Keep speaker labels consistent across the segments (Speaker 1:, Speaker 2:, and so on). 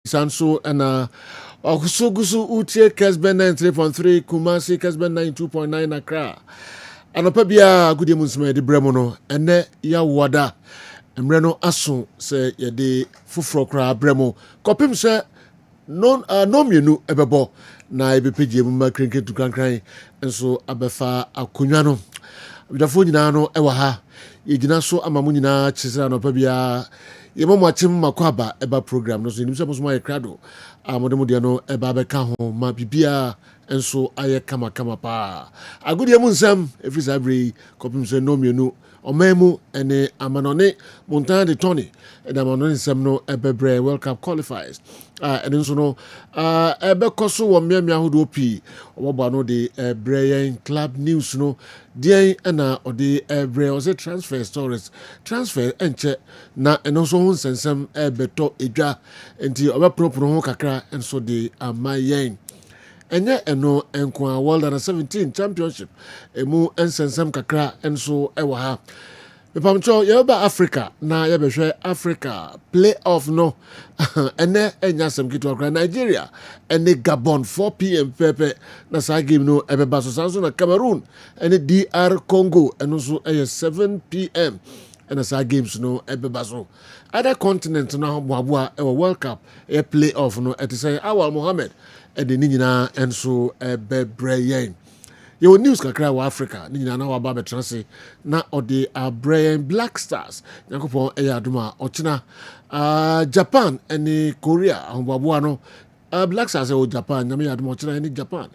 Speaker 1: Sanso and Okusugusu Uche Kessben 93.3 Kumasi Kessben 92.9 Accra. Anopabia good evening de bremono ene ya wada mreno aso se yede fufuro kra bremo kopim se no mienu ebebo na ebepeje mu makrenke tukankran enso abefa akonwa no bidafo nyina no ewa ha yegina so amamu nyina chisira anopabia yemo achim makwaba eba program no so nimse mo ye krado amodemo no eba beka ho ma bibia enso aye kama pa agudie mu nsam efisa bre kopim se no mienu omemu ene amanone montan de Tony and amanone nsam no ebebre World Cup qualifiers and nso no ebe koso wo miamia hodo pi obobo no de Brian club news no die na ode ebre o se transfer stories transfer enche na eno so nsensem ebeto edwa enti obepropro ho kakra enso de amayen enye eno enkwa World Under 17 Championship emu ensensem kakra enso ewa ha Pamcho yeba Africa na yebehwe Africa playoff no ene enyasem kitu akra Nigeria ene Gabon 4 p.m. pepe na sa game no ebeba so sanso na Cameroon ene DR Congo eno so 7 p.m. and sa games no ebeba so other continent na boaboa e World Cup e playoff no etise Awal Mohammed e de nyina enso ebebreyen Your news kakra wa Africa ni nyina na wa ba betrase na ode Brian Black Stars yakopon eyaduma ochina Japan and Korea ahobabo no Black Stars o Japan nyame yaduma ochina ni Japan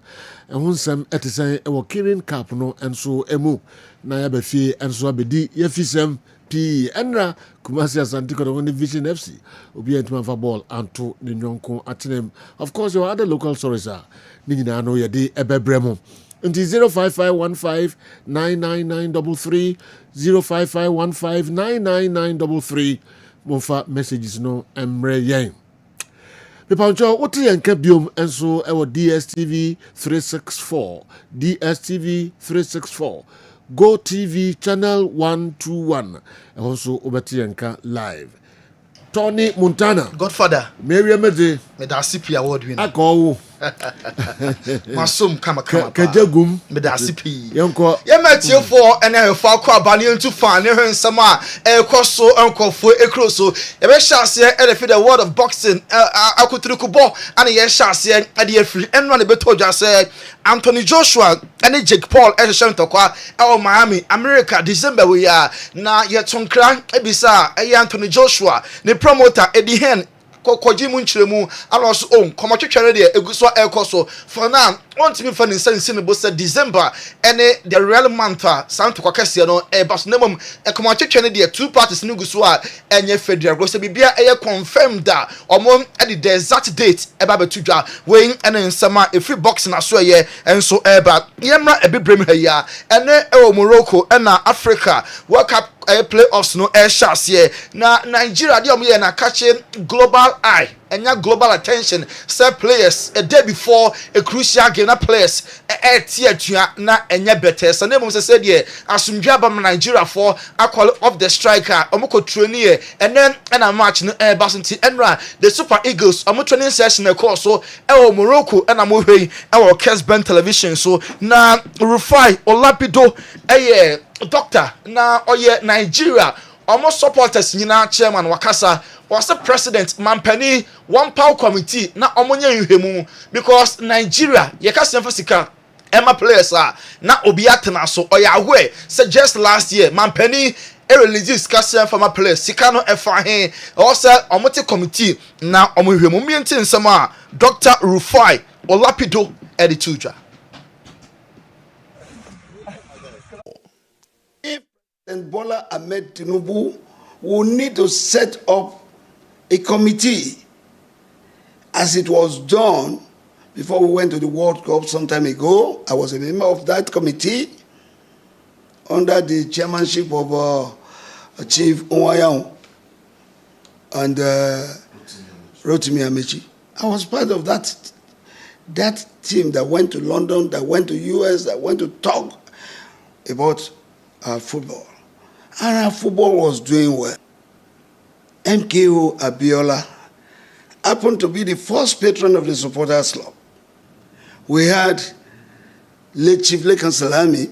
Speaker 1: ehun etisen e wo Kirin Cup no enso emu na ya be fie enso abedi yefisem P enra Kumasi Asante Kodo Vision FC obi entuma fa ball anto ni nyonko atenem. Of course your other local stories are ni nyina no ye de ebebremo Until 05515999933 05515999933 Mofa messages no emre yen. Pepancho what yanka biom enso ewo DSTV 364 Go TV channel 121 also obeti yanka live. Tony Montana
Speaker 2: Godfather
Speaker 1: Mary Mede
Speaker 2: me da CP award winner
Speaker 1: akawo
Speaker 2: masum kama
Speaker 1: kajagum
Speaker 2: me da CP
Speaker 1: yonko
Speaker 2: ye matie for ene fa kwa bani ntu fan ne hwensam a ekoso enkofo ekroso ye be hyase e the the world of boxing akuturukubo ana ye hyase e de afiri enno na beto dwa se Anthony Joshua ene Jake Paul ehwehwe ntokwa e Miami America December we ya na ye tonkran ebisa e Anthony Joshua ne promoter Eddie Hen kokoji mu nchiremu aloso on komotwetwere de eguso ekoso for now want me for instance in both December ene the real month santo kwakase no baso nemom komotwetwere de two parties ni guso a enye federal go se bibia eye confirmed da omo at the exact date eba betudwa we ene nsama e free box na so ye enso eba yemra ebebrem ha ya ene e Morocco na Africa World Cup playoffs no shase na Nigeria de omo na catch global eye and global attention set players a day before a crucial game na players na enya better so name say there asumdwa ba Nigeria for call of the striker omoko train and then a match no basunti enra the Super Eagles omo training session e course so e Morocco and amohwe e Kessben television so na Rufai Olapido doctor na oye Nigeria almost supporters nyina chairman wakasa was the president mampani one power committee na omonye nhwemu because Nigeria yekasa fasika Emma players na obi atena so oyawe say just last year mampani release kasa from players sika no efa he also omote committee na omonhwemu mienti nsema Dr. Rufai Olapido edituja.
Speaker 3: And Bola Ahmed Tinubu will need to set up a committee as it was done before we went to the World Cup some time ago. I was a member of that committee under the chairmanship of Chief Onwayang and Rotimi Amechi. I was part of that team that went to London, that went to US, that went to talk about football. And our football was doing well. MKO Abiola happened to be the first patron of the supporters club. We had late Chief Lekan Salami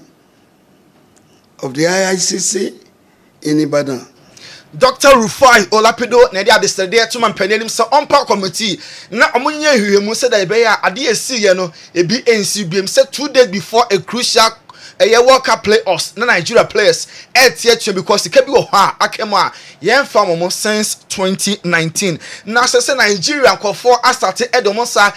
Speaker 3: of the IICC in Ibadan.
Speaker 2: Dr. Rufai Olapido na dia desede to man panelim se ompa committee na omunye hwehemu se da ebe ya ade esi ye no ebi ensi biem se 2 days before a crucial World Cup playoffs na Nigeria players tie because the kebi wo ha akema yen fa momo since 2019 na se Nigeria nkofo astarte edomonsa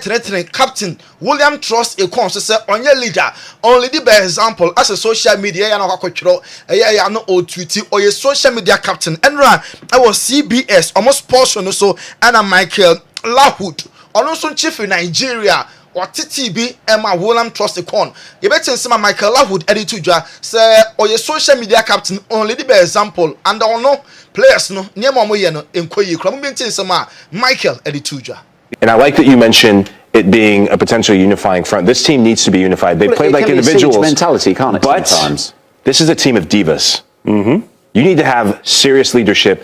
Speaker 2: tretre captain William Trust Ekon se onye leader only the by example as a social media ya na kwakotwero ya no o tweet or ye social media captain enra I was CBS almost sports no so and Michael Lahoud also chief in Nigeria or TTB Emma William Trust Ekon. You better say Michael Lahoud edit to ja say or your social media captain only the by example and no players no near mama no enkoyi kram maintain some Michael edit to ja.
Speaker 4: And I like that you mentioned it being a potential unifying front. This team needs to be unified. They play like individuals.
Speaker 5: Mentality, can't it?
Speaker 4: But
Speaker 5: sometimes
Speaker 4: this is a team of divas. You need to have serious leadership.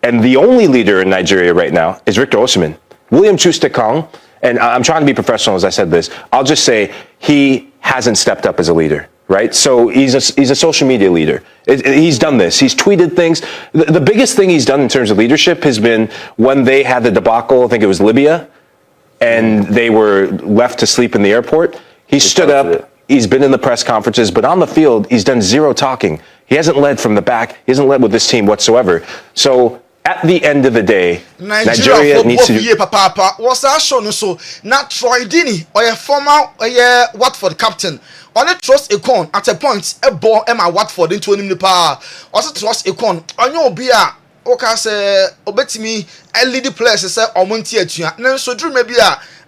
Speaker 4: And the only leader in Nigeria right now is Victor Osimhen. William Troost-Ekong, and I'm trying to be professional as I said this, I'll just say he hasn't stepped up as a leader, right? So he's a social media leader. He's done this. He's tweeted things. The biggest thing he's done in terms of leadership has been when they had the debacle, I think it was Libya, and they were left to sleep in the airport. He stood up. He's been in the press conferences, but on the field, he's done zero talking. He hasn't led from the back. He hasn't led with this team whatsoever. So at the end of the day, Nigeria needs to do...
Speaker 2: Papa was shown so not Troy Dini or a former Watford captain. On a Trust Ekon at a point a ball Emma Watford into him power. Also Trust Ekon on your beer. Okay, say obetimi a lead players say omonti atua. Nan so drew maybe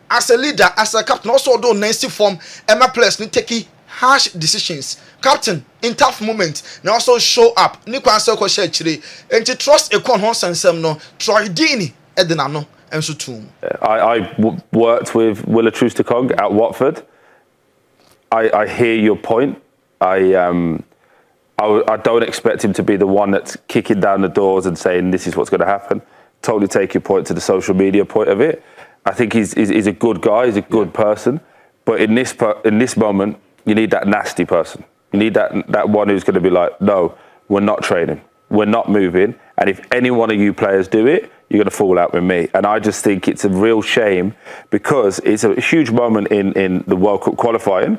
Speaker 2: as a leader, as a captain also do nice form Emma players no take harsh decisions. Captain in tough moments now also show up. Ni kwan say ko share chire. Enti Trust Ekon ho sansem no Troy Dini edina no enso tum.
Speaker 6: I worked with Willa Troost-Ekong at Watford. I hear your point. I don't expect him to be the one that's kicking down the doors and saying this is what's going to happen. Totally take your point to the social media point of it. I think he's a good guy. He's a good person. But in this moment, you need that nasty person. You need that one who's going to be like, no, we're not training. We're not moving. And if any one of you players do it, you're going to fall out with me. And I just think it's a real shame because it's a huge moment in the World Cup qualifying.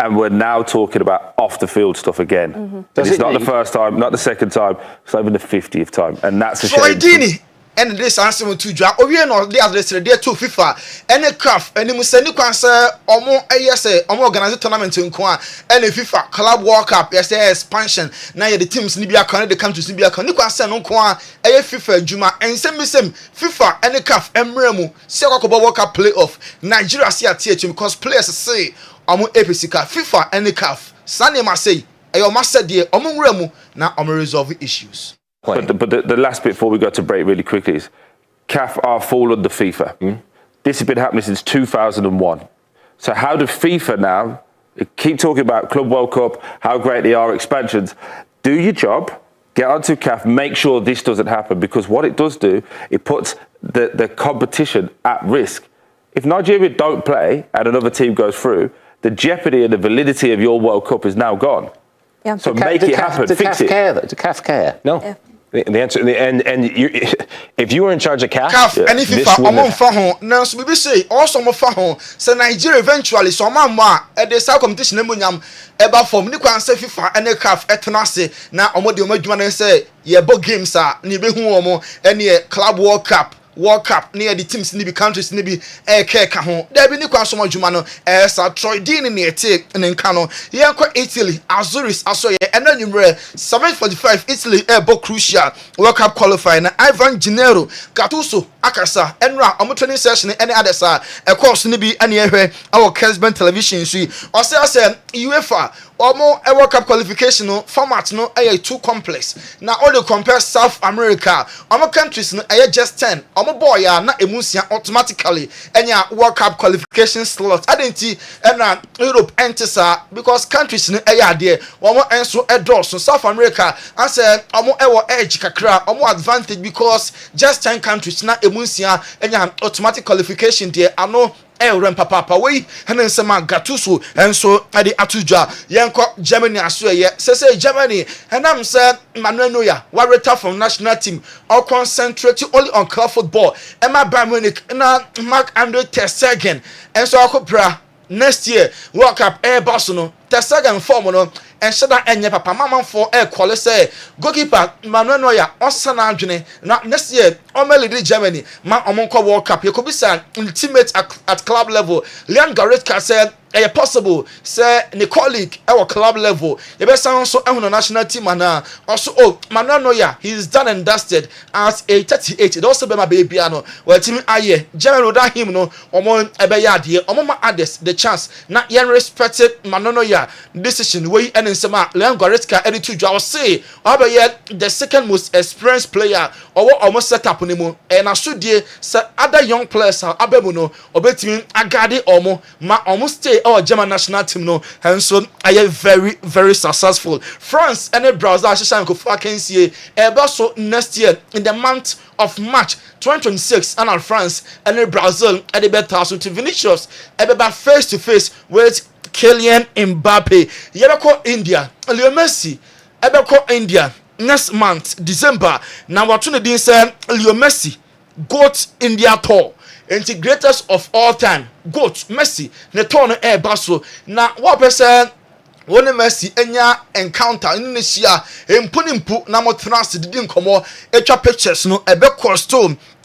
Speaker 6: And we're now talking about off the field stuff again. It's not the first time, not the second time, it's not even the 50th time. And that's a shame.
Speaker 2: Dini. And this answer to Jack. Oh, we know the other day to FIFA. Any craft, any Museni cancer, or more organized tournament in Kwa, any FIFA Club World Cup, yes, expansion. Now the teams Nibia Can, the countries Nibia Can, you can send on Kwa, a FIFA Juma, and send me some FIFA, any craft, Emremu, Seko World Cup playoff. Nigeria see a THM because players say, Episika, FIFA, any calf. Sunday must say, Ayo master dear, Remu, now resolve issues.
Speaker 6: But the last bit before we go to break really quickly is CAF are fall under FIFA. This has been happening since 2001. So how do FIFA now keep talking about Club World Cup, how great they are, expansions? Do your job, get onto CAF, make sure this doesn't happen, because what it does do, it puts the competition at risk. If Nigeria don't play and another team goes through, the jeopardy and the validity of your World Cup is now gone.
Speaker 5: Yeah.
Speaker 6: So make it happen, fix it.
Speaker 5: Do CAF care?
Speaker 4: No.
Speaker 5: Yeah.
Speaker 4: The answer, and if you were in charge of CAF,
Speaker 2: and if now so we say also mo fa ho say Nigeria eventually so man at the start competition nemunyam eba form ni kwan say FIFA and CAF etnase na omo de omo adwuma na say ye bo games a ni be hu omo ene Club World Cup near the teams in the countries in the Keka home. There be Nico so much Jumano as a Troy Dean near tape and in Cano. Yanko Italy, Azuris, Asoya, and then you 745 Italy airboat crucial World Cup qualifying. Ivan Gennaro, Gattuso, Akasa, Enra, training session, any other side. Of course, Nibi and our Kessben television. Or say, UEFA World Cup qualification no format no too complex. Now all the compare South America, countries no just 10. Boy ya na emusia automatically enya World Cup qualification slot. Adenti na Europe enters because countries no there. Enso so South America I say edge kakra, advantage because just 10 countries na emusia enya automatic qualification there. Ano papa we henen sema Gattuso enso ade atujwa yenko Germany aso ye say Germany henam say Manuel Neuer wa retire from national team or concentrate only on club football Emma Bayern Munich na Marc-Andre ter Stegen enso akopra next year World Cup Barcelona ter Stegen form no and shada enye papa mama for quality say goalkeeper Manuel Neuer osana adwene na next year lead Germany ma omonko World Cup you could be say ultimate at club level Leon Goretzka said possible say ne colleague our club level you be say also on national team and also Manuel Neuer he's done and dusted as a 38 it also be my baby ano well team aye Germany without him no omon ebe ya de omoma others the chance na yen respected Manuel Neuer decision wey and nsema Leon Goretzka edit to I say the second most experienced player or almost set up nimo and asudie say other young players abemu no obetimi agade omo ma almost stay our German national team no and so I am very successful. France and Brazil Shishan Kofakensie so next year in the month of March 2026 and France and Brazil at the better to Vinicius face to face with Kylian Mbappe. Yebeko India Leo Messi Ebeko India next month December now what to the say Leo Messi GOAT India tour and the greatest of all time GOAT Messi ne tour no baso na what person one Messi enya encounter in Indonesia empunimpu na mo trans didi nkomo etwa pictures no ebe cost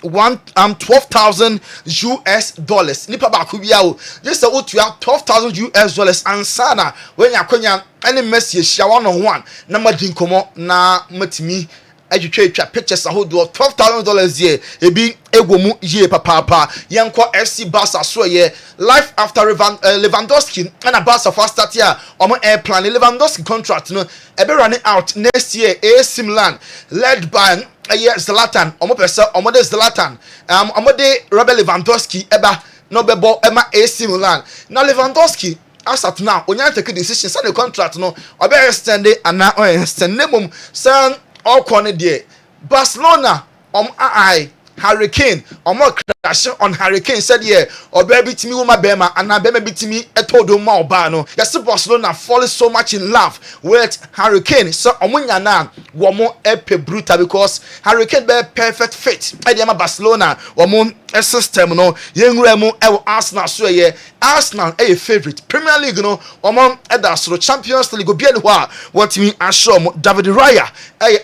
Speaker 2: $12,000 nipa ba ko bia o this otua $12,000 ansana when yakonya any Messi ehia one on one na madi nkomo na matimi etwa pictures ahodo $12,000 here ebi egwomu ye papa yenko FC Barca so ye life after Lewandowski and Barca first start here omo plan Lewandowski contract no ebe running out next year AC Milan led by Zlatan omo pesa omo de Zlatan omo de Robert Lewandowski eba no bebo ema AC Milan na Lewandowski as at now onya take decision say the contract no obe extend and na extend mum say all corner there Barcelona Hurricane crash on Hurricane said yeah or baby to me with my bema and na bema bit me etodo ma oba no yes Barcelona falling so much in love with Hurricane so omunya na womo epe brutal because Hurricane be perfect fit ediama Barcelona womo system no yenwura mu Arsenal so yeah Arsenal favorite Premier League no womo so Champions League obi ho a want me assure David Raya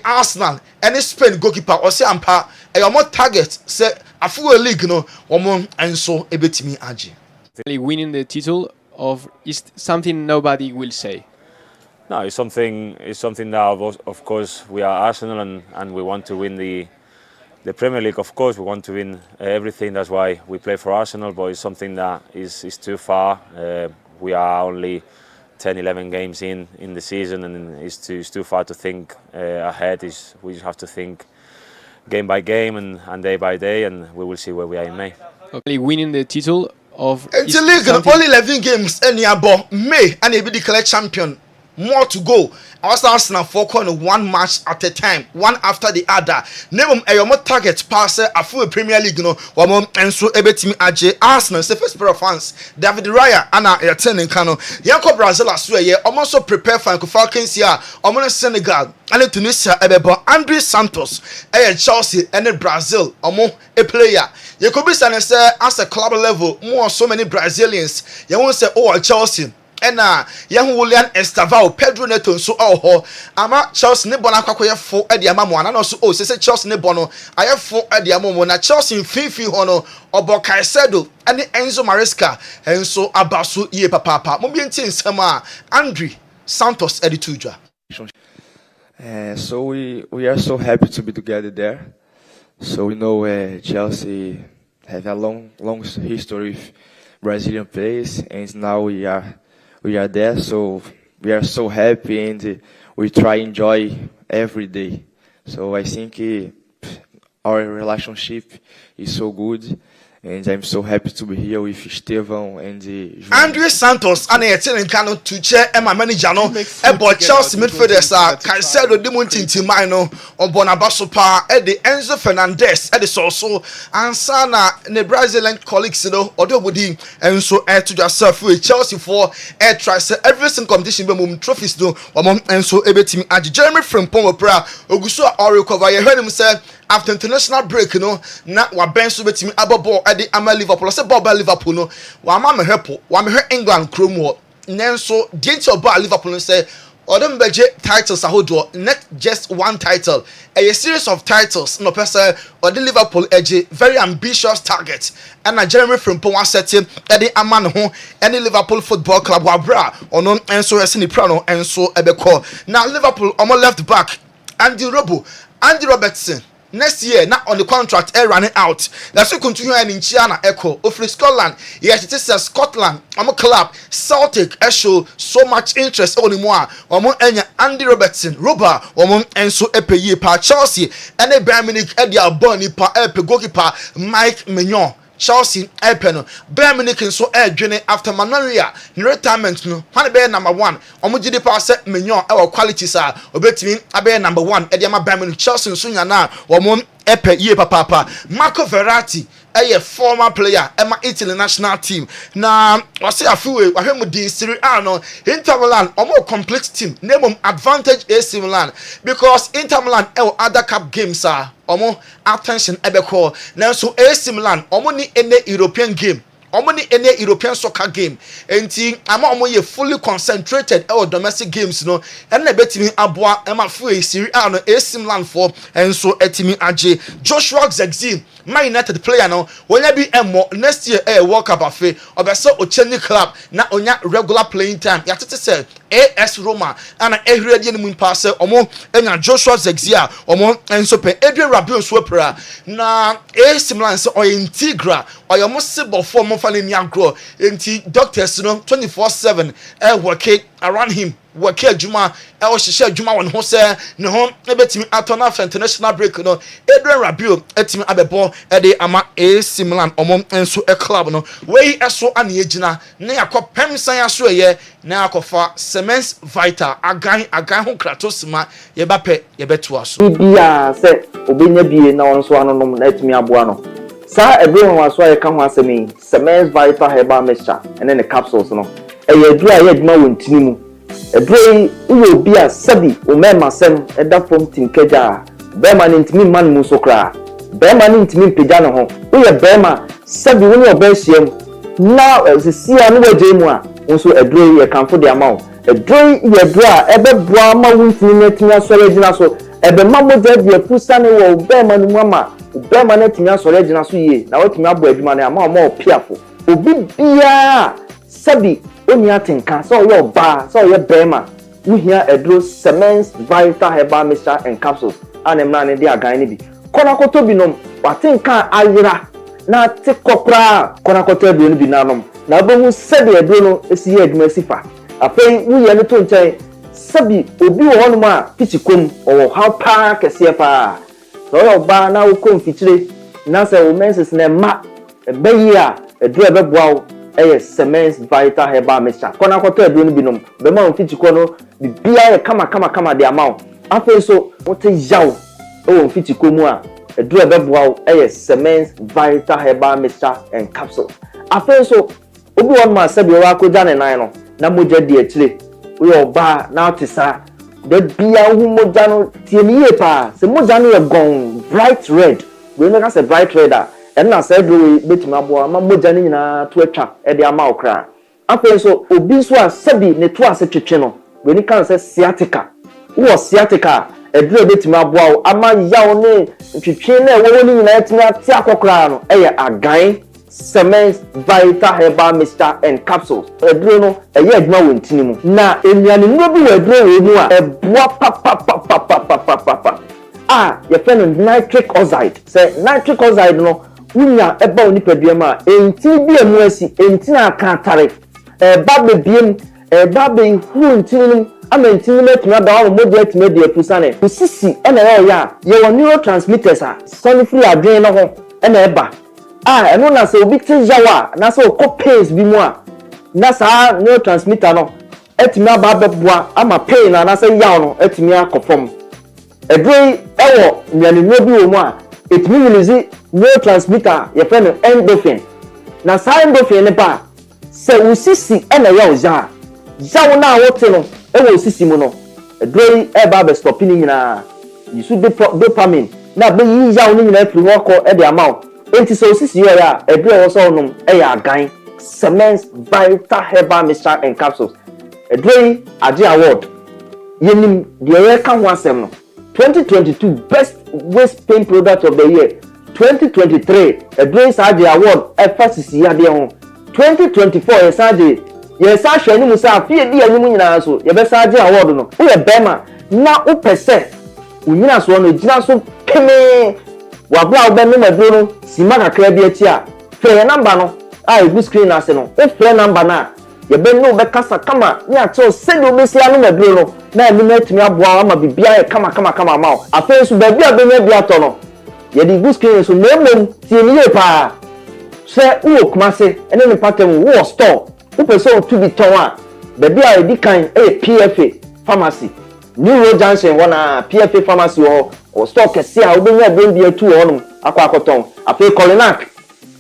Speaker 2: Arsenal any Spain goalkeeper or say ampa more target say afu league no omo enso ebetimi age
Speaker 5: winning the title is something nobody will say.
Speaker 7: No, it's something that of course we are Arsenal and we want to win the Premier League. Of course we want to win everything, that's why we play for Arsenal, but it's something that is too far. We are only 10-11 games in the season and it's too far to think ahead. We just have to think game by game and day by day, and we will see where we are in May.
Speaker 5: Okay, winning the title
Speaker 2: it's a league only 11 games anyabo May and he be declared champion. More to go. Arsenal focus on one match at a time, one after the other. Name more target pass a full Premier League no wamo enso ebetimi age Arsenal say first pair of fans David Raya ana returning kano yanko Brazil aswe ye almost prepare for Falcons here omo Senegal and Tunisia ebebo Andre Santos Chelsea and Brazil omo a player you could be saying say as a club level more so many Brazilians you won't say Chelsea and William Estavao Pedro Neto so ama Chelsea ne bona kwakoye fo ediama mo ana no so say Chelsea ne bono aye fo ediama mo na Chelsea fifi hono obo Caicedo and Enzo Maresca enso abaso ye papa mo bi nti nsem a Andre Santos editujwa.
Speaker 8: So we are so happy to be together there. So we know Chelsea have a long history with Brazilian players, and now we are there. So we are so happy and we try enjoy every day. So I think our relationship is so good. And I'm so happy to be here with Estevão and
Speaker 2: Andre Santos and Kano to chair Emma manager no about Chelsea midfielders Caicedo Dimunti Mino on Bonabasopa the Enzo Fernandez at the Soso and Sana the Brazilian colleagues or the Woody and so air to yourself with Chelsea for air tries every single competition trophies do and so able team at Jeremy from Pomopra Oguso or recover. You heard him say after international break, na wa ben so betimi ababo ade ama Liverpool. Say ball by Liverpool no. Wa ma me hepo, wa me England chrome wo. Nenso the ball Liverpool say odem beje titles ahodo, not just one title. A series of titles no person or the Liverpool edge very ambitious target. And a Jeremy Frimpong was setting ade ama ne ho any Liverpool Football Club wa bra ono enso esini prano enso ebeko. Now Liverpool omo left back Andy Robertson next year now on the contract running out. That's why continue in Chiana Echo of Scotland. Yes, it is a Scotland. I'm a club Celtic show so much interest on more. Andy Robertson, Roba, and so Epe pa Chelsea and a Bayern Munich Edia Bonnie pa Epe goalkeeper Mike Mignon. Chelsea Epeno Bayern Munich so journey after Manoria in retirement no one be number 1 omujide pass Mignon quality sir obetimi abe number 1 ediama Bayern Munich Chelsea so nya na wo epe ye papa Marco Verratti a former player Emma Italy national team na wase afiwe wahwemu din Serie A no Inter Milan omo complete team name advantage AC Milan because Inter Milan other cup games are omo attention ebeko na so AC Milan omo ni any European game omo ni any European soccer game enti ama omo ye fully concentrated domestic games no and na betimi aboa Emma afiwe Serie A no AC Milan for and so etimi age Joshua Zexin Man United player now when you be next year World Cup afe obeso ocheni club na onya regular playing time ya tete say AS Roma and ehredia ni mu pass omo enya Joshua Zexia omo enso pe Adrian Rabiot so pra na AC Milan say integral oyomo sebo for mo fa ni agro enti doctors no 24/7 working around him work adwuma hyehyɛ adwuma won ho sɛ ne ho ebetimi atona after international break no Adrian Rabiot etimi abebo de ama AC Milan omom enso club no wei eso ane agina na yakopem san aso ye na yakofa Semens Vital agan ho kratosima ye bape ye beto aso
Speaker 9: bia sɛ obenya bie na won so anonom na etimi aboa no sa everyone was why ka ho asemi Semens Vital herbal mixture and then the capsules no eye dura ye adwuma wontini mu edrei uyo bia sabi o mema sem eda from team keja bema ntimi man mu sokra bema ntimi peja no ho uye bema sabi woni obehiem na sisia no waje mu a nso edrei ye kanfo de amawo edrei ye dra ebeboa ma wontimi netimi asore gina so ebe mamoja de pusa ne wo bema no mu ama bema netimi asore gina so ye na watimi abo adwuma ne ama o piafo obi bia sabi oni atenka so yo ba so ye bema uhia edro Semens Vital herbal mixture and capsules anemna ne dia agan ne bi konakoto binom watenka ayira na tekopra konakoto bi no bi nanom na bohu sabi edro no esi ye adwuma sifa afei uye ne to nchen sabi obi wo hono ma pichikom o how pa kese pa so yo ba na wo konfitire na se wo menses na ma ebayi a edro ebeboa Semens Vital herbal mixture kona koto edu no binom be ma onfiti ko no bibia ye kama de amount afi so wote yaw onfiti ko mu a edu ebeboa Semens Vital herbal mixture and capsules afi so obi won ma sabi wa ko jane nan no na moja di akire we oba na otisa de bia hu moja no tieniye pa se moja no ye gon bright red we no ka se bright red and na said we betima abo ama moja ni nyina to atwa e de ama okra afi so obi so a sabi ne to ase twetwe no we ni kan se sciatica wo sciatica e de betima abo ama yawo ne twetwe na wo ni nyina etimi ati akokra no e ye agan Semens Vital herbal mixture and capsules e de no e ye adwuma wontini mu na enuane no bi we de we mu a e boa pa ye friend nitric oxide say nitric oxide no unya eba oni peduema enti bi emu asi enti na akantare ba bebiem eba be hu ntinum amantin na tuma da wo modi atuma de afusane usisi ena ya ye wo neurotransmitters a soni free adwen no ho ena eba eno na se obi tijawa na se okọ pace bi mu a na sa neurotransmitter no etimi aba beboa ama pain na se yaw no etimi akofom edrei ewo nyanenwo bi wo mu a etimi release neurotransmitter ye friend endorphin na sa endorphin ne ba se usisi ena ya oja jawo na wote no ewo usisi mu no edrei eba be stop ni nyina yisu dopamine na be yi jawo ni nyina firi ho ko e de amount enti so usisi ya edrei wo so no e ya agan Cements Vital Herbal Mixture and Capsules edrei ade award yenim de ye ka ho asem no 2022 Best Waist Pain Product of the Year 2023 edrei ade award FCC ade ho 2024 yes I ni musa fie di anim nyina so ye be ade award no wo ye bema na wo pese unyina so no gina so keme wa bra wo be no maduro no sima kakra bi ati a fe number no egu screen ase no wo fe number na ye be no be kasa kama ni ato se do be sia no maduro no na ni matumi aboa ama bibia ye kama ma afa so ba bia be nya bia to no ye di egu screen so memom tie ni ye pa se wo kumase ene ni patem wo store wo person to be towa be bia e di kan PFA pharmacy New Road Junction wana PFA pharmacy o store kese a wo be nya be bia tu ho no akwakoton afa Colinac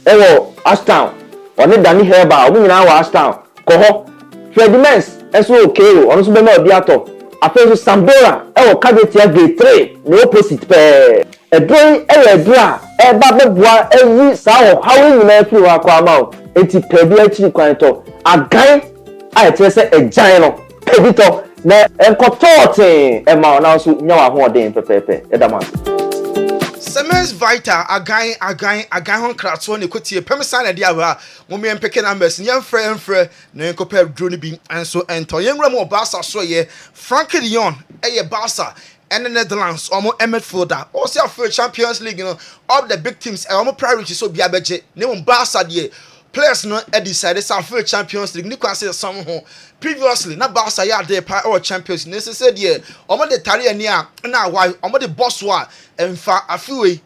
Speaker 9: ewo Ashtown oni Dani Herba wo nyina wa Ashtown ko ho Fredimens eso okay ono so be na obi ato afa so Sambora ewo Kabetia Gate 3 no opposite pe edrei edra eba beboa eyi sa o hawo nyina fi wa kwa ma o enti pebi achi kwan to agan a etrese ejan no pebito na enkotote e ma na so nya wa ho odin pepepe edama
Speaker 2: Cements Vital agan hon krato ne kotie pemsa na dia wa mo me mpeke numbers nya mfre na enkopa dro ne bi enso ento yenwra mo Barca so ye Frank de Jong eye Barca and the Netherlands Midfield also for Champions League, you know, all the big teams and priority so be abeje ne Barca de players no decided for Champions League. Nico say some previously na Barca ya dey or Champions League said ye the tari nia na why the boss wa emfa afiwe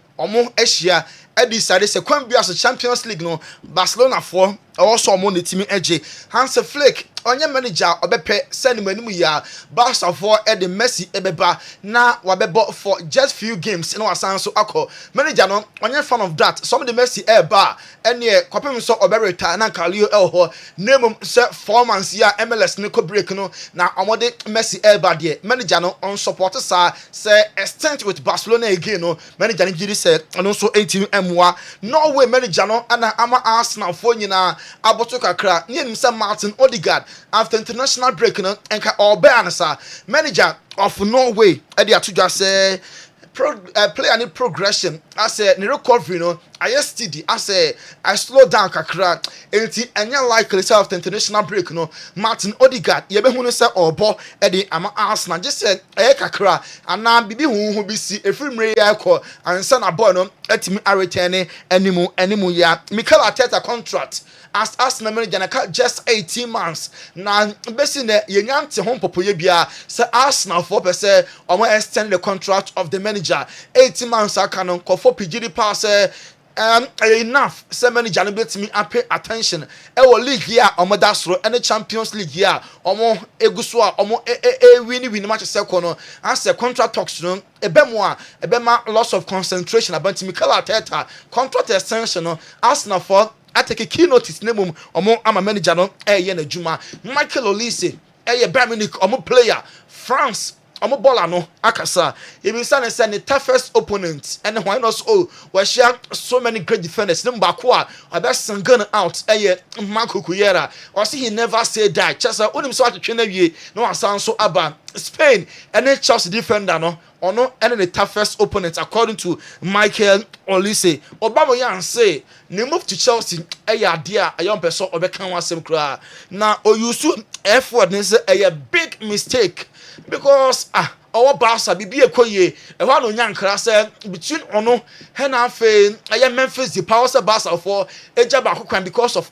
Speaker 2: ehia decided say kwan bia so Champions League no Barcelona for also the team edge Hans Flick onye manager obepe send manimu ya Barca for the Messi ebeba na wabebo for just few games no asan so akọ manager no onye fan of that some the Messi eba ene kwapem so obereta na Kalio elho name say 4 months ya MLS ne ko break no na omode Messi eba de manager no on support sa say extent with Barcelona again no manager ni gidi say no so 18 mwa Norway manager no ana ama Arsenal for nyina aboto kakra ne nim say Martin Odegaard after international break no enka obeansa manager of Norway e dey atoja say player ni progression I say ni recovery no I steady I say I slow down kakra enti enya likely say after international break no Martin Odegaard ye be hu no say obo e dey ama Arsenal just say e kakra ana bibi hu bi si efrimre ya ekọ ansa na boy no atimi return animu ya Mikel Arteta contract as Arsenal manager na just 18 months na besi na yenyante ho popoye bia say Arsenal for per say omo extend the contract of the manager 18 months aka no for PGD pass enough say manager no betimi pay attention e wo league here omo dasro and Champions League here omo eguso a omo win match second no as the contract talks no ebema loss of concentration about Mikel Arteta contract extension no Arsenal for I take a key notice name ama manager no ye na juma Michael Olise Bayern Munich player France baller no akasa even say the toughest opponent and why not we share so many great defenders name ba ko a best gun out Marco Cuellar or see he never say die just onim so atwe na wie no asan so aba Spain and Chelsea defender no ono and the toughest opponent according to Michael Olise Obama yan say ne move to Chelsea dia a young person obeka wasem kra na oyusu effort ne say a big mistake because our Barca be a koye a one on young class between ono hena fe Memphis the powers of Barca for a job because of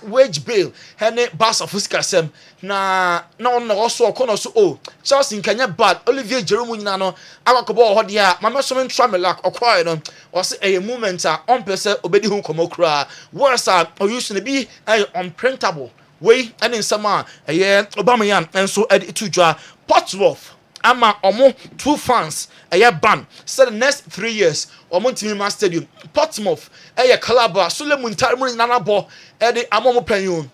Speaker 2: wage bill hene Barca fuskasem na also kono so Chelsea Kenya bad Olivier Giroud nyina no akakobo ho de a mama so Tramelak okwai no was a moment on person obedi hu komokra worse or using to be unprintable way and in summer Obama yan and so to draw Portsmouth ama omo 2 fans ban said the next 3 years omo team stadium Portsmouth Calabar Sulemun Tarmuri nanabo amomo penyon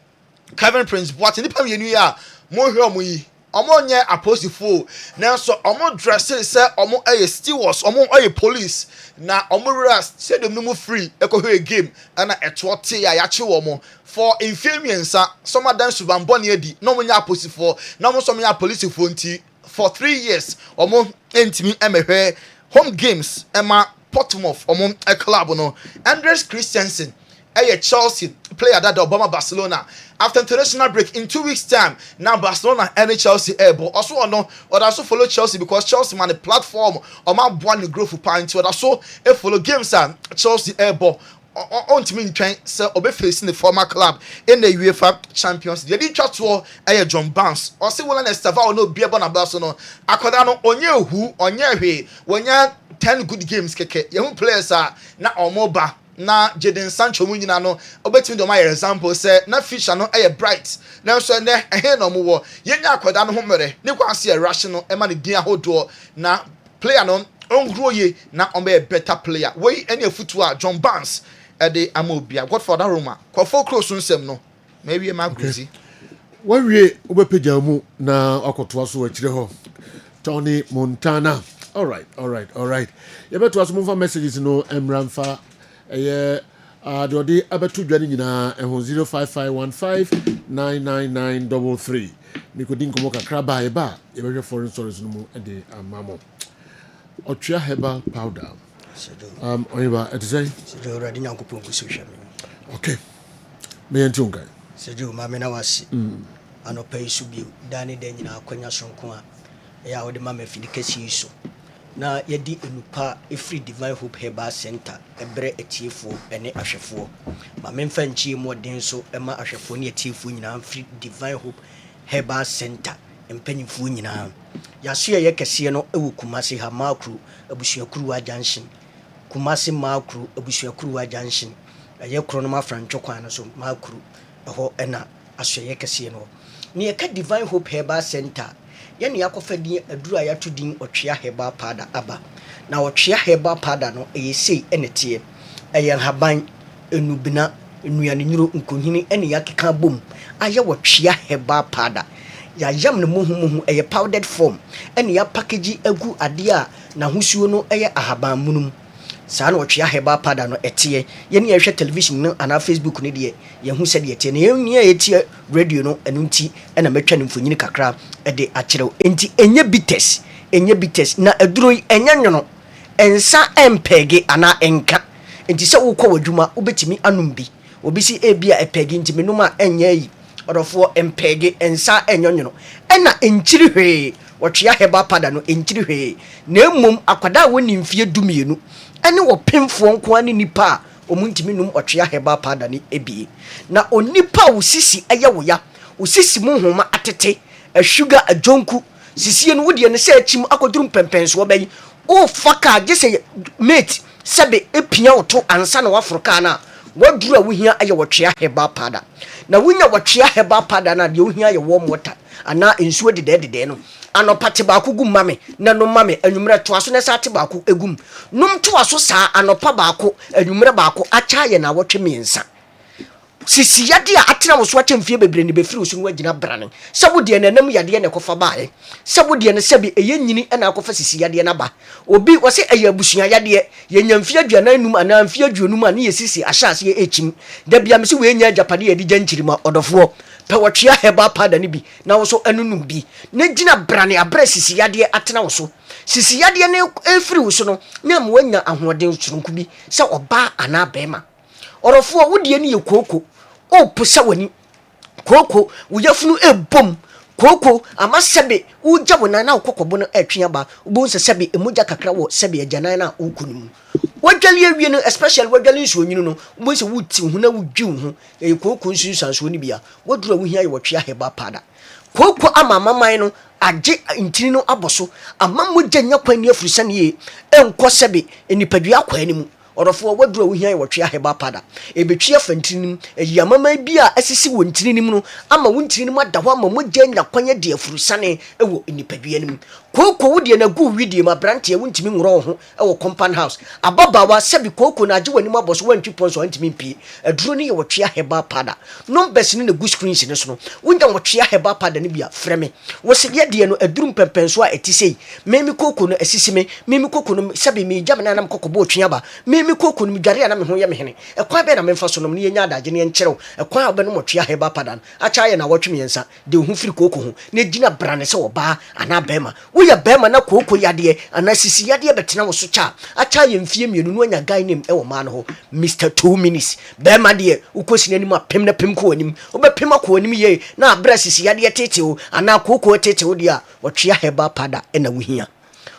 Speaker 2: Kevin Prince what ni pam yenu ya mo hwe omo yi omo nye apostle na so omo dress say omo stewards omo police na omo rest stadium no mu free ekohwe game na etwote ya yache omo for infamians some of them subamboni edi no mo nya apostle na mo so nya police nti for 3 years omo entimi emehwe home games ema Portsmouth omo club no Andres Christensen Chelsea player that Obama Barcelona after international break in 2 weeks time now Barcelona and Chelsea but also no or also follow Chelsea because Chelsea man the platform or my one growth for point or also follow games Chelsea but on to me trying so obe facing the former club in the UEFA Champions League. They did chat to John Barnes or say well Estava no be about Barcelona akoda no onye hu onye hwe wonya 10 good games keke young players na omoba na Jadon Sancho mu nyina no obetimi do my example say na future no bright na so ne no mo wo yenya akoda no ho mere ne kwase rush no ma ne din ahodo na player no ongroye na be better player we any futu John Barnes the amobia Godfather Roma kwa for close nsem no maybe ma crazy
Speaker 1: we obepeja mu na akoto aso akire ho Tony Montana. All right. You better ask more messages no Emranfa the odi abetu dwani nyina 0551599933 nikodin komo kakra ba eba e be foreign stories no mu de amamo otwa herbal powder oyiba etze
Speaker 10: sejo radi nyankopon ku sohwa me
Speaker 1: okay me entunga
Speaker 10: sejo ma me na wasi anopa isu bi dani de nyina akwanya sonko a ya wode ma me filikasi so na yedi enupa free divine hope herbal center ebre etiefo ene ahwefo ma memfa nchi mu den so ema ahwefo ne etiefo nyina free divine hope herbal center empanyifo nyina yaso ye kese no ewu kumase ha makru abusuakuru ajanshin kumase makru abusuakuru ajanshin ye kro no ma francho kwan so makru ho ena aso ye kese no ne ye ka divine hope herbal center yani yakofa din aduru ayato din otwea heba pada aba na otwea heba pada no eyesei enete eyen haban enubina enuane nyuro nkonhini ene yakeka bom aye wotwea heba pada ya yam no muhu eye powdered form ene ya package agu ade a na husuo no eye ahaban munum saa na otwea heba pada no ete yene ye hwe television no ana Facebook ne de ye hu se de ete ne ye ete radio no enu nti ena metwa ne mfonyini kakra ede akyerew enti enye bites na aduro enya nwono ensa empege ana enka enti se wo kwa wadwuma obetimi anum bi obi si ebia epege enti menuma enya yi odofo empege ensa enyono ena enkyiri hwe wotwea heba pada no enkyiri hwe na emom akwada woni mfie dumienu ene wo pemfo nko ani nipa omuntimi num otwea heba pada ni ebie na onipa wo sisi eye wo ya wo sisi mu homa atete a sugar a jonku sisi no wodi ne se achim akodurum pempenso obayi o faka gese mate sebe epia woto ansa na wafroka na waduru a wohia aye wotwea heba pada na wonya wotwea heba pada na de wohia aye warm water ana ensuo de no anopate baako gum mame na no mame anwumre toaso na sate baako egum num toaso saa anopa baako anwumre baako acha ye na wotwe miensa sisi yade a atena wo so acha mfie bebre ne befiri so no agina brane sabo de nanam yade ne kofa baaye sabo de ne sebi eye nyini na akofa sisi yade na ba obi wo se eye abusua yade ye nyamfie aduana num ana mfie aduonum ani ye sisi ahyase ye echim da bia me se we nya japade ye di gyanchirima odofo pe wotwea heba pada ne bi na wo so anunum bi na gina brane abra sisi yade atena wo so sisi yade ne efiri wo so no na mwanya ahoden surunku bi se oba ana bema orofo wo de ne ye koko o pusa wani koko wo yafunu ebom koko ama sɛbe wogya wo nan na wokɔkɔbɔ no atwe aba wobɛhu sɛ sɛbe ɛmogya kakra wɔ sɛbe agyanan na wokɔ no mu wadwale awie no especially wadwale nsuo nwunu no wobɛhu sɛ woti wo ho na wodwi wo ho ɛyɛ koko nsuo no bia waduru a wohia yɛ wɔtwe aheba pada koko ama maman no agye ntini no abɔ so ama mogya nya kwan ni afiri sane ye ɛnkɔ sɛbe nipadua akwa ani mu ɔrɔfo waduru a wohia yɛ wɔtwe aheba pada ebetwe afantinim ɛyi amama bi a asisi wɔ ntini no ama wo ntini no ada hɔ ama mogya nya kwan de afiri sane ɛwɔ nipadua nim koko wodi na gu widie ma brante wo ntimi ngoro ho ɛwɔ compound house ababawa sɛbi koko na agye wani mabɔ so wantwi pon so ntimi mpie aduro ne yɛ wɔtwe aheba pada numbers ne na gu screens ne so no wonya wɔtwe aheba pada ne bia frɛ me wo se de no aduru mpɛmpɛn so a ɛti memi koko no asisi me memi koko no sɛbi me gya me na nam kokɔbɔ otwe aba memi koko no dware na me ho yɛ me hene ɛkwan bɛ na memfa so no ne yɛnya adagye ne nkyerɛw ɛkwan a bɛ no wɔtwe aheba pada no acha yɛ na wɔtwe miɛnsa de ho firi koko ho ne gyina brane sɛ wɔba ana bɛma woyɛ bɛma na koko yadeɛ ana sisi yadeɛ bɛtena wo so cha acha yɛ mfie mienu no anya guy name ɛwɔ ma no ho Mr 2 minutes bɛma deɛ ukosini anim apem na pem ko anim wobɛpem akɔ anim yɛ na abra sisi yadeɛ tete wo ana koko tete wo dia wɔtwe aheba pada ɛna wohia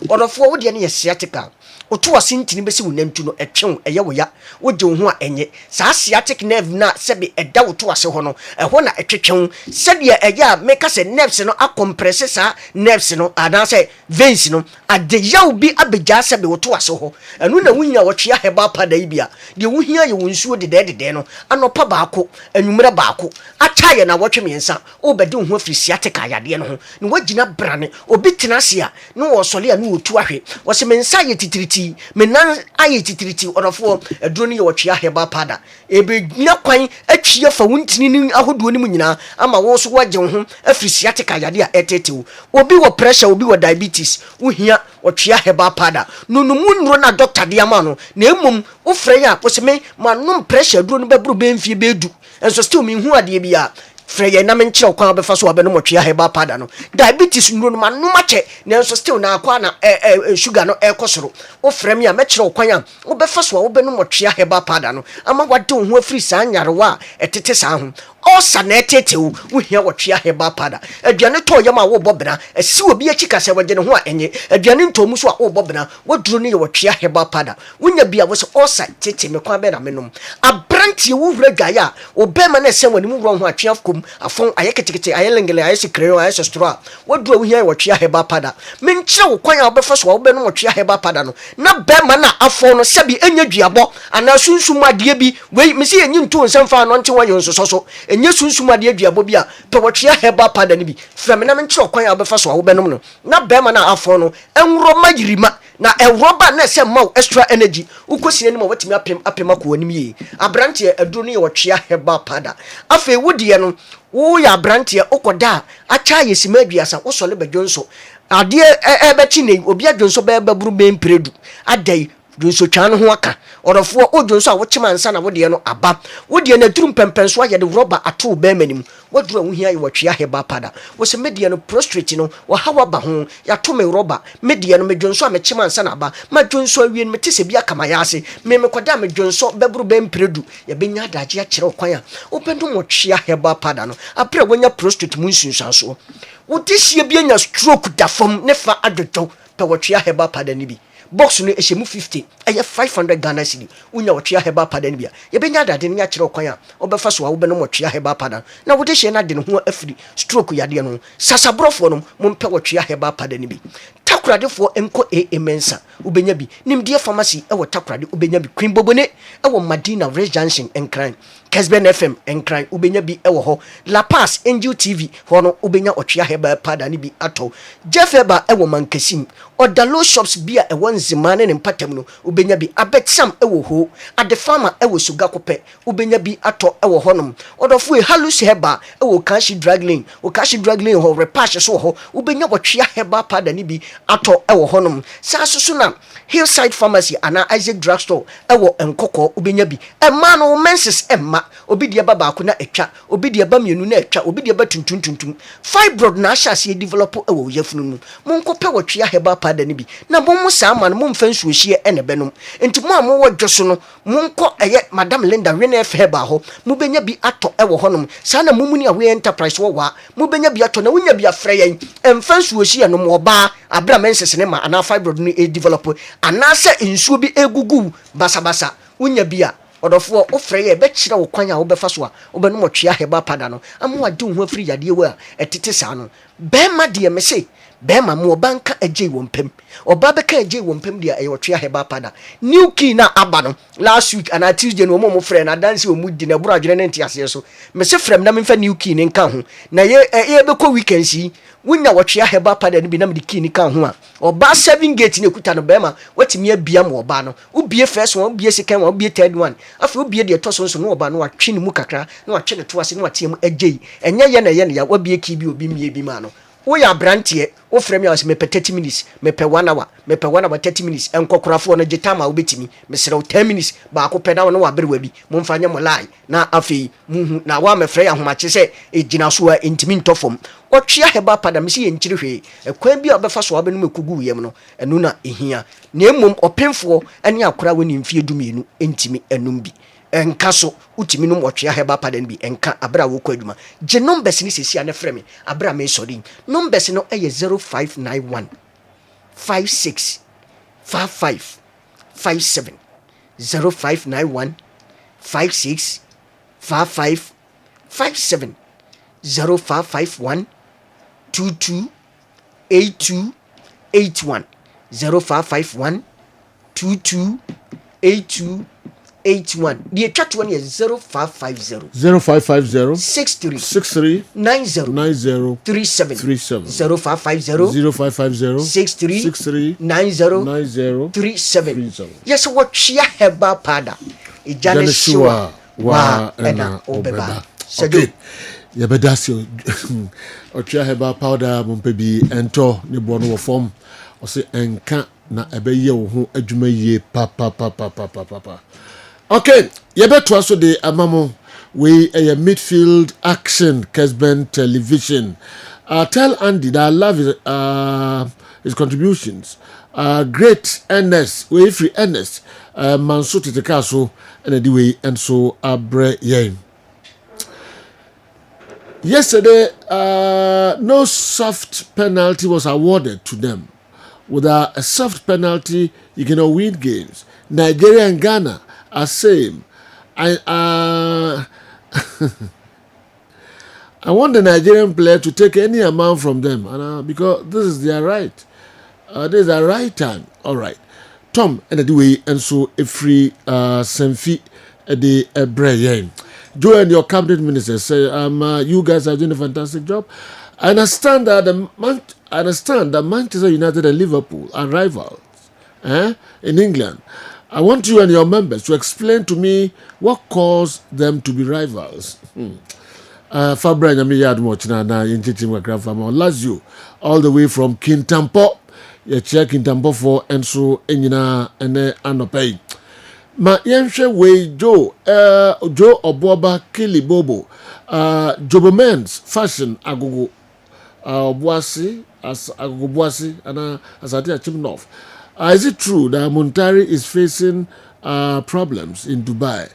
Speaker 10: ɔdɔfo wo deɛ ne yɛ sciatica otu asintini besi wo nantu no etwen eye wo ya wo je wo ho a enye saa sciatic nerve na sebe eda wo to ase ho no ɛho na etwetwen sebe eye a meka se nerves no acompress saa nerves no ana se veins no ade yaw bi abegya sebe wo to ase ho ɛno na wunya wo twea heba pada yi bia de wo hia ye wo nsuo de no anopa baako anwumre baako acha ye na wo twe miensa wo bede wo ho afiri sciatic ayade no ho ne wagina brane obi tena se a no wo sole a no wo tu ahwe wo se mensa ye titiriti menan aye titiriti orofo aduro ne ye wɔtwe aheba pada ebe nya kwan atwie fa wuntini ni ahodo ni mu nyina ama wo so wagye ho afiri sciatic ayade a etetew obi wo pressure obi wo diabetes wo hia wɔtwe aheba pada no munro na doctor de ama no na emom wo frɛ ya wo se me manom pressure aduro no bɛbro bɛmfie bɛdu enso still me hu ade bia freye na menkyerɛ kwan abefa so abe no motwe aheba pada no diabetes nuro no manoma kye nanso still na akwa na sugar no ekosoro wo frɛ me a mekyerɛ kwan a wo befa so a wo be no motwe aheba pada no ama wade ho afiri saa nyarewa etete saa ho osa na etetew wo hia wotwe aheba pada aduane to yam a wo bobena asi obi akika sɛ wagye ne ho a enye aduane ntomu so a wo bobena woduro ne wotwe aheba pada wonya bia wo se osa tete me kwan be na menom abrantie wo wura dwaye a obema na sɛ wani mu wura ho atwe afkom afon ayeketekete ayelengele ayesekreyo ayesestroa woduro wo hia wotwe aheba pada menkyerɛ wo kwan a wo befa so a wo be no wotwe aheba pada no na bema na afon no sɛbi enya duabɔ ana sunsum ade bi wei me se enyi nto nsɛmfa no nte wo yɛ nsoso enye sunsuma de aduabo bia pe wotwe aheba pada ne bi frame na menkyerɛ kwan a obefa so a wo benom no na bema na afɔ no enro magirima na eroba na se ma extra energy ukosi anim a watimi apem akɔ anim yi abrante aduro ne wotwe aheba pada afa wodie no wo ya abrante okoda acha yesima aduasa wo sole badwonso ade ebechi ne obi adwonso beburu bempredu adai dunso twan ho aka orofo odunso a wo chema nsa na wo de no aba wo de na duru pempenso aye de rubber ato be manim wo duru wo hia ye wotwe aheba pada wo se medie no prostrate no wo hawa ba ho ya to me rubber medie no medwonso a me chema nsa na aba ma dwonso awie no metese bia kama ya ase me koda me dwonso beburu be mpredu ye benya adaje a kire kwan a wo pendo mo twe aheba pada no apre wonya prostrate mu nsunsuaso wo tihie bia nya stroke da fam ne fa adwodwo pe wotwe aheba pada ni bi box no ehemu 50 eye 500 Ghana cedi unya wotwe aheba pada ne bia ye benya dade ne nya kire kwan a obefa so a wo be no wotwe aheba pada na wo de hye na de ne ho afiri stroke yade no sasabrofo no mompe wotwe aheba pada ne bi takuradefo enko emensa ubenya bi nimdie pharmacy e wo takurade ubenya bi Queen Bobone e wo Madina Race Junction enkran Kessben FM enkran ubenya bi e wo ho La Paz Angel TV hono ubenya otwe aheba pada ne bi ato Jeffeba e wo Mankasim Odalo shops bia e won zimane ne mpatam no ubenya bi abetsam e wo ho ade farmer e wo suga kopɛ ubenya bi ato e wo honom odofo e halus heba e wo Kashi drag lane ho repash so ho ubenya wotwe aheba pada ne bi ato e wo honom sa so na Hillside Pharmacy ana Isaac Drugstore e wo enkoko ubenya bi e ma no menses emma obi de ba ba ko na etwa obi de ba mienu na etwa obi de ba tuntuntuntum fibroid na ahya se develop e wo yafunu mu monkopɛ wotwe aheba pada ne bi na bomu sa ma no momfa nsuohye ene benum enti mo a mo wo dwoso no monko Madam Linda Renef Heba ho mubenya bi ato ewo honom saa na mumuni a we enterprise wo wa mubenya bi ato na wonya bi afrɛ yen emfa nsuohye no mo ba abra mensese ne ma ana fibroid no e develop ana se nsuo bi egugu basabasa wonya bi a odofo ofrɛ ye be kyerɛ wo kwan a wo befa so a wo be no motwea heba pada no amu ade ho afiri yade we a etete saa no be ma de me se bema mo banka agye wompem oba beka agye wompem dia e wotwe aheba pada new key na aba no last week and Tuesday no mo frɛ na dance o mudi na bura adwene ne ntiase so me se frɛm na memfa new key ne nka ho na ye beko weekend si wonya wotwe aheba pada no bi na me key ne ka ho a oba 7 gate ne kuta no bema watimi abia mo oba no ubie first one ubie second one ubie third one afi ubie de toso so no oba no watwe ne mu kakra na watwe ne to ase na watem agye enye ye na ye ne ya wabie key bi obi mie bi ma no wo ya brantie wo frame ya me 30 minutes me pe 1 hour me pe 1 hour 30 minutes enkokorafo no gitama wo betimi me sere 10 minutes ba ko pe da no wa berewa bi mo mfa nya mo lie na afei muhu na wa me frɛ ya homache se ejina so a intimi ntofom wotwea heba pada me se ye nkyire hwe ekwan bi a obefa so abenu mekugu yem no enu na ehia na emom opemfo ane akora woni mfie dumienu entimi enum bi enka so utimi no motwea heba pada bi enka abra wo kwa adwuma je numbers ni sesi ane frɛ me abra me sori numbers no eye 0591 56 55 57 0591 56 55 57 0551 22 82 81 0551 22 82 81. The chat one is 0550
Speaker 1: 0550
Speaker 10: 63
Speaker 1: 63
Speaker 10: 90
Speaker 1: 90
Speaker 10: 37
Speaker 1: 37
Speaker 10: 0550
Speaker 1: 0550
Speaker 10: 63
Speaker 1: 63
Speaker 10: 90
Speaker 1: 90
Speaker 10: 37. Yes, what she heba pada. Ijane shiwa wa ena obeba.
Speaker 1: Okay. Yabedasio ochia heba powder mumpebi ento ne bono wo form o se enka na ebeye wo ho adwuma yie pa. Okay, yebeto aso de amamo we a midfield action Kessben television. Tell Andy that I love his contributions. Great NS, we free NS, Manso Titekaso, and anyway, and so Abre Yen. Yesterday, no soft penalty was awarded to them. Without a soft penalty, you cannot win games. Nigeria and Ghana are same. I want the Nigerian player to take any amount from them, and because this is their right. This is their right time. All right. Tom, and anyway, and so a free Senfi the Breyen. Joe and your cabinet minister say, you guys are doing a fantastic job. I understand that Manchester United and Liverpool are rivals in England. I want you and your members to explain to me what caused them to be rivals. Fabra Nyamiyad Mochina na Yinchichimwa Grandfama Lazio, all the way from Kintampo. You check Kintampo for and so Enyina and Anopay. Ma yenhwe we Joe Oboba Kili Bobo Jobomens fashion agogo Obuasi as agogo Buasi and Asati Chimnov. Is it true that Montari is facing problems in Dubai?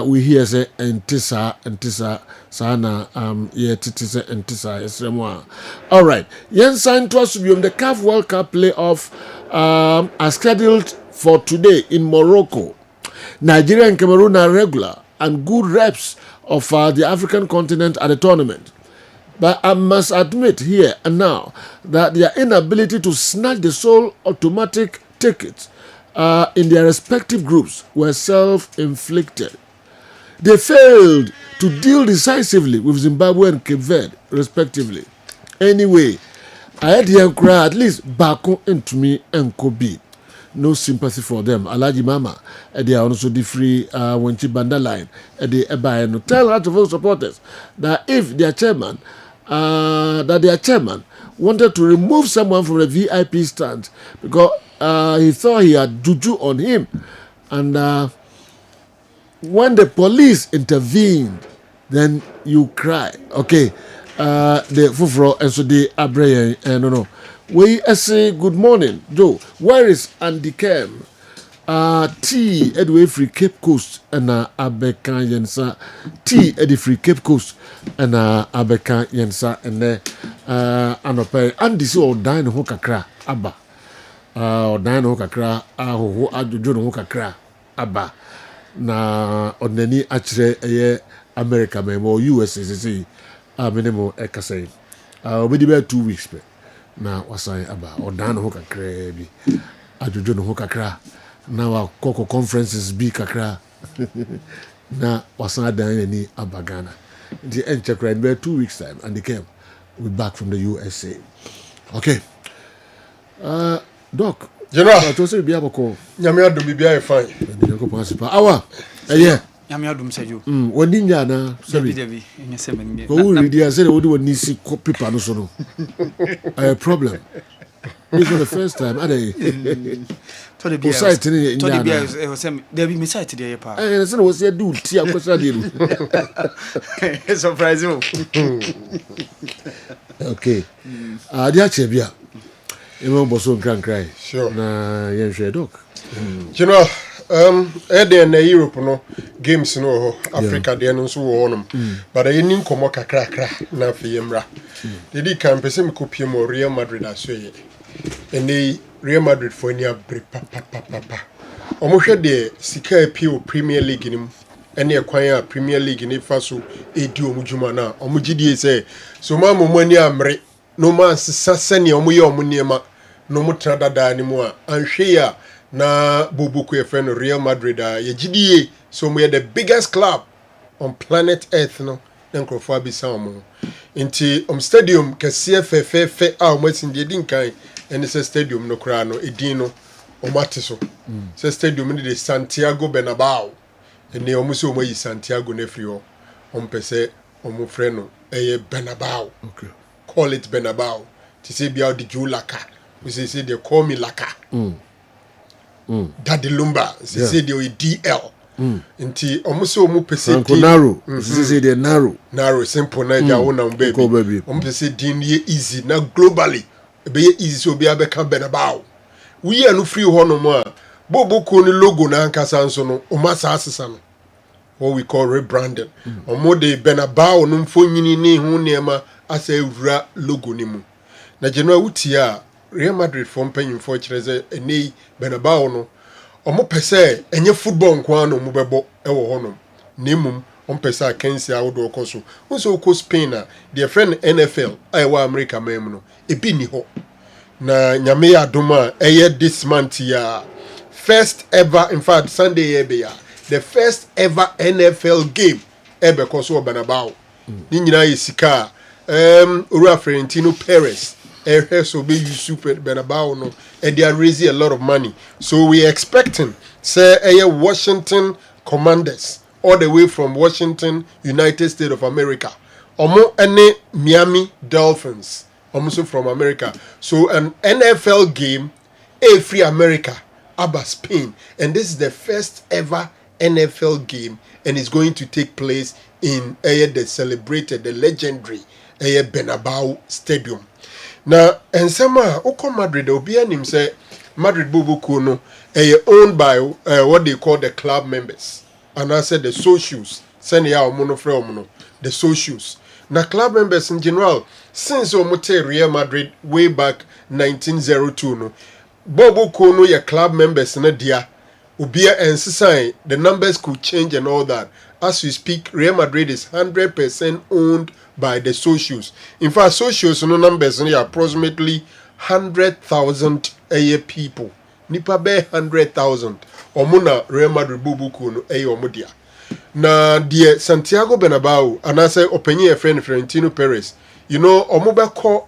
Speaker 1: We hear say Entisa sana titisa Entisa esremwa. All right. Yen sign to us to be on the CAF World Cup playoff are scheduled for today in Morocco. Nigeria and Cameroon are regular and good reps of the African continent at the tournament. But I must admit here and now that their inability to snatch the sole automatic tickets in their respective groups were self-inflicted. They failed to deal decisively with Zimbabwe and Cape Verde, respectively. Anyway, I had the cry at least Bako into me and Kobe. No sympathy for them. Alaji Mama, they are also the free Wenchi Banda line. They tell out of all supporters that if their chairman wanted to remove someone from the VIP stand because he thought he had juju on him, and when the police intervened, then you cry. Okay, the fufro and so the abre no We say good morning, Joe. Where is Andy Kem? Tea Edway Free Cape Coast and Abeka Yensa. Tea Eddie Free Cape Coast and Abeka Yensa and Anope. Andy so dine hokakra Abba. Dine hokakra ho ajojo hokakra Abba. Na onani achre America memo USA minimum ekasay. Obedi be 2 weeks pe. Na wasan Abba. Dine hokakra bi. Ajojo hokakra. Now our Coco conferences be kakra. Na wasan dan ni abagana. The end check right there 2 weeks time and they came. We back from the USA. Okay. Doc.
Speaker 11: General.
Speaker 1: I told you be able to.
Speaker 11: Nyame adum bi bia fine.
Speaker 1: Ndi ko principal. Awa. Yeah.
Speaker 12: Nyame adum say you.
Speaker 1: Woni nya na.
Speaker 12: Debi. Nya se mani.
Speaker 1: Ko we ready I said we do need see paper no so no. A problem. This was the first time.
Speaker 12: To the beer. To the beer. It was there be me site there pa.
Speaker 1: I said was here do tea akwasa dey.
Speaker 12: Surprise you.
Speaker 1: Okay. Dia chebia. Emo boso nkran.
Speaker 11: Sure.
Speaker 1: Na yen hwe doc.
Speaker 11: You know, na Europe no games no Africa there no so wonum. But I nin komo kakra na fiyemra. Didi kan pese me kopie mo Real Madrid asoye. Ene Real Madrid for any break papa. Omohwe de sika apio Premier League nim ene ekwan a Premier League ni fa so edi omudwuma na omugidie say so ma momani amre no man sasa ne omoye omuniema no mutra dada ni mu a anhwe ya na bobuku e friend Real Madrid a yegidie so mo the biggest club on planet Earth no nkrofo abisa omo nti stadium kese fe a omatin de kan and it's a stadium no crano edino omatiso so stadium ni de Santiago Bernabeu and the omuso omo yi Santiago nefrio ompese omo freno eye Bernabeu.
Speaker 1: Okay,
Speaker 11: call it Bernabeu to say bia the Laka we say they call me Laka Daddy Lumba say they DL nti omuso omo pese
Speaker 1: narrow say they narrow
Speaker 11: simple na ja wona baby omo pese din ye easy na globally be easy so be abeka Bernabeu we are no free hono mo a bobo ko ni logo na ankasa nso no o masa asesa no what we call rebranding omo de Bernabeu no mfonyini ni hu niema asa ewura logo ni mu na general utia Real Madrid from panyimfo kireze enei Bernabeu no omo pese enye football nko an omo bebo ewo hono nemum ompese akansi awodo okoso unso ko Spain a their friend NFL ayewa America mem no ebi ni ho na nyame adoma eye this month ya first ever, in fact Sunday ebe ya the first ever NFL game ebe koso Bernabeu ni nyina yesika Ura Florentino Perez so be you super Bernabeu no and they are raising a lot of money, so we expecting say Washington Commanders all the way from Washington, United States of America, omo ene Miami Dolphins almost from America, so an NFL game free America aba Spain, and this is the first ever NFL game and it's going to take place in the celebrated, the legendary Bernabeu Stadium. Now, and sama Oko Madrid, obi anim say Madrid Bubuku no owned by what they call the club members, and I said the socials. Send ya monofre the socials. Now, club members in general, since Omote Real Madrid way back 1902 no, Bubuku no your club members na dia. Ubia and Sisai, the numbers could change and all that. As we speak, Real Madrid is 100% owned by the socials. In fact, socials no numbers are approximately 100,000 people. Nipa be 100,000. Omuna Real Madrid bubuku no omudia. Na die Santiago Bernabeu, and I say openye a friend Florentino Perez. You know, omubeko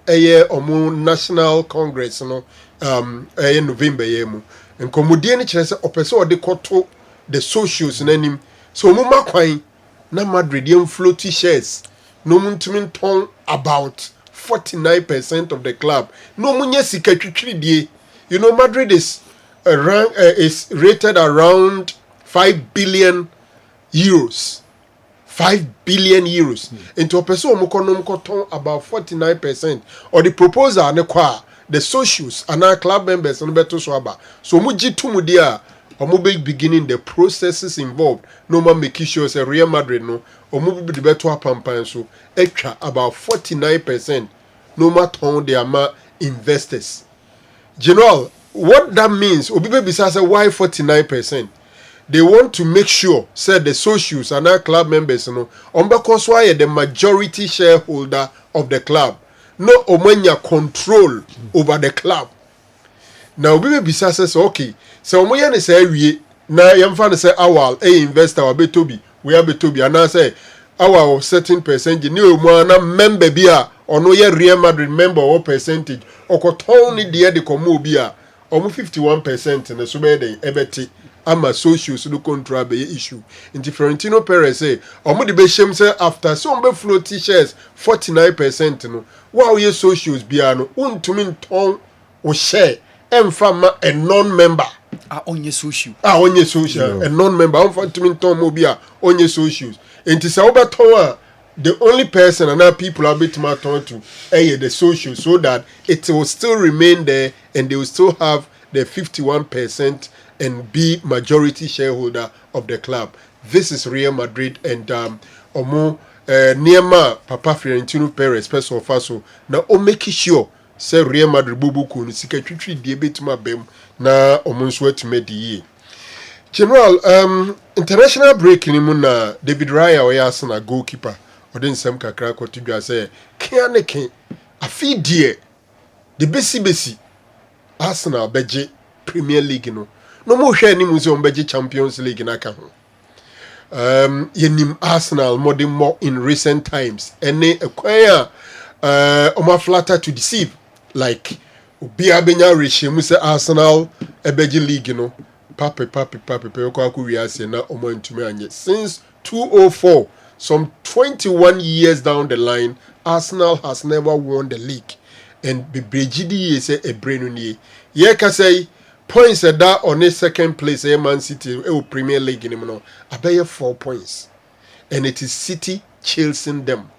Speaker 11: omu National Congress no November yemu. And komudie ni kyerɛ sɛ ɔpɛ sɛ ɔde kɔto the socials n'anim so ɔmo ma kwan na Madrid yɛn floaty shares no ɔmo ntumi ntɔn about 49% of the club no ɔmo nyɛ sika twitwiridie. You know, Madrid is rated around 5 billion euros. 5 billion euros. Into ɔpɛ sɛ ɔmo kɔ no ɔmo kɔtɔn about 49%. Or the proposal ne kwa the socials and our club members and beto so aba so muji tumu dia omo be beginning the processes involved no man make sure say Real Madrid no omo be the beto apampan so extra about 49% no matter they are investors. General, what that means obi be say why 49%? They want to make sure say the socials and our club members no because why the majority shareholder of the club no omanya control over the club. Now we be say okay so omoya ne say wie na yamfa ne say awal investor wa betobi we are betobi and I say our certain percentage ni omo na member bia ono ye Real Madrid member or percentage okoton ni de komo bia omo 51% na so be dey ebeti ama socials no control be issue in Florentino Perez say omo de be shem say after so be float shares 49% no wow ye socials bia no untumi nton o share emfa a non-member
Speaker 12: onye social
Speaker 11: a non-member emfa ntumi nton mo bia onye socials enti say obeton the only person and our people are bit turn to the social so that it will still remain there and they will still have the 51% and be majority shareholder of the club. This is Real Madrid and Omo Niema Papa Florentino Perez person of so now o make sure say Real Madrid bubu ko ni secretary die betima bem na omo nso atime die. General international break ni mu na David Raya o Arsenal goalkeeper odin sem kakra ko tidwa say kianeke afidie the besi Arsenal beje Premier League no mo hwe ni mu se on beje Champions League na ka ho yenim Arsenal more in recent times any acquire oma flatter to deceive like obi abenya rehye say Arsenal ebeje league pape ko akuri ase na omo ntumi anye since 2004 some 21 years down the line Arsenal has never won the league and bebrejidi say e brenu nie ye ka say points that on a second place Man City Premier League in about 4 points and it is City chasing them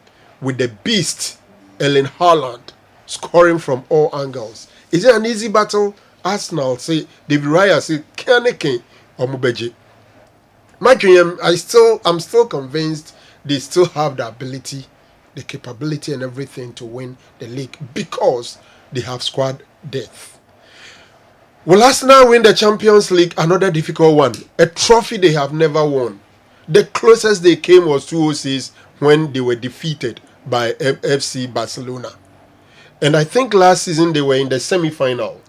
Speaker 11: with the beast Erling Haaland scoring from all angles. Is it an easy battle? Arsenal say David Raya say Kaneke or Mubeji. My dream, I'm still convinced they still have the ability, the capability and everything to win the league because they have squad depth. Will Arsenal win the Champions League? Another difficult one. A trophy they have never won. The closest they came was 2006 when they were defeated by FC Barcelona. And I think last season they were in the semi-final.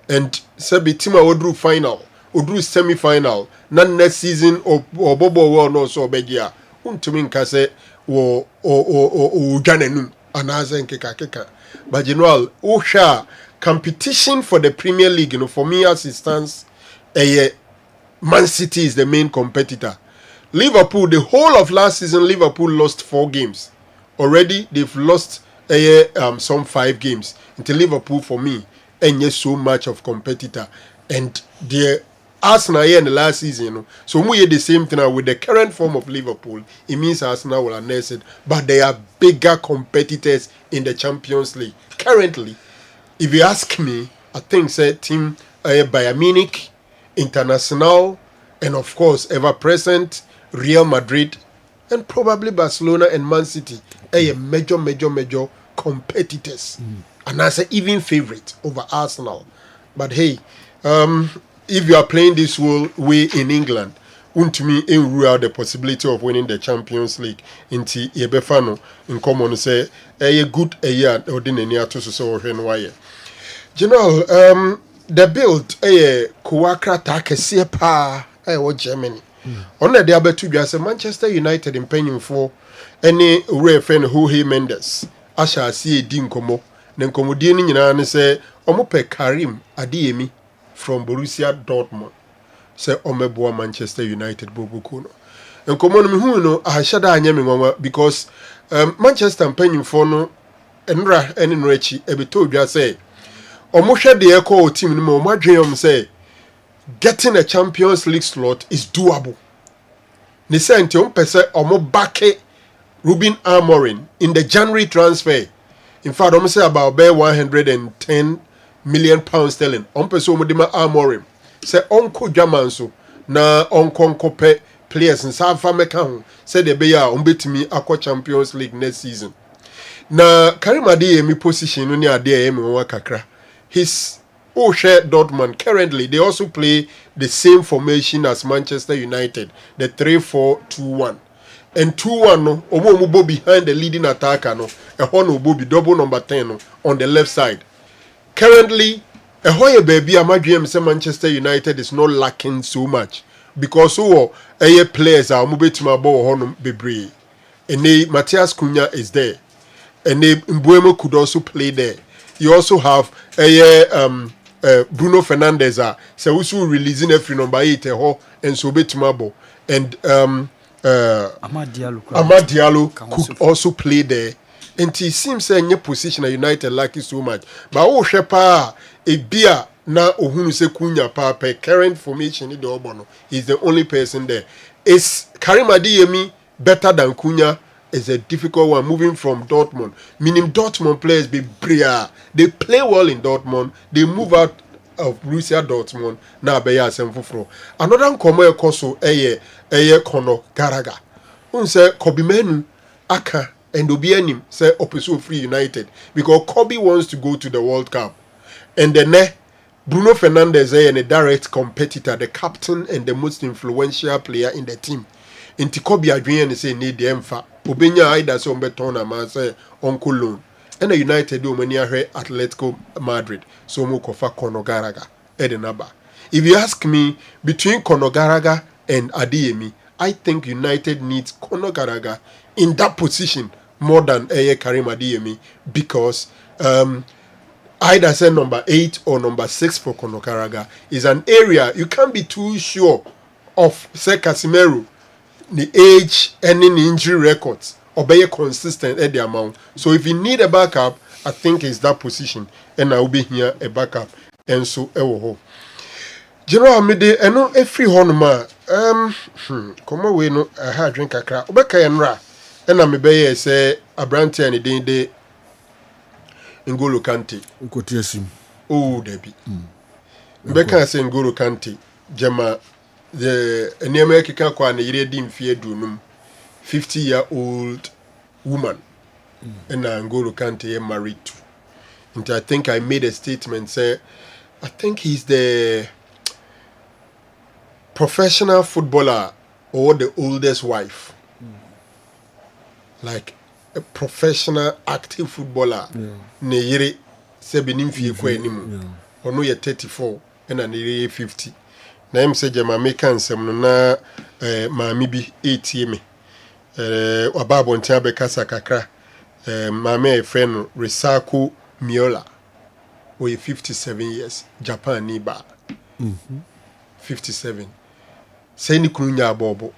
Speaker 11: And Sebi Tima Odru final. Odru semi-final. Not next season or Bobo World no so begia. Untumin kase wo ganenum. Anaza nkeka. But general, Osha competition for the Premier League, for me as it stands, Man City is the main competitor. Liverpool, the whole of last season, Liverpool lost 4 games. Already, they've lost some 5 games. Into Liverpool, for me, and yes, so much of competitor. And the Arsenal here in the last season, so we the same thing now with the current form of Liverpool. It means Arsenal will announce it, but they are bigger competitors in the Champions League. Currently, if you ask me, I think say team Bayern Munich, International, and of course ever present Real Madrid, and probably Barcelona and Man City are major competitors, and I say even favorite over Arsenal. But hey, if you are playing this way in England, untumi rule out the possibility of winning the Champions League. Inti yebefano in common say a good a year or din any ato so why. General, the build Kuwakra Takesi pa Germany. On the other two as Manchester United in penning for any rare friend who he Mendes. Asha see Dinkomo, then Komodini and say Omope Karim Adiemi from Borussia Dortmund. Say Omeboa Manchester United Bobukuno. And common who know I shada anyami because Manchester penning for no enra and in Rechi ebito just say Omohwe the echo team no more madwem say getting a Champions League slot is doable. Ni say nti on pese omo backe Ruben Amorim in the January transfer. In fact, omo say about 110 million sterling. On person mudima Amorim. Say Uncle Jamanso na Uncle Pe players in South America. Say the beya umbetimi aqua Champions League next season. Na Karim Adeyemi position no ni Adeyemi wa kakra. His share Dortmund currently they also play the same formation as Manchester United, the 3-4-2-1. And 2-1 no, omo behind the leading attacker no, no be double number 10 no, on the left side. Currently, baby amadwem say Manchester United is not lacking so much because players are mobetuma ball hono bebre. And Matthias Cunha is there. And Mbuemo could also play there. You also have Bruno Fernandez so also releasing every number 8 and so betumabo and Amad Diallo could also play there. And it seems in your position at United like it so much. But shepa a beer na ohunu se Cunha per current formation in the Obono is the only person there. Is Karim Adeyemi better than Cunha? Is a difficult one moving from Dortmund. Meaning Dortmund players be bria. They play well in Dortmund. They move out of Borussia Dortmund. Now be ya semfufro. Another komo ekoso eye Conor Gallagher. Unse Kobe Menu aka and obianim say Opeso Free United because Kobe wants to go to the World Cup. And then Bruno Fernandez and a direct competitor, the captain and the most influential player in the team. Inti Kobe adwene say need the emfa. Obenya aida so mbeton ama say Uncle Loan. And the United do many ahwe Atletico Madrid. So mo kofa Conor Gallagher edenaba. If you ask me between Conor Gallagher and Adeyemi, I think United needs Conor Gallagher in that position more than Karim Adeyemi because either say number 8 or number 6 for Conor Gallagher is an area you can't be too sure of say Casemiro. The age and in injury records or be consistent at the amount. So if you need a backup, I think it's that position, and I will be here a backup. And so General Mide, I know every honma. Come away no. I had drink a crap. Obeka enra, and I'm be say a brandy and a day N'Golo Kante. Oh, Debbie. Obeka say N'Golo Kante. Jema. The American kwan yire dim fie dunum 50-year-old woman and N'Golo Kante married to. And I think I made a statement say I think he's the professional footballer or the oldest wife. Like a professional active footballer. Ne yire se benim fie kwa enimu. Ono ye 34 and an yire 50. Na em se jema meka nsem no na maami bi etie me wababo ntia be kasa kakra maami e friend Risako Miola we 57 years Japan ni ba 57 say ni kunu nya abobo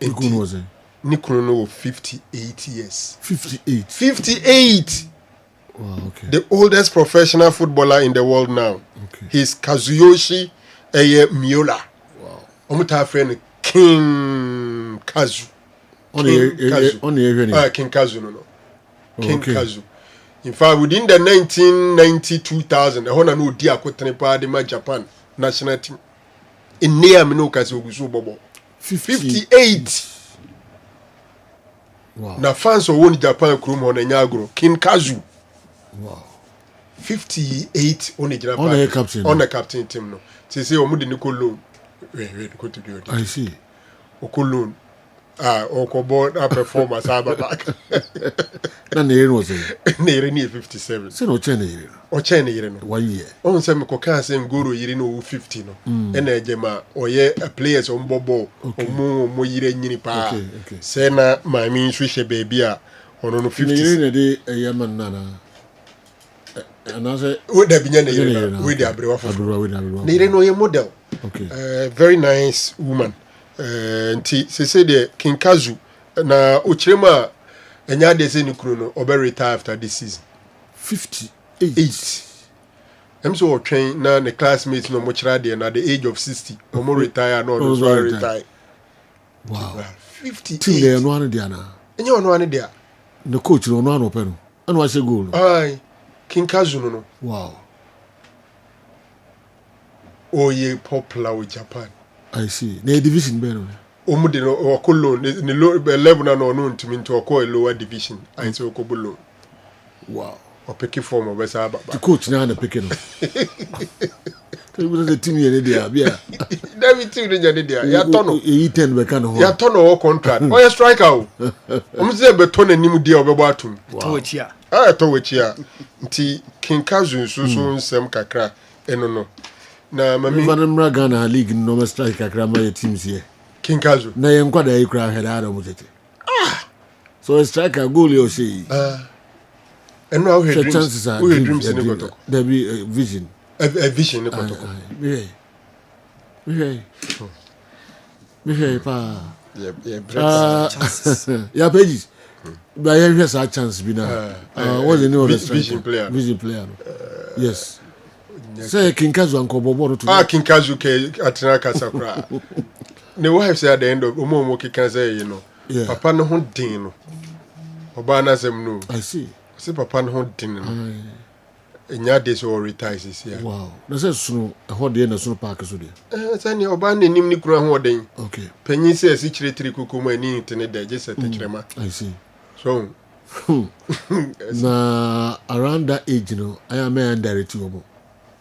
Speaker 11: ni kunu no 58 years 58 Wow, okay. The oldest professional footballer in the world now. Okay. He's Kazuyoshi Miyola. Wow. Omuta friend King Kazu. King Kazu no. King Kazu. In fact, within the 1990-2000, the Hona no dia kwetnepa de Japan national team. In near Mino Kazu Gusu Bobo. 58. Wow. Na fans of one Japan krum on Nyagro. King Kazu. Wow. 58 on the captain team no. Say omudi ni kolon. Go to do it. I see. Okolon. Okobo performance back. Na ne was it? Ne 57. Say no chene yire. O chene yire no. 1 year. On say me koka say Ngoro yire no 50 no. And ejema oye players on bobo omo yire nyini pa. Okay. Say na mami switch baby a ono no 50. Yire de eyaman nana. And I say, with the Abrewa for they know your model. Okay. Very nice woman. And she said, the King Kazu, na Uchrema, and ya de Zeni Kruno, or be retire after this season. 58. I'm so trained now, the classmates no much ready, and at the age of 60, or more retire, no, retire. Wow. 58. And you know, one there. The coach, no one open. And what's your goal? Aye. Kinkazu no.
Speaker 1: Wow.
Speaker 11: Oh, ye popular with Japan.
Speaker 1: I see. The division ben.
Speaker 11: Omude no okolo ne level na no ntimi nto okọ lower division. I say okobulo.
Speaker 1: Wow.
Speaker 11: O pick form of besa baba.
Speaker 1: The coach na na pick no. So the team here dey bia.
Speaker 11: David team dey there. Ya tono.
Speaker 1: E 10 be kan ho.
Speaker 11: Ya tono o contract. O ya striker o. Omse be tono anim dia obebo atum.
Speaker 12: To wachia.
Speaker 11: Ah to wachia. Nti Kinkazu nso nsem kakra eno no. Na mami
Speaker 1: Vanamra Ghana League no me strike kakra my teams here.
Speaker 11: Kinkazu.
Speaker 1: Na yen kwada yi kra head adam tete. So a striker goal you say.
Speaker 11: And now we
Speaker 1: the
Speaker 11: dreams.
Speaker 1: chances are
Speaker 11: We dreams in the
Speaker 1: there be a vision.
Speaker 11: A vision in the
Speaker 1: pa.
Speaker 11: Yeah,
Speaker 1: yeah, pages. But here has a chance be now. What's the name of the
Speaker 11: vision player?
Speaker 1: Vision player. Yes. Say Kinkazu and Kobobo to
Speaker 11: Kinkazu ke atina kasakra. Ne wife say at the end of omo can say, you know.
Speaker 1: Yeah.
Speaker 11: Papa no ho din no. Oba na sem no.
Speaker 1: I see.
Speaker 11: Say papa no ho din no. Enya days or retires this year.
Speaker 1: Wow. Na say so ho dey na so park so dey.
Speaker 11: Say ni oba na nim ni kura ho den.
Speaker 1: Okay.
Speaker 11: Penyin say si kire 3 kuku ma ni tene da je set kirema.
Speaker 1: I see.
Speaker 11: So
Speaker 1: na around that age, you know, I am a direct you.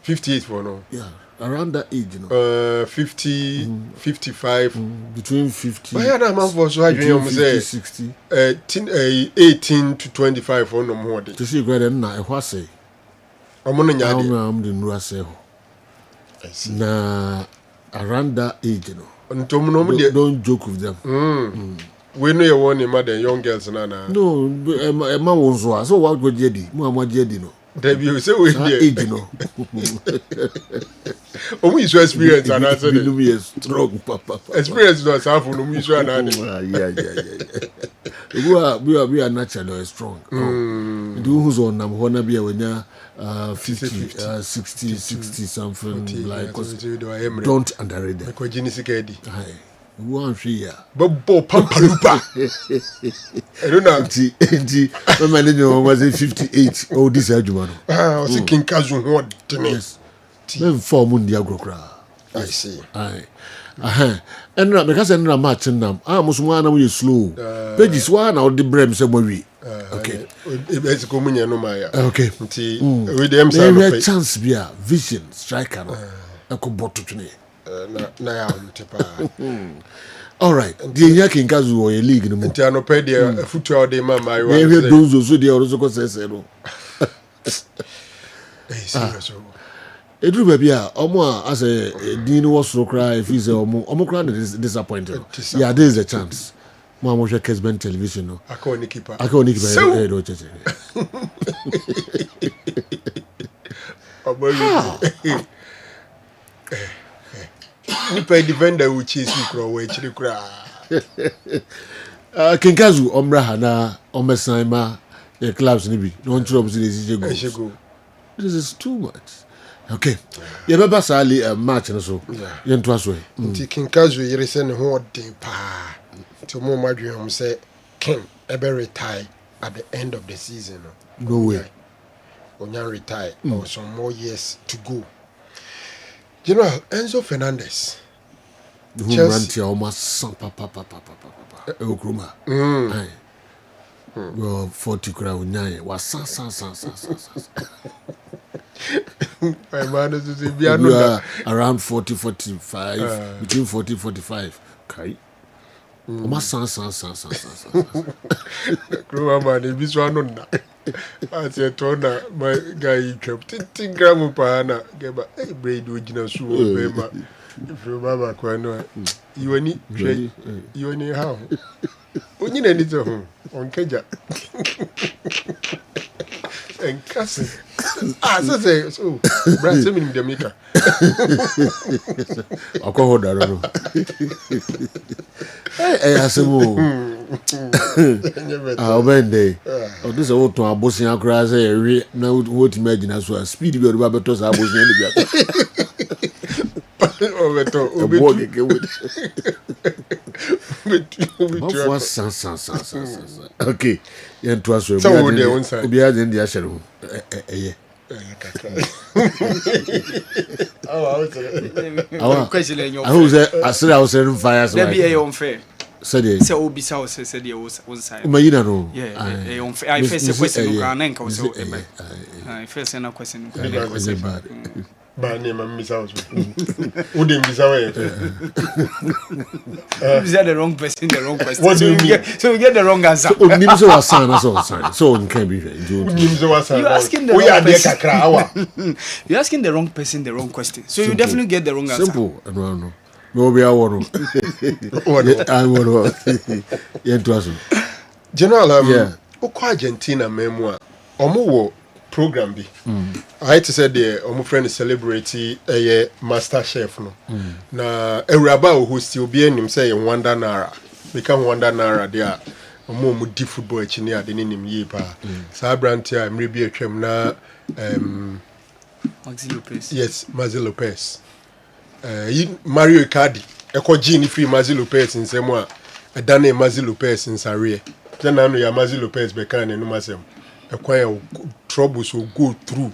Speaker 11: 58 for now.
Speaker 1: Yeah, around that age, you know.
Speaker 11: 50, 55.
Speaker 1: Between 50.
Speaker 11: Why are man for so I dream
Speaker 1: 60.
Speaker 11: 18 to 25 for no more.
Speaker 1: To see greater than I was say.
Speaker 11: I'm on the
Speaker 1: I'm the new say.
Speaker 11: I see.
Speaker 1: Na around that age, you know. Don't joke with them.
Speaker 11: We know you want mother young girls na.
Speaker 1: No, a man was so what would you do? Mama Jedi no.
Speaker 11: Debbie, say we
Speaker 1: age no.
Speaker 11: We show experience and answer
Speaker 1: it. We are strong, papa.
Speaker 11: Experience no self no we show na.
Speaker 1: Yeah. We are naturally strong. Do who's on them wanna be when you 50, 60 something like don't underrate them.
Speaker 11: Because Genesis
Speaker 1: one year.
Speaker 11: But Pampalupa. I don't know.
Speaker 1: My name was 58. Oh, this is Jumano.
Speaker 11: I was thinking Kazu what?
Speaker 1: Yes. Then 4 Mundi Agrocra.
Speaker 11: I see.
Speaker 1: Aye. And because I'm not matching them, I must one away slow. Pages one out the brem somewhere. Okay.
Speaker 11: It's coming no Maya.
Speaker 1: Okay.
Speaker 11: With them,
Speaker 1: there chance be a vision striker. I could bot to me. All right. The Yakin Kazu or a league no more.
Speaker 11: Tiano pedia a football day, mamma. I
Speaker 1: will do so. They also say no. It will be almost as a Dean was so cry if he's almost crying disappointed. Yeah, there is a chance. Mama watch Kessben television. No,
Speaker 11: I can't keep her.
Speaker 1: I can't keep her.
Speaker 11: Nipa defender will chase you crow actually cry.
Speaker 1: Kinkazu omra na omesan the clubs nibi no trouble this go. This is too much. Okay. You remember Sally match and so. You into us way.
Speaker 11: Kinkazu you send ho den pa. To more madrium say King ever retire at the end of the season.
Speaker 1: No way.
Speaker 11: Onya retire or some more years to go. General Enzo Fernandez.
Speaker 1: Who ran to almost papa. Okruma. Well, 40 crowd nine was san.
Speaker 11: My man is
Speaker 1: we are around 40, 45, between 40, 45. Okay. Almost san.
Speaker 11: Kruma man, if this one on that. I said, Tona, my guy, kept 10 gram of pana, gave a braid original shoe. If you remember, you need you any how? When you need it on Keja and cousin. So, Branson in the maker.
Speaker 1: I'll call her. Hey, I said, Bende. Oh, this is what to our bossing across now. What imagine as well. Speed be about to our bossing. Okay, yeah, it was we are in the shadow. I was in fire.
Speaker 12: There be unfair.
Speaker 1: Said
Speaker 12: so Obisa was said you was side.
Speaker 1: No.
Speaker 12: Yeah, I first a question no so I first a question.
Speaker 11: Ba name Misa was. Who didn't Misa way?
Speaker 12: Is that the wrong person, the wrong question?
Speaker 11: What do you mean?
Speaker 12: So we get the wrong answer.
Speaker 1: Nimso was son, so can be.
Speaker 12: You're asking the wrong person. You're asking the wrong person the wrong question. So you definitely get the wrong answer.
Speaker 1: Simple. No. No be aworo. I want. Yeah, to us.
Speaker 11: General, yeah. Oko Argentina memoir. Omo program bi. I had to say the omo friend celebrate a master chef no. Na Euraba who still be him say Wanda Nara. Become Wanda Nara there. Omo mu di football engineer de nim yi pa. Sa brantia mrebi atwam na
Speaker 12: Maxi Lopez.
Speaker 11: Yes, Maxi Lopez. Mario Icardi eko gene free Maxi Lopez nsemo a dane Maxi Lopez nsare. Jana no ya Maxi Lopez be kan no masem. Ekwan troubles will go through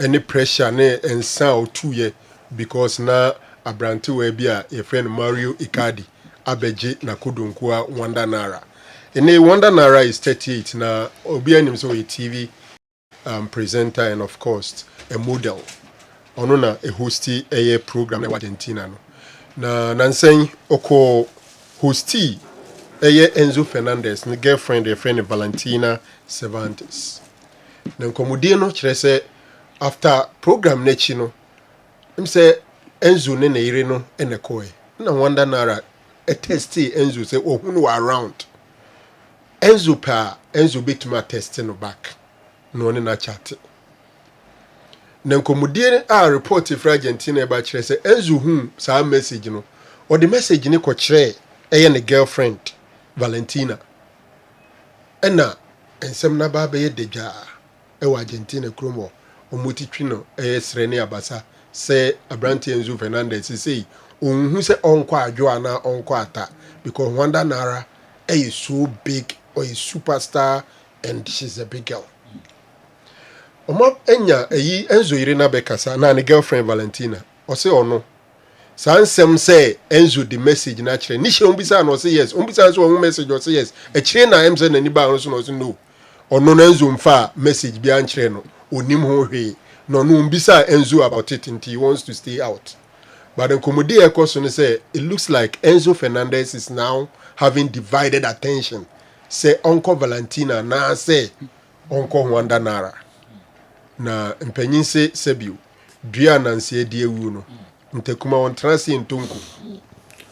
Speaker 11: any pressure ne ensa or 2 year because na abranti we bia a friend Mario Icardi abeje na kodonkua Wanda Nara. Ene Wanda Nara is 38 na obi anim so a TV presenter and of course a model. Ono na a hosti a program na Argentina no. Na nansen oko hosti Enzo Fernandez, the girlfriend, a friend Valentina Cervantes. Then Comodino say after program nechino, him say Enzo nene ireno ene koe. Na Wanda Nara a testy Enzo say oh who around. Enzo bit my test no back. No na chat. Then Comodino report for Argentina about say Enzo sa message no. Or the message ni ko chere a girlfriend. Valentina. Ena ensem na ba be deja e wa Argentina kromo omotitwino srene abasa se Abranti Enzo Fernandez say onhu se onko adwo ana onko ata because Wanda Nara is so big or a superstar and she's a big girl. Omo enya Enzo Irena Bekasa na ne girlfriend Valentina o se ono Sansem say Enzo the message naturally. Nisha umbisa no say yes. Umbisa so one message or say yes. A train na emse na niba no say no. Or no Enzo mfa message bi anchre no. Onim ho hwe. No umbisa Enzo about it until he wants to stay out. But then Komodi Ekoso say it looks like Enzo Fernandez is now having divided attention. Say Uncle Valentina na say Uncle Wanda Nara. Na mpanyin say Sebiu. Dua nansi edi ewu no. Ntekuma on transi ntonku.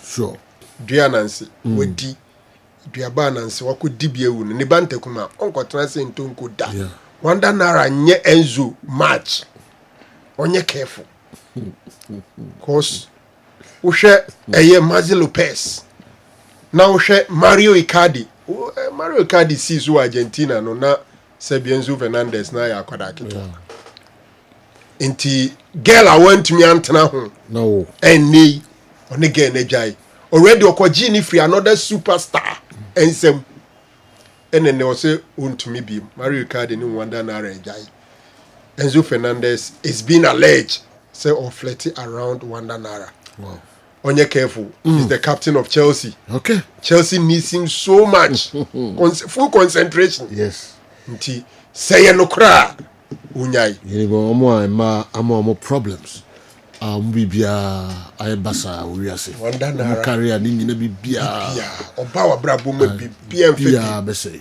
Speaker 1: Sure.
Speaker 11: Dua nansi wedi. Dua ba nansi wako dibie wu ne ba ntekuma onko transi ntonku da.
Speaker 1: Yeah.
Speaker 11: Wanda Nara nye Enzo match. Onye careful. Cause ushe eye Maxi Lopez. Na ushe Mario Icardi. Mario Icardi sees Argentina no na Enzo Fernandez na ya kwada kito. Inti girl I went to me antena ho.
Speaker 1: No.
Speaker 11: Eni oni girl na jai. Already okoji ni free another superstar. Ensem. Ene o say untumi bi. Mario Icardi ni Wanda Nara jai. Enzo Fernandez is being alleged say or flirting around Wanda Nara.
Speaker 1: Wow.
Speaker 11: Onye careful. He's the captain of Chelsea.
Speaker 1: Okay.
Speaker 11: Chelsea needs him so much. Full concentration.
Speaker 1: Yes.
Speaker 11: Nti say no kra. Unyai.
Speaker 1: Yenibo omo problems. Bibia ayebasa uriase.
Speaker 11: Wanda Nara.
Speaker 1: Career ni nyina bibia.
Speaker 11: Bibia. Oba wa brabo me bibia mfe.
Speaker 1: Bibia bese.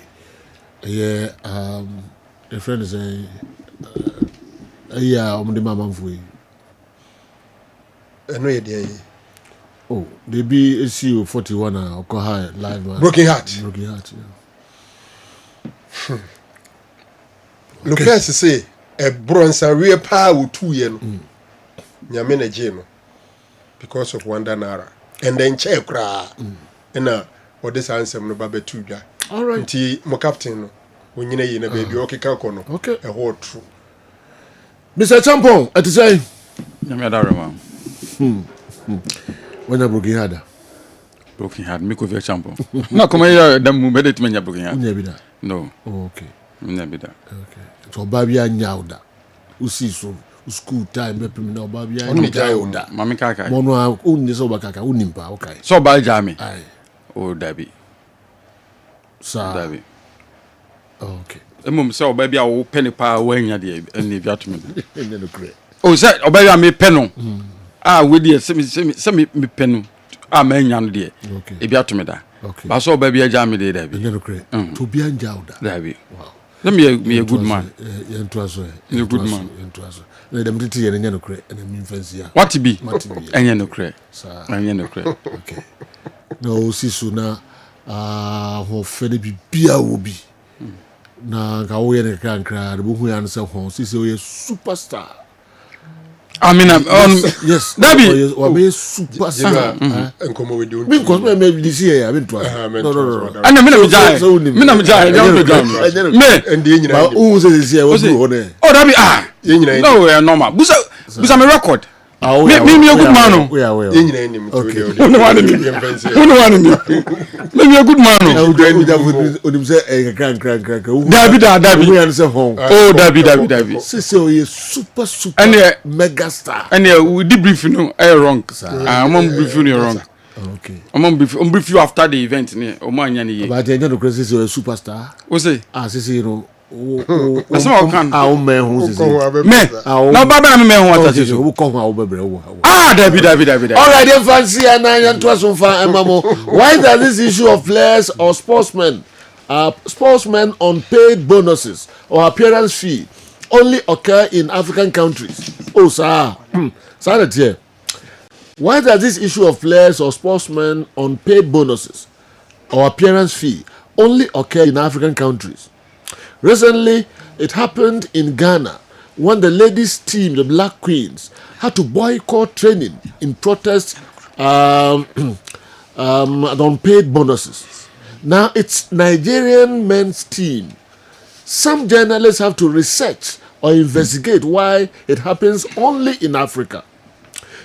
Speaker 1: Yeah, a friend is the mama mfui.
Speaker 11: Eno ye dey.
Speaker 1: Oh, they be ACU 41 or high live man.
Speaker 11: Broken Heart.
Speaker 1: Broken Heart, yeah.
Speaker 11: Lopez say a bronze real power 2 years. Nyame na je no because of Wanda Nara. And then check kra. Na what this answer no ba betu dwa.
Speaker 1: All right.
Speaker 11: Nti mo captain no onyina yi na baby okeka ko no.
Speaker 1: Okay.
Speaker 11: A whole true.
Speaker 1: Mr. Champon, at say
Speaker 12: Nyame adare man.
Speaker 1: When I broke your
Speaker 13: Broken heart, make of your champion. No, come here, the movement when you're broken heart. No.
Speaker 1: Oh, okay.
Speaker 13: Never that.
Speaker 1: Okay. So, Babia Nyauda. Usi so school time, be no Babia Nyauda.
Speaker 13: Mammy Kaka.
Speaker 1: Mono, Unisobaka, Unimpa, okay.
Speaker 13: So, by Jamie.
Speaker 1: Aye.
Speaker 13: Oh, Debbie.
Speaker 1: Sir.
Speaker 13: Debbie.
Speaker 1: Okay.
Speaker 13: A mum saw baby, I will penny power when you're there and leave you to me.
Speaker 1: Oh,
Speaker 13: sir, obey me penno. With you, send me penno. Man, young dear.
Speaker 1: Okay.
Speaker 13: If you have to me that.
Speaker 1: Okay.
Speaker 13: But so baby, a jammy day, Debbie.
Speaker 1: To be Njauda.
Speaker 13: Debbie.
Speaker 1: Wow.
Speaker 13: Let me a good man.
Speaker 1: You're
Speaker 13: a good man.
Speaker 1: Let them tea and no credit and a mean fancy.
Speaker 13: What to be? And you no credit. And you no credit.
Speaker 1: Okay. No, see sooner. Who fed be beer will be. Na kawe ne krankra de bohu ya nse ho sisi o ye superstar.
Speaker 13: I mean
Speaker 1: yes
Speaker 13: Debbie
Speaker 1: o be superstar.
Speaker 11: Enkomo we do.
Speaker 1: Me cause me this year I been to. No.
Speaker 13: Ana me na me jai. Me na me jai. Me
Speaker 11: and the nyina.
Speaker 1: Ba o se this year we do ho ne.
Speaker 13: Oh Debbie no we are normal. Busa me record. Me a good man.
Speaker 1: We are
Speaker 11: okay.
Speaker 13: Me a good man.
Speaker 1: Onim say crank.
Speaker 13: Debbie.
Speaker 1: We answer home.
Speaker 13: Oh Debbie.
Speaker 1: Say o ye super mega star.
Speaker 13: And we debrief you wrong. I'm on brief you wrong.
Speaker 1: Okay.
Speaker 13: I'm brief you after the event ne o man yan
Speaker 1: But the no crazy say superstar.
Speaker 13: O say
Speaker 1: say you know
Speaker 13: that's what can
Speaker 1: me
Speaker 13: now baba me hu atati so Debbie
Speaker 1: all right then fancy and yan to so far emamo why does this issue of players or sportsmen on paid bonuses or appearance fee only occur in African countries? Oh sir here. Why does this issue of players or sportsmen on paid bonuses or appearance fee only occur in African countries? Recently, it happened in Ghana when the ladies' team, the Black Queens, had to boycott training in protest on unpaid bonuses. Now it's Nigerian men's team. Some journalists have to research or investigate why it happens only in Africa.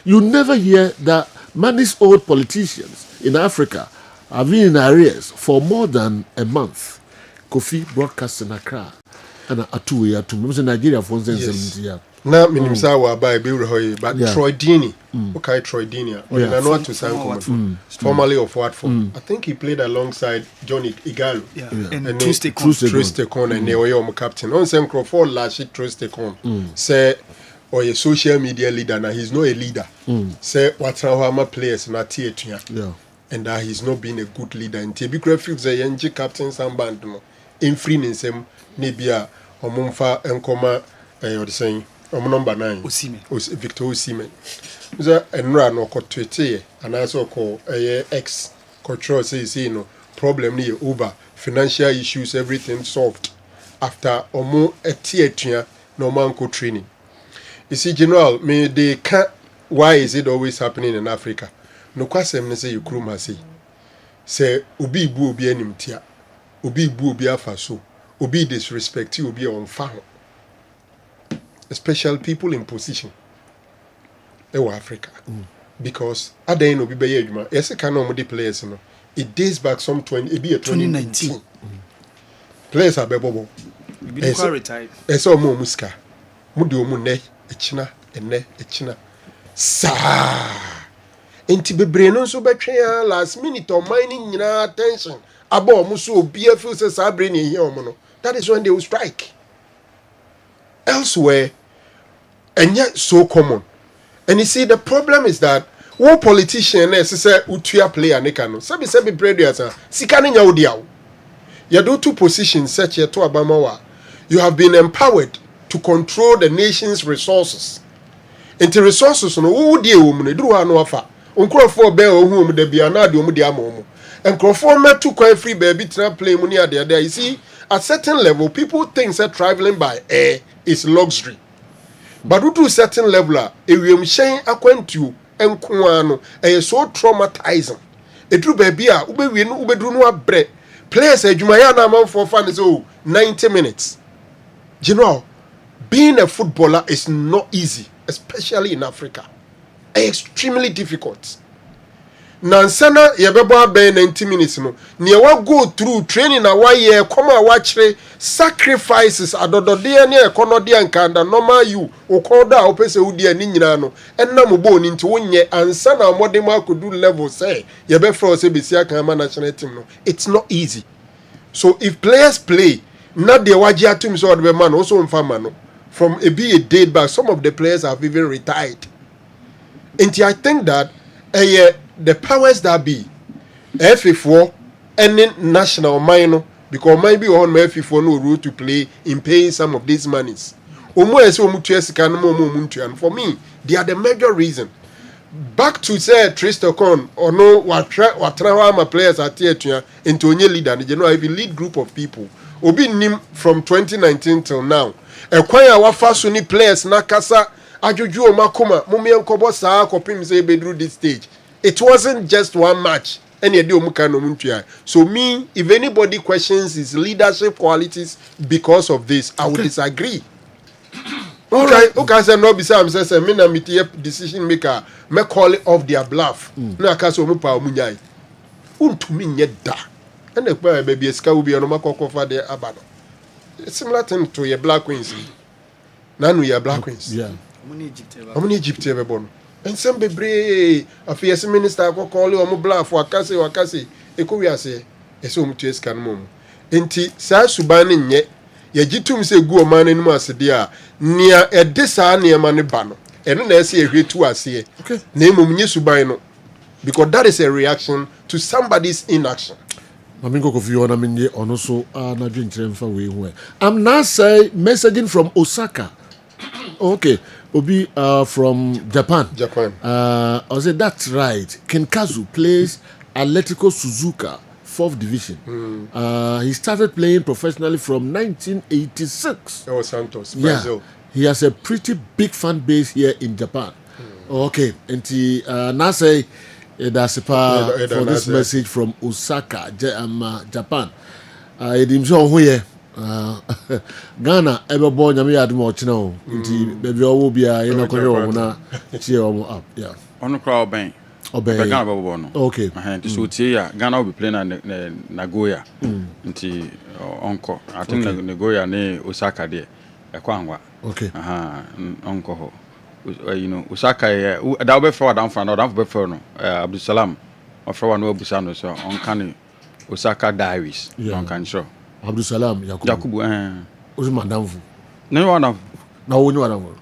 Speaker 1: You never hear that money's old politicians in Africa have been in arrears for more than a month. Kofi broadcast in Accra and atuwe atum Nigeria for instance
Speaker 11: na minimsa wa ba be we but Troy Deeney okay Troy Deeney na no to sign formerly of Watford. I think he played alongside Johnny Igalo
Speaker 12: and Triste
Speaker 11: Con and they captain on St. Crawford last Triste Con say or a social media leader now he's not a leader say what's our players na theater and that he's not been a good leader and Tebikra feels a young captain samband no in free nsem nebia omumfa enkoma or the saying number 9 Victor Osimhen so enra no ko twete and also call ex control say no problem ni over financial issues everything solved after omo etia no man ko training. You see general me they can't why is it always happening in Africa? No kwasem ne say yukruma say obi bu obi animtia obi bu obi afaso obi disrespect you obi on fa especially people in position in Africa because adan no bi be adwuma yes can no the players no it dates back some 2019 players are bebobo
Speaker 12: we be retired
Speaker 11: eso mo muska mo de omu ne echina sa enti bebre no so betwe ya last minute o mining nyina attention abo mo so obi feel say sabre ne here omo no that is when they will strike elsewhere and yet so common. And you see the problem is that one politician say utua player ne kanu sabi predators sika ne nya odiawo you do two positions such as to Abamawa you have been empowered to control the nation's resources into resources no wo die wo mu ne duru anu afa onkrofo be ohun mu da bia na de omu de amomo enkrofo metu kwan free baby tra play mu ne ade you see at certain level people think that traveling by air is luxury but to a certain level ewiem hyen akwantuo enko ano so traumatizing eduru baby a ubewie no ubeduru no abre players adwumaya na amanfo fa ne so 90 minutes you know being a footballer is not easy especially in Africa extremely difficult. Nansana yebebo aben 90 minutes no. Newa go through training na wa ye koma wachre sacrifices adodode ne ekonode ankanda normal you okoda opese udi ani nyina no. Enna mo bo ni nti wonye ansana modem akodu level say yebe fro say besi aka ma national team no. It's not easy. So if players play, not the waji atum so the man also mfama no. From a date back, some of the players have even retired. And I think that the powers that be, FA4, any national minor, because maybe on FA4 no role to play in paying some of these monies. For me, they are the major reason. Back to say Tristan Con or no what my players are here into a leader, you know, I have a lead group of people. Obi nim from 2019 till now. Ekwanya wafa so ni players na kasa ajoju o makoma mumie nkobo saa kopim say bedru this stage. It wasn't just one match. Any de omuka no muntua. So me, if anybody questions his leadership qualities because of this, I would disagree. Okay, say no be say am say me na metie decision maker, me call it off their bluff. Na kasa omu pa omunyai. Untumi nye da. And the baby eska will be on for the abado. Similar thing to your Black Queens. Nanu your Black Queens. Yeah. How many Egypt ever born? And some baby affairs minister call you on bluff for wakase. Eko we say eso mutu eska no mum. Enti sa subane nye ye gitum se gu o man no asedia nia edisa na ma ne ba no. Eno na ese ehwetu ase. Okay. Na emum nye suban no. Because that is a reaction to somebody's inaction.
Speaker 1: I'm now say messaging from Osaka. Okay, Obi from Japan. I said that's right. Kenkazu plays Atletico Suzuka, 4th division. He started playing professionally from 1986.
Speaker 11: Oh, Santos, Brazil.
Speaker 1: Yeah, he has a pretty big fan base here in Japan. Okay, and he now say. That's for this message from Osaka, Japan. Ghana, ever born, I had more chino. Baby, will be a cheer up. Yeah. On the crowd bank. Okay. So, Ghana will be playing at Nagoya. Uncle, I think Nagoya near Osaka there. Okay. Uncle. You know, Osaka, that be for down for no, Abdul Salam, or for one Busano, so on Canny Osaka Diaries, on can show. Abdul Salam, Yakubu, was Madame. No one of no.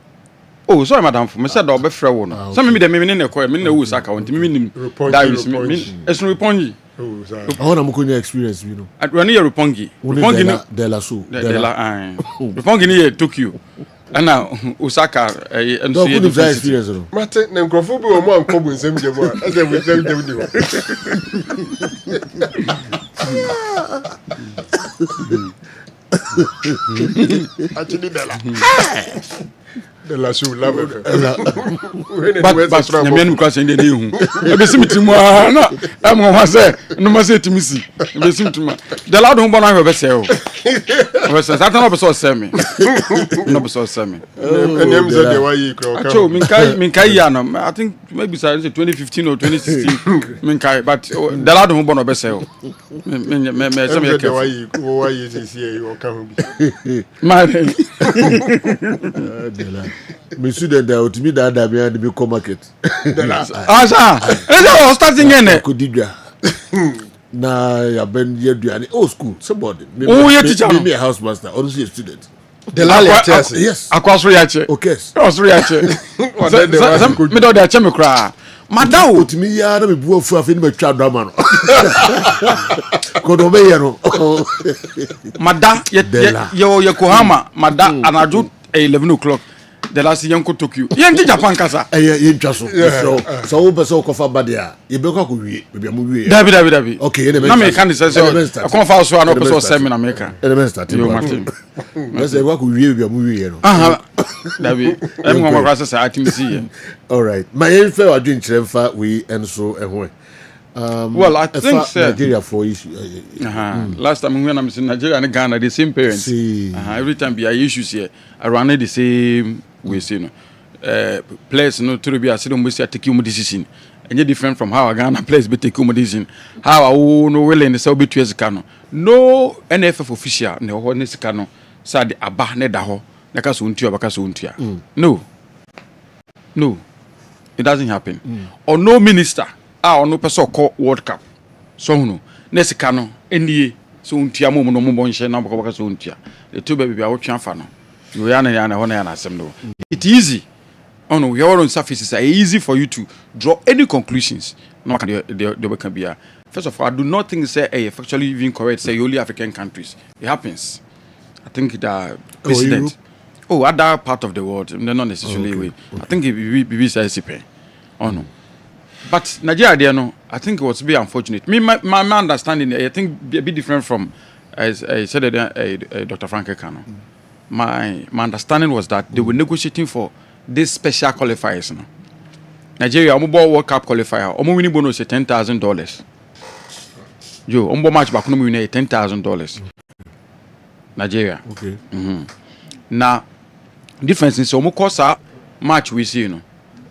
Speaker 1: Oh, sorry, Madame, for Mr. Dobbe Frown. Some of the men in the choir, men Osaka, and meaning Diaries, it's Rupongi. I want to experience, you know. At Rania Rupongi, de la Su, de la Rupongi took you. And now Osaka and so you experience.
Speaker 11: Martin, nem Crawford or more common same jam as I will tell them. Actually, the last you love it. But the men crossing the new. I see me tomorrow. I'm going to say, no more say to me. The loud home I have a sale. I don't know so semi. No so semi. And them said the way you grow. Minkai, I think maybe 2015 or 2016. Minkai, but the loud home I have a sale. Why is here? You come. My me student there to me that behind the big market. Ah, starting in Kudiga. Na ya ben ye duane old school somebody. Oh, you teacher me a house master, honestly a student. The last yes. Akwaso yache. Okay. Akwaso yache. Me do da che me kra. Madam otimi ya na me bu ofu afi ni me twa drama no. Kodo be ye no. Madam ye Yokohama, madam anaju 11 o'clock. The last young could took you. Young Japan Casa. So, we so cover badia. You be go we be movie. David. Okay, na me can say so. I come for so an episode seminar maker. Element start. You Martin. Let's say we be movie here. David. I'm going to say I think see. All right. My fair I drink Chemfa we Enzo ehwe. Well, I think Nigeria for issue. Last time when I'm in Nigeria and Ghana, the same parents. Every time there are issues here, I run it the same way.
Speaker 13: players no to be aside almost take decision. Any different from how a Ghana players be take decision. How no willing to sell be 2 years ago. No NFF official no ho ne sika no sad aba ne da ho na ka so ntua baka so ntua. No. It doesn't happen. Or no minister or no person call World Cup. So no ne sika no enie so ntua mo no mo bonhye na baka so ntua. The two baby a wo twa fa no. You yana ho na yana asem no. It's easy. Oh no, your own surfaces are easy for you to draw any conclusions. No, they can be. First of all, I do not think say factually even correct. Say only African countries. It happens. I think the president. Other part of the world. They're not necessarily. Okay. I think it be say. Oh no, but Nigeria, no. I think it was be unfortunate. Me, my understanding, I think a bit different from as I said, Dr. Frank Ekano. My understanding was that they were negotiating for this special qualifiers. No? Nigeria, World Cup qualifier, winning bonus is $10,000. Yo, match back no winning $10,000. Nigeria.
Speaker 1: Okay.
Speaker 13: Now, difference is course match we see, you know,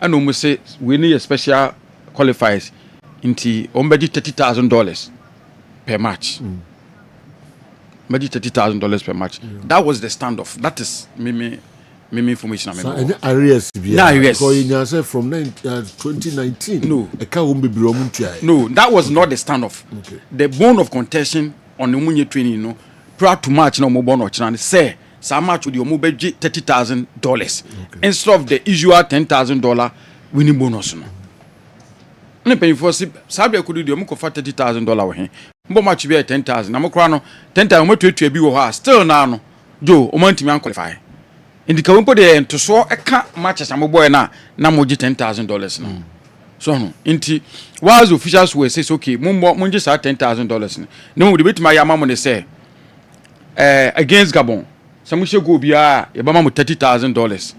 Speaker 13: and say we need a special qualifiers into $30,000 per match. Maybe $30,000 per match. That was the standoff. That is me information.
Speaker 1: So any areas because you from 2019.
Speaker 13: No,
Speaker 1: no,
Speaker 13: that was not the standoff.
Speaker 1: Okay.
Speaker 13: The bone of contention on the Munye training, you know, prior to match no more or chance say some match with your mobile $30,000 instead of the usual $10,000 winning bonus. No, ne pay for sabe could do you for $30,000 he. Mbo match be 10,000. Na mokra no 10,000 mo tuatua bi wo ha still na no jo o mantimi an qualify. Indika won pode to so eka matches am boy na mo gi $10,000 no. So no inti was officials were say okay mo gi sa $10,000 no. No we bit my yama mo ne say against Gabon. Some she go bia e ba ma mo $30,000.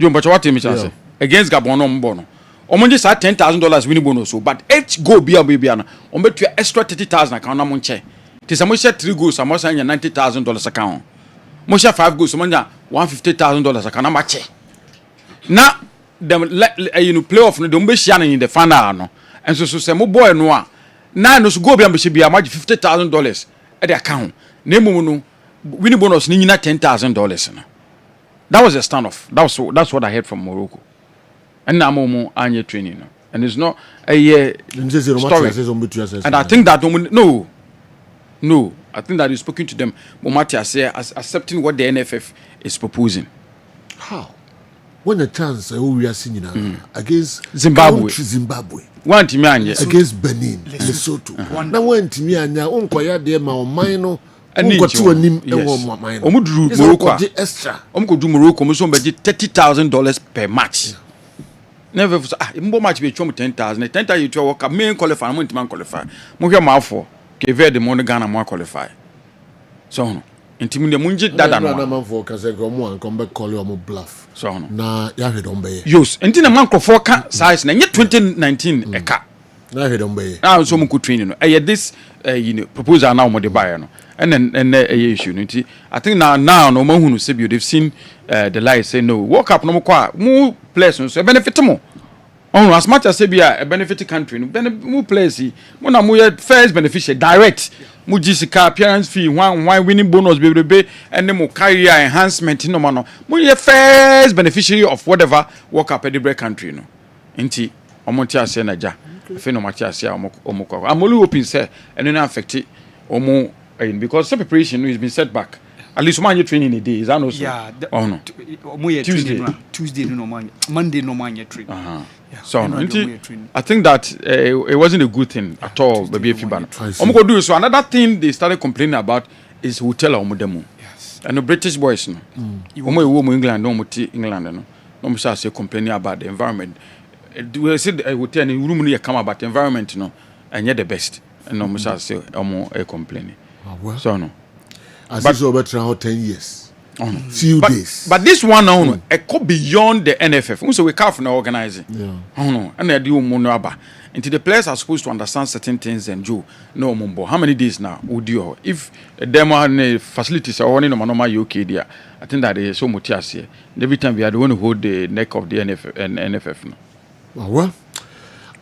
Speaker 13: Jo mbo what me chance against Gabon no mbo no. Omonje sa $10,000 winning bonus, but each goal be na on bet extra $30,000 account na monche. Ti sa mo share 3 goals, sa mo sa nya $90,000 account. Mo share 5 goals, mo nya $150,000 account na match. Na them playoff no dem be share in the final no. And so say mo boy no a na no so go be ambe bia match $50,000 at the account. Na emu no winning bonus ni nyina $10,000 no. That was a standoff. That's what I heard from Morocco. And now anye training no. And it's not a year story. And I think that no, I think that you've spoken to them Momatia say as accepting what the NFF is proposing.
Speaker 1: How? When a chance we are seeing against
Speaker 13: Zimbabwe. One team
Speaker 1: against Benin, Lesotho. Now when team anya unkoya de ma omino unko anim ewo omino.
Speaker 13: Omudru Morocco extra. Omko Morocco mo so be $30,000 per match. Never mbo match be chom 10,000 you to work main qualify mo ntima qualify mo hwe ma afọ ke ve de mo no Ghana mo qualify so no ntimi de munji dada no
Speaker 1: na man for ka se ko mo an come back call you mo bluff
Speaker 13: so no
Speaker 1: na ya hwe don be
Speaker 13: yes ntina man crofo ka size na nye 2019 eka
Speaker 1: na hwe don be
Speaker 13: na so mo ku training no this proposal now mo de buy no and issue no I think now no man hunu se bi they've seen the light say no work up no mo players so benefit mo on as much as say be a benefit country no mo players mo na mo first beneficiary direct mo gisika appearance fee one winning bonus be and mo career enhancement no mo first beneficiary of whatever work up at the country no nti omonti ase na ja fe no machi ase omoko amolu hoping say and no affect omo because some preparation has been set back. At least one year training a day. Is that no?
Speaker 12: Yeah.
Speaker 13: No.
Speaker 12: Tuesday no man. Monday no man year training.
Speaker 13: Yeah. So I think that it wasn't a good thing at all. Baby, if you ban. Do so. Another thing they started complaining about is hotel omodemo.
Speaker 12: Yes.
Speaker 13: And the British boys no. Omo England no England no. No say complaining about the environment. We said hotel in room no come about the environment no. And yet the best. And no say omo complaining.
Speaker 1: Well,
Speaker 13: so no.
Speaker 1: As it's over 10 years. Few days.
Speaker 13: But this one now, it go beyond the NFF. So we can't organize it.
Speaker 1: Yeah.
Speaker 13: And I do monaba. Until the players are supposed to understand certain things and do no mumbo. How many days now would you? If them are facilities are only no manoma UK there, I think that is so much here. Every time we are the one who hold the neck of the NFF and NFF now.
Speaker 1: Well.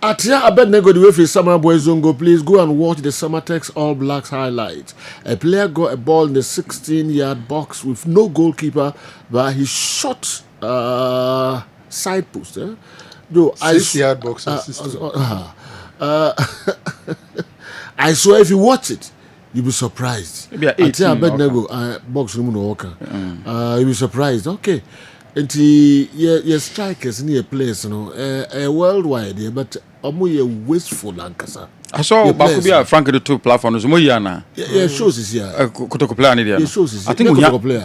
Speaker 1: Atia Abednego the way for Summer Boys Zongo, please go and watch the Summertex All Blacks highlights. A player got a ball in the 16-yard box with no goalkeeper, but he shot side post. Though
Speaker 11: 6-yard box.
Speaker 1: I swear if you watch it, you'll be surprised. Atia Abednego box room no worker. You'll be surprised. Okay. And your strikers near place, you know, worldwide, but ye wasteful Lankasa.
Speaker 13: I saw Bakubia Frank the two platforms. Moyana.
Speaker 1: Yeah, shows is here.
Speaker 13: Kotoko player ni there.
Speaker 1: Shows is.
Speaker 13: I think we have
Speaker 1: player.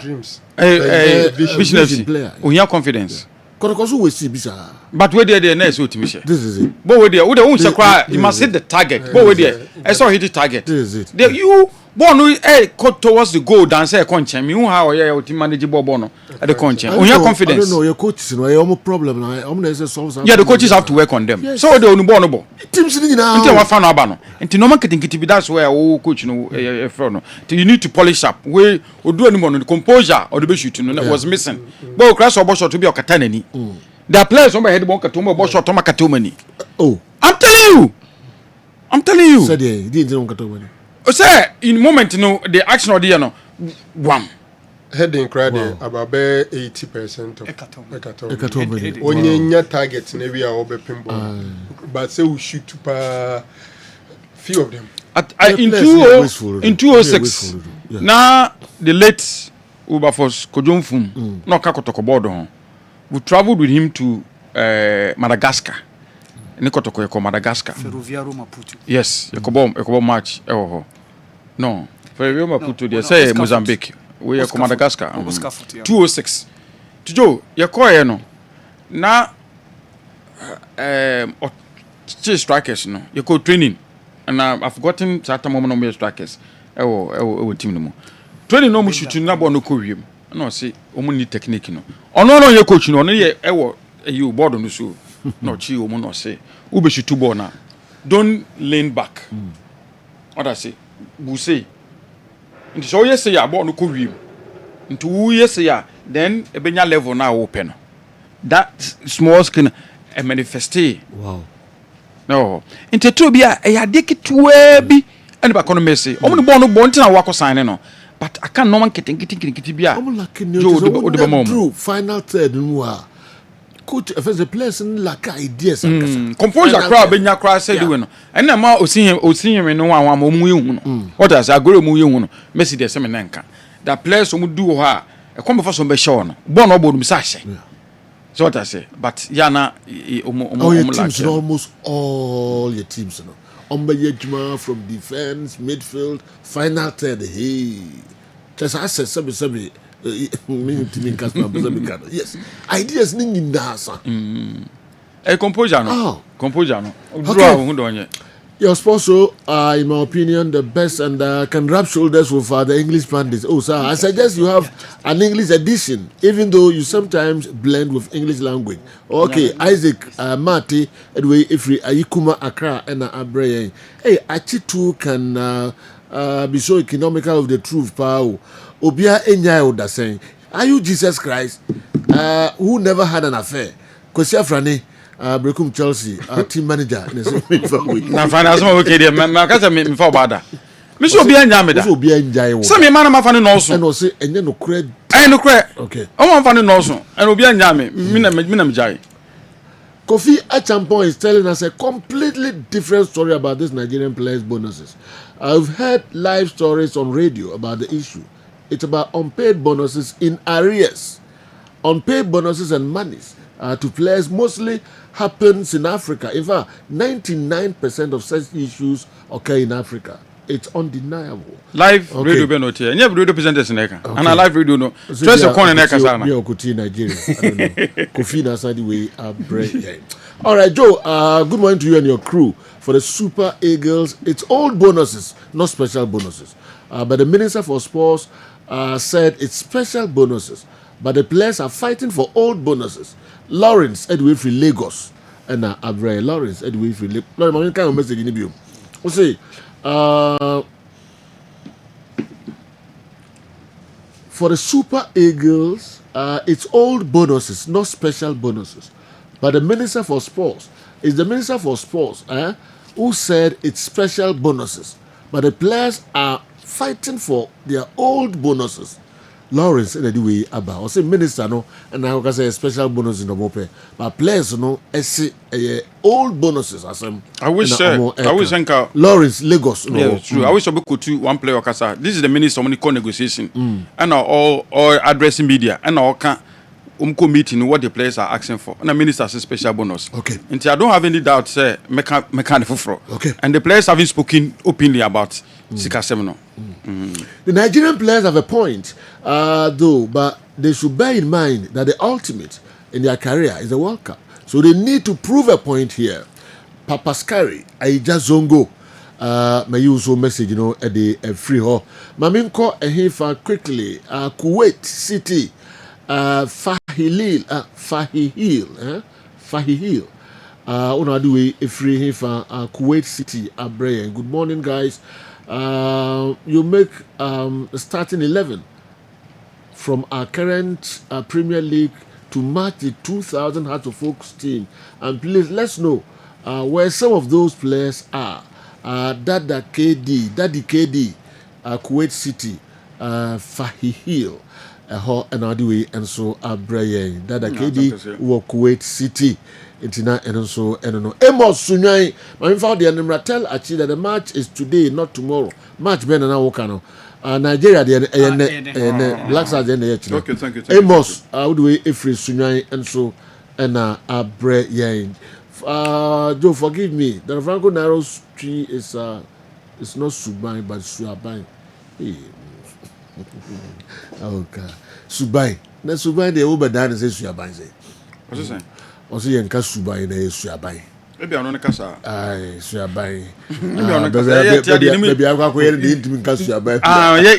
Speaker 13: Vision player. We have confidence.
Speaker 1: Kotokosu we see bisa.
Speaker 13: But where they next ultimate.
Speaker 1: This is it.
Speaker 13: But where they won't cry. You must hit the target. But where they I saw hit the target.
Speaker 1: This is it.
Speaker 13: You born cut towards the goal and say conchen. You how you team manage bono at the conchen. We have confidence.
Speaker 1: I don't know your coaches. No, you have problem.
Speaker 13: Yeah, the coaches have to work on them.
Speaker 1: Yes.
Speaker 13: So they only born no.
Speaker 1: Teams in now.
Speaker 13: Until what fan abano. Until no man can get be that's where coach no. You need to polish up. We do any more the composure or the best shooting that was missing. But crash or shot to be a katanani. There are players on my head bonka to more shot to Makatomani.
Speaker 1: Oh,
Speaker 13: I'm telling you.
Speaker 1: Said he didn't Katomani.
Speaker 13: Say in moment the action or the one.
Speaker 11: Heading credit about 80% of
Speaker 1: Ekatomani.
Speaker 11: Only your targets maybe are over pinball. But say we shoot to few of them.
Speaker 13: In 2006 now the late Ubafos Kojomfum no kakotoko board. We traveled with him to Madagascar. Nikotoko yako Madagascar.
Speaker 12: Ferroviario Maputo.
Speaker 13: Yes, yako match. No, Ferroviario Maputo. They say Mozambique. We yako Madagascar. 206. Tijo yako no. Na strikers no. Yako training. And I've forgotten certain moment no strikers. Team no. Training no mushutu na bo no kowiem. No say omo ni technique no. Ono no ye coach no ye you board no so. No chi omo no say u be shoot ball na. Don't lean back. What I say? Bu say. Nti so ye say ya ball no kowiem. Nti wu ye say ya then e benya level na open. That small skin a manifeste.
Speaker 1: Wow.
Speaker 13: No. Nti to bia e ya dekitwe bi ene ba kono message. Omo no ball no bon tina wako sign no. But I can't no one getting bia.
Speaker 1: True final third no coach if the players in Laka ideas
Speaker 13: composure crowd benya crowd say do no and na ma osin him no wan mu yehu no what as agoro mu yehu no Messi dey say me nanka that players mu do ha e come before some be show no born no bodu misa hye so what I say but yana
Speaker 1: teams almost all your teams no Ombejuma from defense, midfield, final third. Hey, just I said, sabi. Yes, ideas ningi nasa.
Speaker 13: Composure no.
Speaker 1: Oh,
Speaker 13: composure no.
Speaker 1: Okay. Your sponsor, in my opinion, the best and can rub shoulders with the English pundits. Oh, sir, I suggest you have an English edition, even though you sometimes blend with English language. Okay, Isaac, Mati, Edway, Ifri, Ayikuma, Accra, and Abreye. Hey, Achitu can be so economical of the truth, Pao. Obia Enyayo da saying, are you Jesus Christ, who never had an affair? Kosia Frane. Brekum Chelsea, team manager.
Speaker 13: Na finance mo okay there. Ma ka say me for bada. Me so obi anya me da.
Speaker 1: So obi anya wo.
Speaker 13: Say me man ma fa ne no so.
Speaker 1: And no say enye no kure.
Speaker 13: Enye no kure.
Speaker 1: Okay.
Speaker 13: O ma fa ne no so. And obi anya me. Me na me jai.
Speaker 1: Kofi Achampon is telling us a completely different story about this Nigerian players' bonuses. I've heard live stories on radio about the issue. It's about unpaid bonuses in arrears. Unpaid bonuses and monies to players mostly happens in Africa. In fact, 99% of such issues occur in Africa. It's undeniable.
Speaker 13: Live radio be not here. Any radio presenters in Eka. And a live radio no. Stress your corner in Eka sana.
Speaker 1: Me okuti Nigeria. I don't know. Kofi na side way break. All right, Joe. Good morning to you and your crew for the Super Eagles. It's all bonuses, not special bonuses. But the Minister for Sports said it's special bonuses, but the players are fighting for old bonuses. Lawrence Edwin from Lagos and Abre Lawrence Edwin from Lagos. Lawrence, kind of message in the we say for the Super Eagles, it's old bonuses, not special bonuses. But the Minister for Sports is the Minister for Sports who said it's special bonuses. But the players are fighting for their old bonuses. Lawrence said the way about or say minister no and I can say special bonuses in the mope. But players no say old bonuses as
Speaker 13: I wish think
Speaker 1: Lawrence Lagos no.
Speaker 13: Yeah, true. I wish I could to one player kasa. This is the minister of the negotiation. And all addressing media and all can meeting what the players are asking for. And the minister says special bonus.
Speaker 1: Okay.
Speaker 13: And I don't have any doubt say mechanical fraud.
Speaker 1: Okay.
Speaker 13: And the players haven't spoken openly about Sika Semino.
Speaker 1: The Nigerian players have a point, though, but they should bear in mind that the ultimate in their career is the World Cup. So they need to prove a point here. Papaskari, Aija Zongo, may use a message, at the free hall. Maminko Ehifa quickly, Kuwait City, Fahihil, Unaduwe Efri Hifa, Kuwait City, Abre. Good morning, guys. You make starting 11 from our current Premier League to match the 2000 Hearts of Oaks team, and please let's know where some of those players are. Daddy KD, Kuwait City, Fahihil, and so Abraya, Dada KD, Kuwait City. And also, Amos Sunyai, my father, and Ratel actually that the match is today, not tomorrow. Match Ben and Awokano. Nigeria, the Black Stars, the
Speaker 13: okay, thank you.
Speaker 1: Amos, how do we if Sunyai and so and Abre Yain. Joe, forgive me. The Franco Narrows tree is not Subai, but Suabai. Okay. Subai. Now Subai, the Obadan is Suabai.
Speaker 13: What's he saying?
Speaker 1: Also, you can Subai na Suabai.
Speaker 13: Maybe I don't know Kasa.
Speaker 1: Aye, Suabai.
Speaker 13: Maybe
Speaker 1: I go here the intimate Suabai.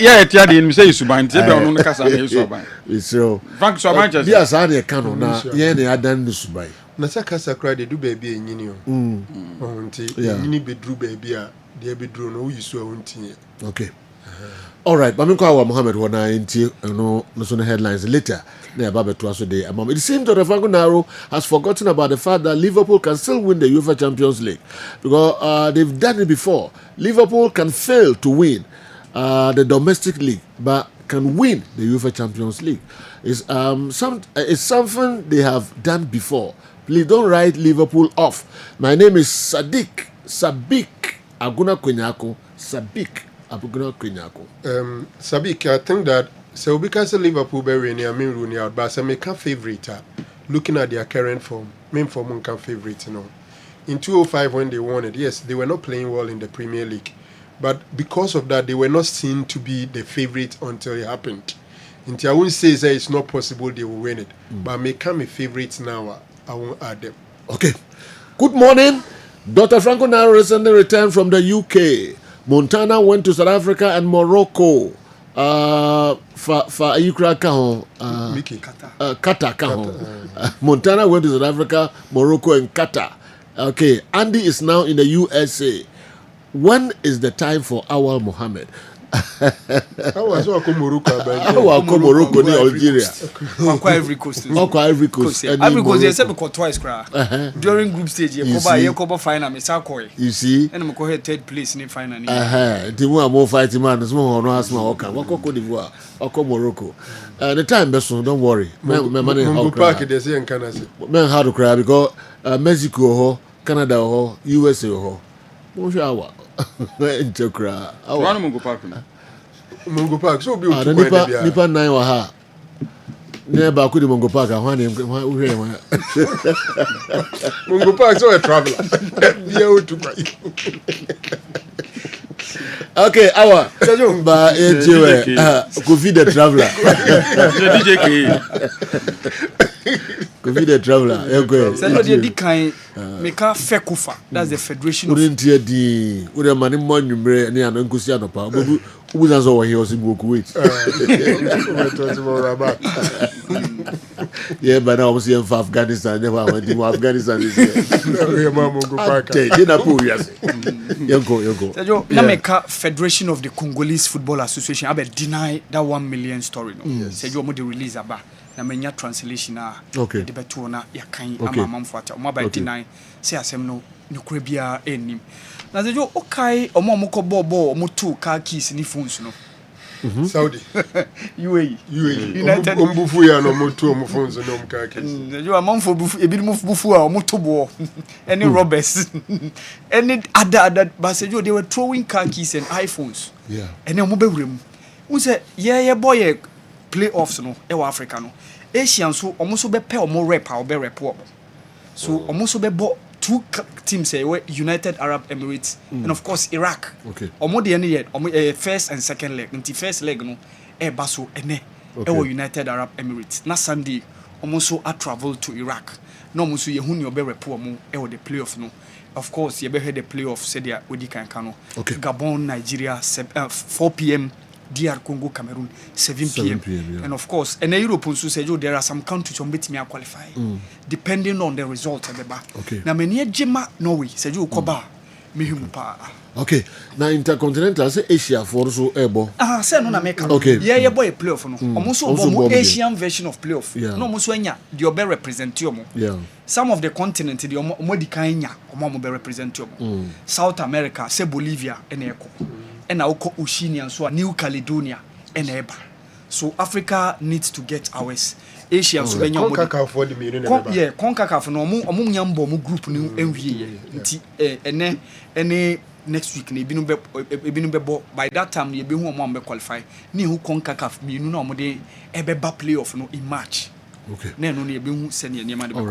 Speaker 13: Yeah, Tiadi, say Subai. Maybe I don't know Kasa. Suabai.
Speaker 1: It's so.
Speaker 13: Frank Suabai just.
Speaker 1: Yes, I need a canon. Yeah, they are done the Subai.
Speaker 11: Nasa Kasa cry, they do baby in Union. You need be drew baby, they be drawn. No, you saw one thing.
Speaker 1: Okay. All right, but I'm going to Mohammed when I no headlines later. It seems that Franco Naro has forgotten about the fact that Liverpool can still win the UEFA Champions League because they've done it before. Liverpool can fail to win the domestic league, but can win the UEFA Champions League. It's something they have done before. Please don't write Liverpool off. My name is Sabik Aguna Kwenyako. Sabik.
Speaker 11: Sabik, I think that so because Liverpool bury near me Rooney out, but I make a favorite. Looking at their current form, main form can favorite. In 2005 when they won it, yes, they were not playing well in the Premier League, but because of that, they were not seen to be the favorite until it happened. Until I won't say that it's not possible they will win it, but may come a favorite now. I won't add them.
Speaker 1: Okay. Good morning, Dr. Franco Naro recently returned from the UK. Montana went to South Africa and Morocco. Qatar. Montana went to South Africa, Morocco, and Qatar. Okay, Andy is now in the USA. When is the time for Awal Mohammed?
Speaker 11: Morocco,
Speaker 1: in Algeria.
Speaker 12: Ivory Coast.
Speaker 1: Ivory Coast.
Speaker 12: Ivory Coast, they said because twice during group stage, you go final,
Speaker 1: you see,
Speaker 12: and I'm going third place in final.
Speaker 1: Timu more fighting man, small no asma oka. Wako Cote d'Ivoire, Oko Morocco. The time best, don't worry.
Speaker 11: Mongo Park, they say in Canada.
Speaker 1: Men how to cry because Mexico, Canada, USA. Bonjour. Chokra.
Speaker 11: Mungo Park, so be
Speaker 1: Nipa 9 wa ha. Never could Mungo Park.
Speaker 11: Mungo Park, so a traveler.
Speaker 1: Okay, our Kofi the traveler. Kofi the traveler. That's the federation. Who's as over here was in Kuwait? Yeah, but now I'm seeing for Afghanistan. Never went to Afghanistan this year. You go.
Speaker 12: Nameka Federation of the Congolese Football Association. I be deny that 1 million story. No, say you want to release aba. Na menya translation
Speaker 1: okay.
Speaker 12: The betu na ya kan ama mamfata. Omo ba deny. Say asem no nukure bia enim. Na say you okay omo mo ko bobo omo two car keys ni phones no.
Speaker 11: Saudi.
Speaker 12: UAE.
Speaker 11: United. Bufu ya no mo two omo phones no mo car keys.
Speaker 12: You amamfo bufu ebi mo bufu a omo to bo. Any robbers. Any other but say you they were throwing car keys and iPhones.
Speaker 1: Yeah.
Speaker 12: And omo be wurem. Who say yeah boy playoffs no e wa Africa no. Asian so omo so be pay omo rep a obe rep omo. So omo so be bo two teams were United Arab Emirates and of course Iraq.
Speaker 1: Okay.
Speaker 12: Omo de any yet omo first and second leg. Nti first leg no e baso ene e wo United Arab Emirates. Na Sunday omo so a travel to Iraq. No omo so ye hu ni obe rep omo e wo the playoff no. Of course ye be head the playoff said dia odi kan no.
Speaker 1: Okay.
Speaker 12: Gabon Nigeria 4 p.m. DR Congo Cameroon 7 p.m.
Speaker 1: Yeah.
Speaker 12: And of course and Europe also say there are some countries on bet me qualify depending on the result
Speaker 1: okay.
Speaker 12: Na many jema Norway say you koba mehum pa.
Speaker 1: Okay. Now intercontinental say Asia for so ebo.
Speaker 12: Say no na make.
Speaker 1: Okay.
Speaker 12: Yeah boy playoff no. Almost Asian version of playoff.
Speaker 1: Yeah.
Speaker 12: No almost anya the obe represent omo.
Speaker 1: Yeah.
Speaker 12: Some of the continent the omo di kan nya omo be represent omo. South America say Bolivia and eko. And now Oceania so New Caledonia and Eba. So Africa needs to get ours. Asia so
Speaker 11: CONCACAF for the million.
Speaker 12: Yeah, CONCACAF no omo nyambo mo group no enwie nti ene next week na ebinu be by that time ye be hu omo am qualify ni hu CONCACAF minu na omo de ebeba playoff no in March.
Speaker 1: Okay.
Speaker 12: No, ye be hu senior niam de
Speaker 1: be.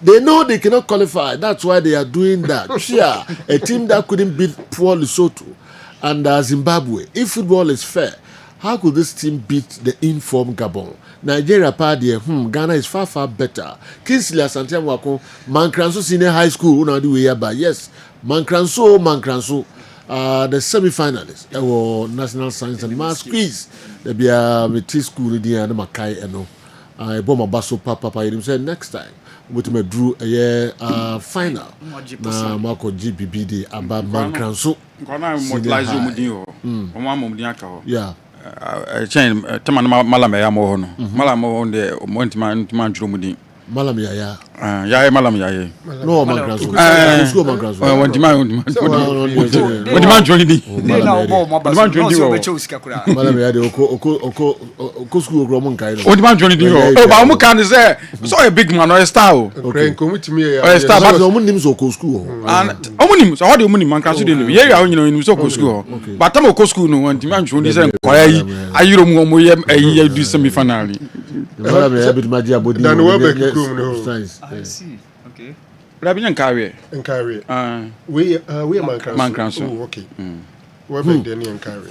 Speaker 1: They know they cannot qualify. That's why they are doing that. Yeah, a team that couldn't beat poor Lesotho and Zimbabwe. If football is fair, how could this team beat the informed Gabon? Nigeria party, Ghana is far better. Kingsley Asante Wako, Mankranso Senior High School, una do we but yes, Mankranso. The semi-finalists, National Science and Maths quiz. There be a T school in the Makai and no. I bought my basso papa. He said next time we me drew a year final. Na Marco GBBD about Mankranso. Yeah.
Speaker 13: Chain Taman Malamaya Mohono. Malamo de Montiman Drumudi.
Speaker 1: Malam Yaya.
Speaker 13: Yaya Malam Yaya.
Speaker 1: No, Mankranso.
Speaker 13: What demand joining?
Speaker 1: Malam Yaya, Oko school Roman Kaino.
Speaker 13: What demand joining? Oh, Bamukan is there. So a big man or a star.
Speaker 11: Okay, come with me.
Speaker 13: A star,
Speaker 1: but the names of school.
Speaker 13: And Omonim, how do you money man can do? Yeah, you know, in Soko school. But Tamoko school, no one demand joining. I you don't do semi finale.
Speaker 12: I see. Okay.
Speaker 13: Rabin carry.
Speaker 11: And carry. We are Mankranso. Oh, okay. We're Benny and carry.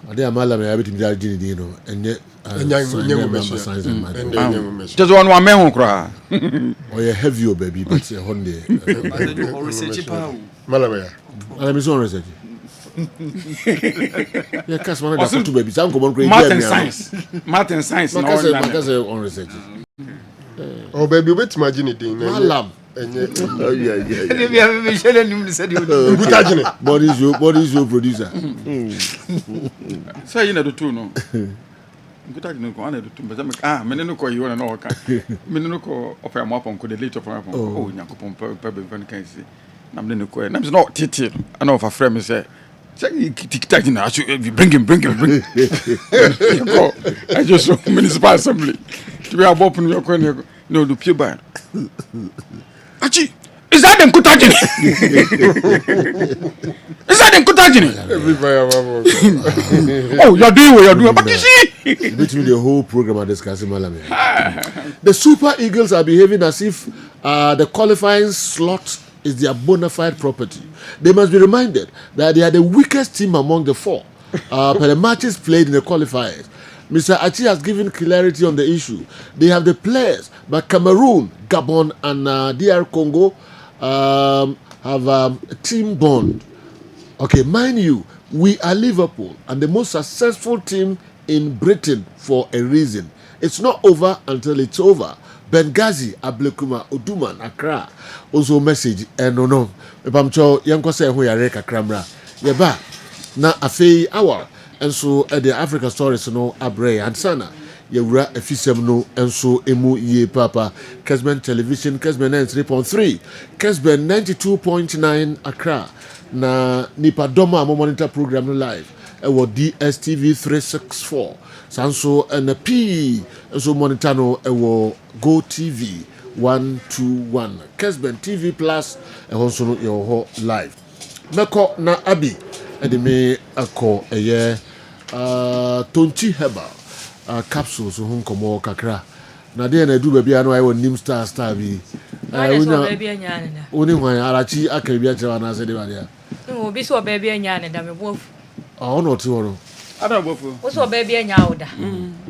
Speaker 1: I did a malam everything that you know, and yet science and math.
Speaker 13: Just one man cry.
Speaker 1: Or a heavy baby, but a Honda.
Speaker 11: Malamaya.
Speaker 1: I'm his own research. Yeah, cast one of the two babies. I'm going to
Speaker 13: Martin Science. Martin Science.
Speaker 1: On research.
Speaker 11: Oh, baby, wait, imagine it.
Speaker 1: Malam.
Speaker 11: Yeah.
Speaker 1: What is your producer?
Speaker 13: Say you know the two, no. Good I know one of the two, but Menino you want to know. Menino of a map on could the later from Yakupon Pebble can see. I'm not Titi. I know if a friend say. I should bring him. I just saw municipal assembly to be above your corner. No, the pure ban. Achi, is that them Kutajini? Is that them Kutajini? Oh, you're doing what you're doing, but you see,
Speaker 1: between the whole program are discussing Malami. The Super Eagles are behaving as if the qualifying slot is their bona fide property. They must be reminded that they are the weakest team among the four per the matches played in the qualifiers. Mr. Achi has given clarity on the issue. They have the players, but Cameroon, Gabon, and DR Congo have a team bond. Okay, mind you, We are Liverpool and the most successful team in Britain for a reason. It's not over until it's over. Benghazi, Ablekuma, Oduman, Accra. Also message no. Pamcho yanko say ho yare kakramra. Yeba na afei awa. And so the Africa stories no abre ansana. Yewura efisem no enso emu ye papa. Kessben television, Kessben 93.3, Kessben 92.9 Accra. Na nipa doma mo monitor program no live. Ewo DSTV 364. Sanso and P so monitor no ewo Go TV 121. Kessben TV Plus and also no your live. Meko na Abi edeme ako eye tonchi heba capsules ho nkomo kakra. Na de na du bia no ayo nim star bi. Oni hwan arachi aka bia kira na se de ba dia.
Speaker 14: No bi so ba bia nya ne da me bofu.
Speaker 1: Ah no ti woro.
Speaker 13: Ada bofu.
Speaker 14: Wo so ba bia nya oda.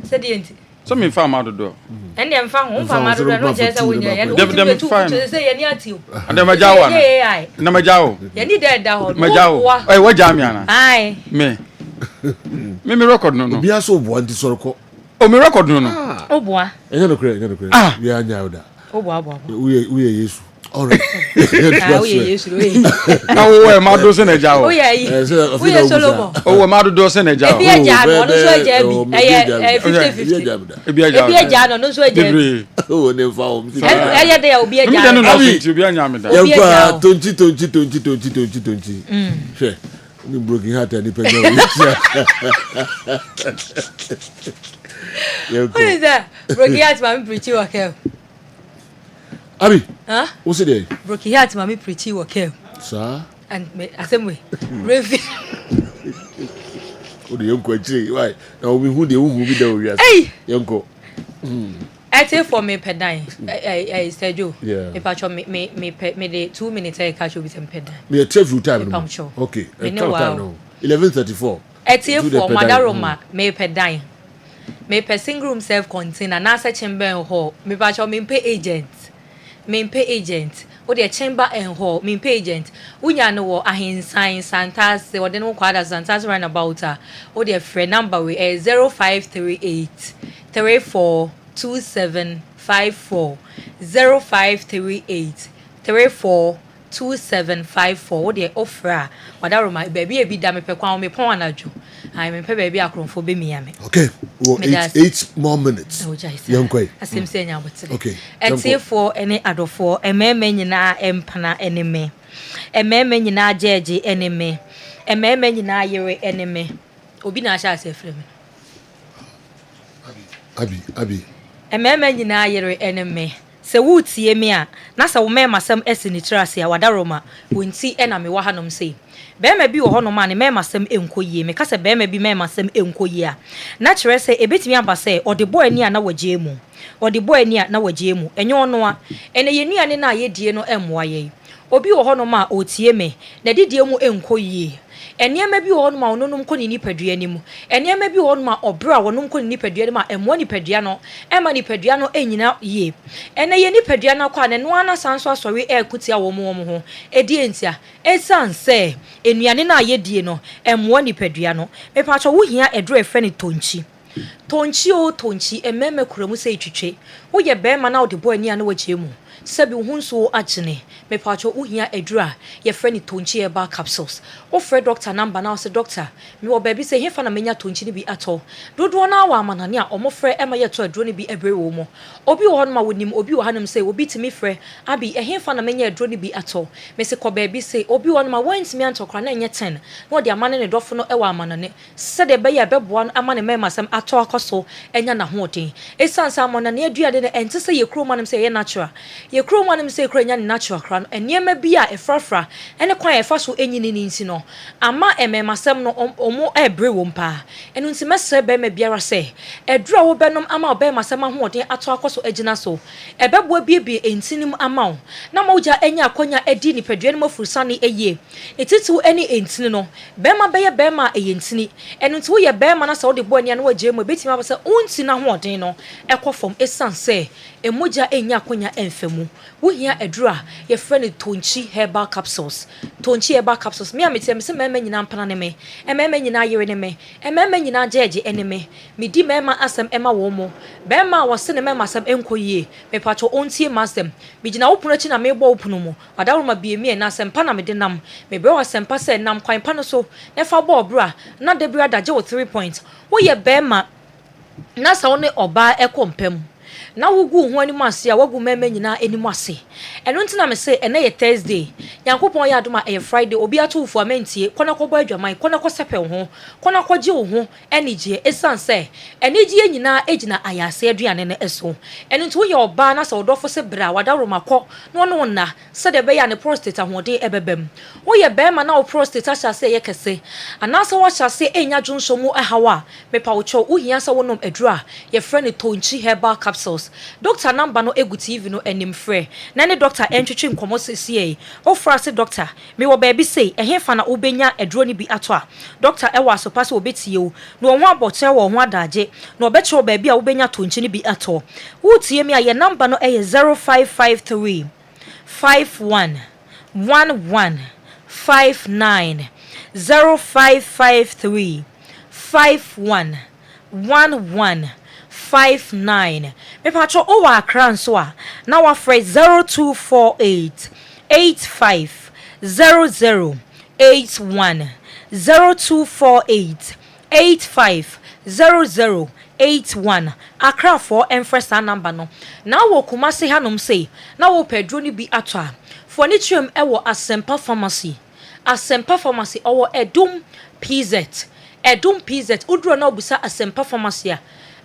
Speaker 14: Se de enti.
Speaker 13: So me fa ma dodo.
Speaker 14: En dem fa ho fa ma dodo no je se wo nya ye no.
Speaker 13: Dem fa.
Speaker 14: Se ye ni ati o.
Speaker 13: Ada ma jawo na. Na ma jawo.
Speaker 14: Ye ni da ho.
Speaker 13: Ma jawo. Oi wo ja me ana.
Speaker 14: Ai.
Speaker 13: Me record no.
Speaker 1: Bia so bo anti soroko.
Speaker 13: O me record no.
Speaker 14: O boa.
Speaker 1: Enye no kure. We anya oda.
Speaker 14: O boa.
Speaker 1: We Yesu. All right.
Speaker 14: We Yesu.
Speaker 13: Na wo ma do se na jawo.
Speaker 14: We Solomon.
Speaker 13: O ma do se na jawo.
Speaker 14: Ebi eja no so eja bi. 50-50.
Speaker 13: Ebi eja
Speaker 14: no so eja bi.
Speaker 1: O ne fa o.
Speaker 14: Eye de obi eja.
Speaker 13: Mi de no na fit obi anya me da.
Speaker 1: Yanko tonchi. She. Ni broken heart and depend on
Speaker 14: What is that? Broken heart mami preach you okay.
Speaker 1: Abi.
Speaker 14: Huh?
Speaker 1: What's it there?
Speaker 14: Broken heart mami preach you okay.
Speaker 1: Sir?
Speaker 14: And same way. Revi.
Speaker 1: O de yanko achi. Why? Na o mi hu de hu bi da o wiase.
Speaker 14: Hey.
Speaker 1: Yanko.
Speaker 14: I take for me pedan. I said you.
Speaker 1: Yeah.
Speaker 14: Me patcho me the 2 minutes I catch you with some pedan.
Speaker 1: Me a full time. Okay. 11:34.
Speaker 14: I take for Madaroma me pedan. Me per single room self container na sa chamber hall. Me patcho me pay agent. Me pay agent. O de chamber and hall me pay agent. Unya no wo ahinsan santas se wo de no kwada santas run about o de free number we 0538 342754 0538 342754 what dey offer Madaroma baby e bi da me pe kwa me pon anadwo I me pe baby akronfo be mi ame.
Speaker 1: Okay. Well, 8 more minutes. Yankoi.
Speaker 14: Asim se nya botere.
Speaker 1: Okay.
Speaker 14: Etiefo ene adofo ememe nyina empana eneme. Ememe nyina jeje eneme. Ememe nyina yere eneme. Obi na sha ase frem. Abi. Ememe nyina yere eneme. Se wutie me a na se wo mema sam esi ni trase a Wadaroma wonti e na me wa hanom sei bema bi wo honom a ne mema sam enkoyie me ka se bema bi mema sam enkoyie a na kire se ebetimi aba se ode boy ani a na waje mu enye ono a ene yenuane na yedie no emmoa ye obi wo honom a otie me na didie mu enkoyie eniema bi wo no ma ononum kɔ ni nipadua ni mu eniema bi wo no ma obra wonum kɔ ni nipadua ni ma emmo nipadua no ema nipadua no enyina ye ene ye nipadua na kwa ne no ana sanso asɔre ekutia wo mo ho edi entia esanse enuane na ayedie no emmo nipadua no mepacho wo hia edro efe ne tonchi ememe kuramu se twitwe wo ye bema na wo de bo ani ana wagie mu sabi hunso agene me pacho uhia edura ye frɛ ni tonchi eba capsules wo frɛ doctor number na say doctor me wo baby say hefa na menya tonchi ni bi ato dodo na wa amanane a omo frɛ ema ye to aduro ni bi ebre wo mo obi wo hon ma wonim obi wo hanum say obi timi frɛ abi hefa na menya aduro ni bi ato me say ko baby say obi wo ma wantimi antokra na enye 10 no de amane ne dofo no ewa amanane se de be ye beboa no amane mema sam ato akoso enya na hoden esansa amanane aduade ne ente say ye kroma nim say ye natural ye kroma nim say kranya ne natural kra no eniema bi a efrafra ene kwan efa so enyini ni nsi no ama ememasem no omo ebre wo mpa enu nti mesre be ma biara se edura wo benom ama obe masem ahoden ato akoso agina so ebebo biebie entinim ama wo na ma uja enya akonya edi nipadua no mafurusane eye etitu eni entini no be ma be ma eyentini enu nti wo ye be ma na se wo de bo ania no wagye mu betima ba se unti na hoden no ekofom esanse emoja enya akonya emfemu mu wohia adura ye friend tonchi herbal capsules me ametem se mema nyina mpana ne me mema nyina yere ne me mema nyina jeje ene me medi mema asem ema wo mo bema wo se ne mema asem enkoyie me pacho ontie masem me gina wopuno chi na me bo wopuno mu adaroma biemi na asem pa na me de nam me be wo asem pa se nam kwan pa no so ne fa bo bra na de bra daje wo 3 points wo ye bema na sa wo ne oba ekompem na wogu ho animu ase a wogu mema nyina animu ase eno ntina me se ene ye Thursday yankopon ya adoma e Friday obi atofu amentie kona kɔbɔ adwaman kona kɔsɛpɛ ho kona kɔgye ho enigye esan se enigye nyina egina ayase aduane ne eso eno nti wo ye oba na sa wodofo se bra wada romakɔ no no na se de be ya ne prostate ahoden ebebem wo ye be ma na wo prostate ahyase ye kese anasa wo hyase enya dwonso mu ahawa mepa wo cho wo hia se wonom adura ye frɛ ne tonchi herbal capsules doctor number no egu TV no enim frɛ na ne doctor entwetwe nkomo sesie o frase doctor me wo baabi sei ehefa na obenya aduro ni bi ato a doctor e wa so pass obetie o no ho abotre wo ho adaje no obeche wo baabi a obenya tonchi ni bi ato wo tie me a ye number no e 0553 51 11 59 0553 51 11 59 me patro o wa akran so a na wa frɛ 0248 85 0081 0248 85 0081 akra for emfresa number no na wo kumase hanom sei na wo pedro ni bi ato a for ni twem e wo Asempa pharmacy owo Edum PZ udro na obusa Asempa pharmacy a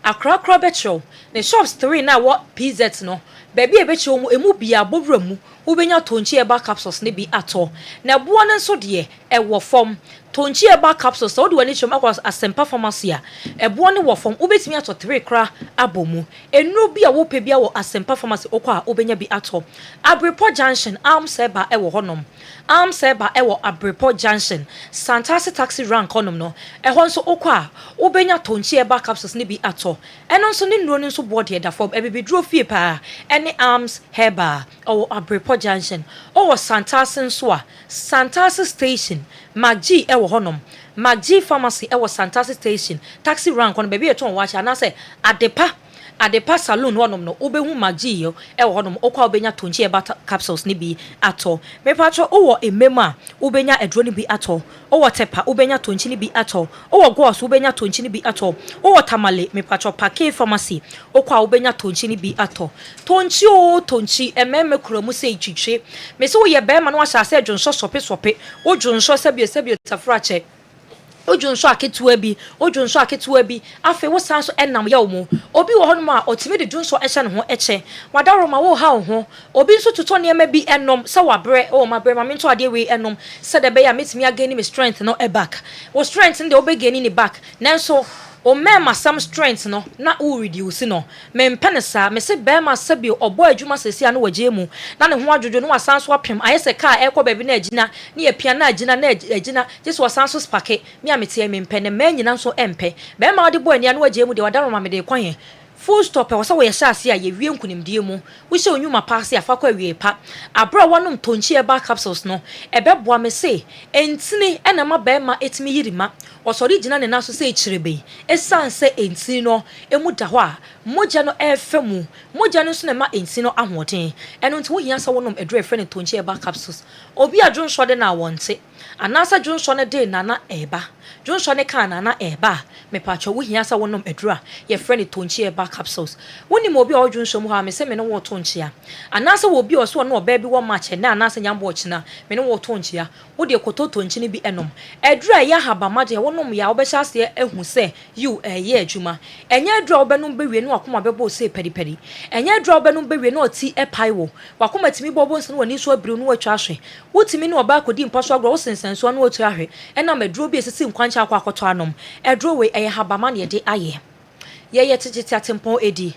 Speaker 14: akra betro the shops 3 na what PZ no baby ebechi omu emu bia bobra mu ubenya tonchi eba capsules ne bi ato na buo ne nso de e wo fom tonchi eba capsules so de wani chom akwa Asempa pharmacy a ebo ne wo fom ubetimi ato 3 kra abomu enu bi a wo pe bia wo Asempa pharmacy okwa ubenya bi ato Abrepo Junction Amseba e wo honom Amseba e wo Abrepo Junction Santasi taxi rank honom no e ho nso okwa ubenya tonchi eba capsules ne bi ato eno nso ne nuro ne nso body da fom e bibidro fie pa ene Arms Heba or Abrepo Junction or Santasi nso a Santasi station Maggi e wo honom Maggi pharmacy e wo Santasi station taxi rank on baby e ton watch and say Adepa salon wonom no obehu Maggi yo e wo honom okwa obenya tonchi eba capsules ni bi ato me patro owo ememu a obenya aduro ni bi ato owo tepa obenya tonchi ni bi ato owo gos obenya tonchi ni bi ato owo tamale me patro pake pharmacy okwa obenya tonchi ni bi ato tonchi ememe kuromu se itwitwe me se wo ye be ma no ahya se adwonso sope o dwonso sebie tafrache Ojunso aketua bi afe wo sanso enam ya omo obi wo hono ma otime de junso ehye ne ho eche wadaroma wo ha ho obi nso tuto ne ma bi enom se wabre o ma bre ma mento ade we enom se de be ya metimi agani me strength no e back wo strength nde obegani ni back nanso o mema some strength no na o reduce no me mpenesa me se be ma sabi obo adwuma sesia no waje mu na ne ho adwodwo no wasanso apem ayese car ekọ baby na agina ne yapia na agina just wasanso spake me amete me mpene ma nyina nso empe be ma ode bo ania no waje mu de wadaroma me de kwan full stop wo so wo yehya ase a ye wie nkunimdie mu wo hye onwuma pa ase afa kwa wie pa abra wonom tonchi eba capsules no ebeboa me se entini ena ma be ma etimi yirima osori gina ne naso se echirebe esanse entini no emu da ho a moja no efemu moja no so na ma entini no ahoden eno nti wo hia sa wonom edre frɛ ne tonchi eba capsules obi adwon so de na wonte anasa dwon so ne de nana eba dwon so ne kan nana eba me pa cho wo hia sa wonom edura ye frɛ ne tonchi eba capsules woni mo obi a odwon so mu ha me se me no wo tonchi a anasa wo obi oso no oba bi wo match na anasa nyambo ochina me no wo tonchi a wo de koto tonchi ne bi enom edura ya haba ma de wonom ya obehya se ehu se you ye adwuma enye edura obenom bewie no akoma bebo se periperi enye edura obenom bewie no oti epai wo wakoma timi bobo nso no wani so abiru no watwa ahwe wotimi no oba kodi mpa so agro wo sensenso no watwa ahwe ena meduro bi esisi nkwancha akwa akoto anom eduro we eye haba ma ne de aye ye tete atempon edi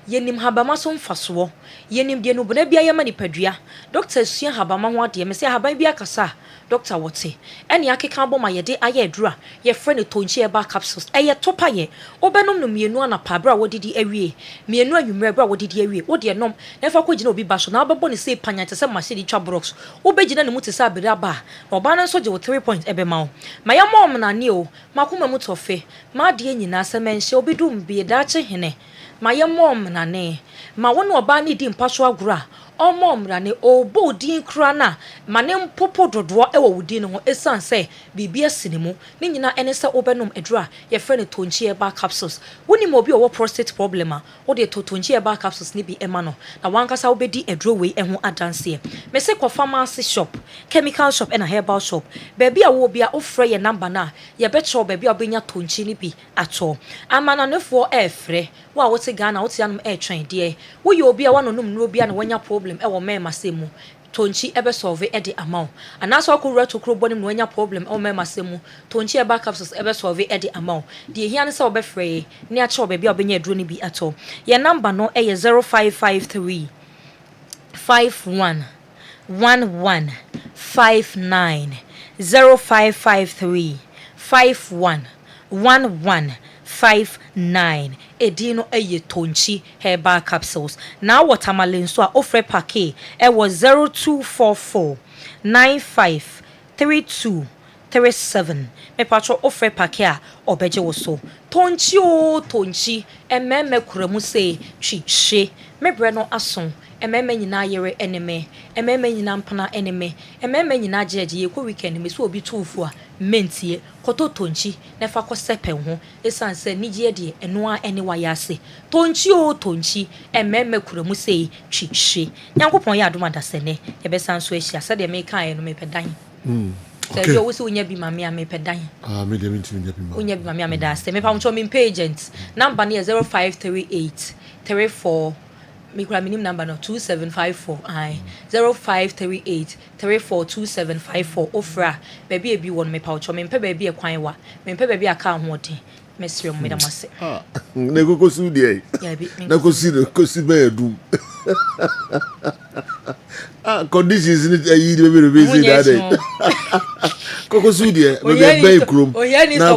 Speaker 14: yenim habama so mfaso yenim de no bona bia yema nipadua doctor sua habama ho ade me se haban bia kasa doctor wote ene akeka bɔ ma yɛde ayɛ adura yɛ frɛ ne tonchi eba capsules ɛyɛ topa yɛ obenom no mienu ana pa bra wodidi awie mienu anwumre bra wodidi awie wo de nom na fa ko gina obi ba so na obɛbɔ ne sei panya te sɛ machine twa brox obɛgina ne mu te sɛ abere aba na ɔba no nso gye wo 3 point ebe ma wo ma yɛ mom na ne o makoma mu tofe ma de nyina sɛ menhye obi dum bi daakye hene ma yɛ mom na ne ma wo no ɔba ne di mpa so agora ɔmɔ mrane obo din kra na mane mpopo dodoɔ ɛwɔ wudin ho esan sɛ bibia sinemu ne nyina ene sɛ obenom adura ye frɛ ne tonchi eba capsules woni mo bi ɔwɔ prostate problem a wo de tonchi eba capsules ne bi ema no na wankasa wobedi aduro wei ɛho adanse me se kɔ pharmacy shop chemical shop and a herbal shop baby a wo bia ofrɛ ye number na ye betro baby a obenya tonchi ne bi ato amana nefo ɛfrɛ wa wo te Ghana wo te anum ɛtwɛn de wo ye obi a wanonom no obi a na wanya problem ewo me masemu tonchi ebe solve e de amount anaso akura to kro bonim no anya problem ewo me masemu tonchi eba capsules ebe solve e de amount de hia ne se obefre ne a che obabi obenya aduro ne bi ato ye number no e 0553 51 11 59 0553 51 11 59 edino eye tonchi herbal capsules now watermelon so ofre packet e was 0244 95 32 37 me patro ofre packet a obeje wo so tonchi o tonchi ememe kuramu se twihwe mebre no ason ememe nyina yere eneme ememe nyina mpana eneme ememe nyina jeje ye ko weekend me so obi tufu a mentie koto tonchi na fa ko sepen ho esan se nigye de eno a ene wa yase tonchi o tonchi ememe kuramu sei twihwe nyankopon ya adoma dasene ye besan so ahia se de me kan no me pedan okay. So you unya bi mame ame pedan
Speaker 1: me de minti unya bi
Speaker 14: unya bi mame da se me pa mcho me agent number ne 0538 34 Mikra minim number no 2754 0538 342754 ofra baby ebi won me paucho me mpe baby e kwan wa me mpe baby aka ahoden mesre mo da mase
Speaker 1: na kokosu de na kosi be edum conditions ni yi de be busy that day kokosu de me be krum na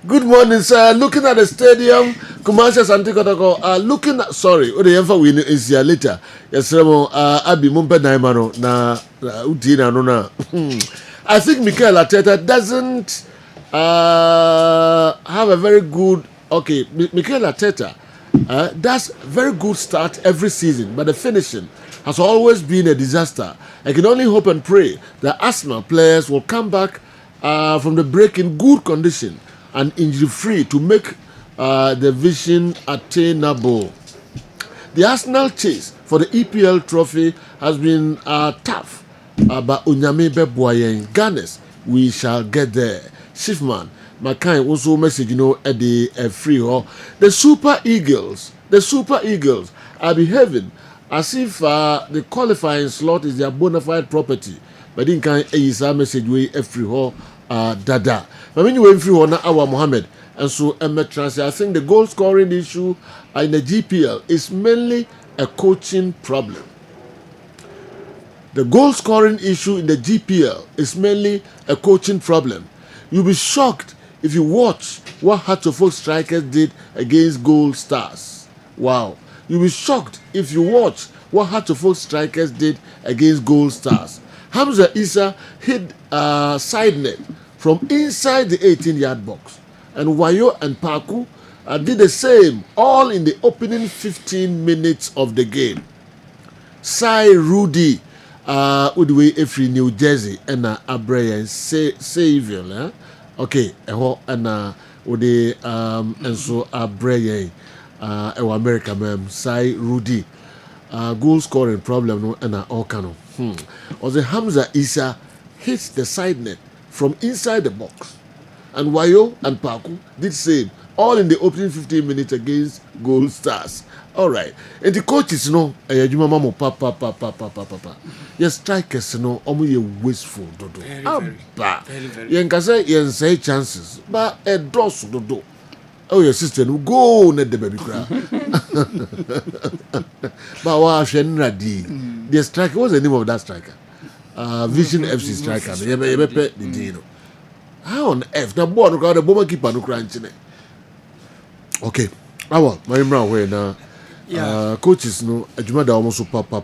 Speaker 1: Good morning, sir. Looking at the stadium, Kumasi Santikotoko are looking at, sorry, o de yemfa win is here later. Yes, Abi Mumpe Naimano na Utina no na. I think Mikel Arteta doesn't have a very good, okay, Mikel Arteta does very good start every season, but the finishing has always been a disaster. I can only hope and pray that Arsenal players will come back from the break in good condition and injury-free to make the vision attainable. The Arsenal chase for the EPL trophy has been tough, but Unyame Beboyen, Ganes, we shall get there. Schiffman, my kind also message, at the free hall. The Super Eagles are behaving as if the qualifying slot is their bona fide property. But in kind is a message way free hall. Dada. But when you went through on our Mohammed and so I think the goal scoring issue in the GPL is mainly a coaching problem. The goal scoring issue in the GPL is mainly a coaching problem. You'll be shocked if you watch what Hatchofok strikers did against Gold Stars. Wow. You'll be shocked if you watch what Hatchofok strikers did against Gold Stars. Hamza Issa hit side net from inside the 18-yard box. And Wayo and Paku did the same, all in the opening 15 minutes of the game. Sai Rudy, Udwe Efri, New Jersey, and Abrea and Savior. Okay, and Ude and so Abrea, America, ma'am, Sai Rudy. Goal scoring problem, and all kind of. Or the Hamza Issa hits the side net from inside the box. And Wayo and Paku did same, all in the opening 15 minutes against Gold Stars. All right. And the coaches, yes, strikers, ye wasteful, dodo. Very say chances, but a dos, dodo. Oh, your sister, no go, net the baby cry. But wow, the striker, what's the name of that striker? Vision FC striker no yebe the day no. How on earth na ball no crowd the bomber keeper no crunch ne. Okay. Awa, my imra we na coaches no adwuma da almost papa.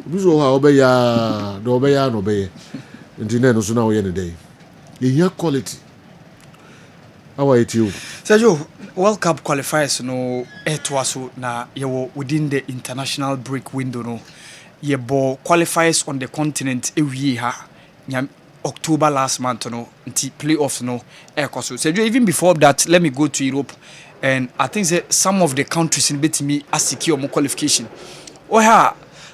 Speaker 1: Bizo ha obeya no be. Nti no so na we ne day. You quality. How are you?
Speaker 12: Sergio, World Cup qualifiers no etwaso na yewo within the international break window no. Yebo qualifiers on the continent ewie ha. October last month no nti playoffs no ekoso. Sergio, even before that, let me go to Europe, and I think that some of the countries in betimi are secure more qualification.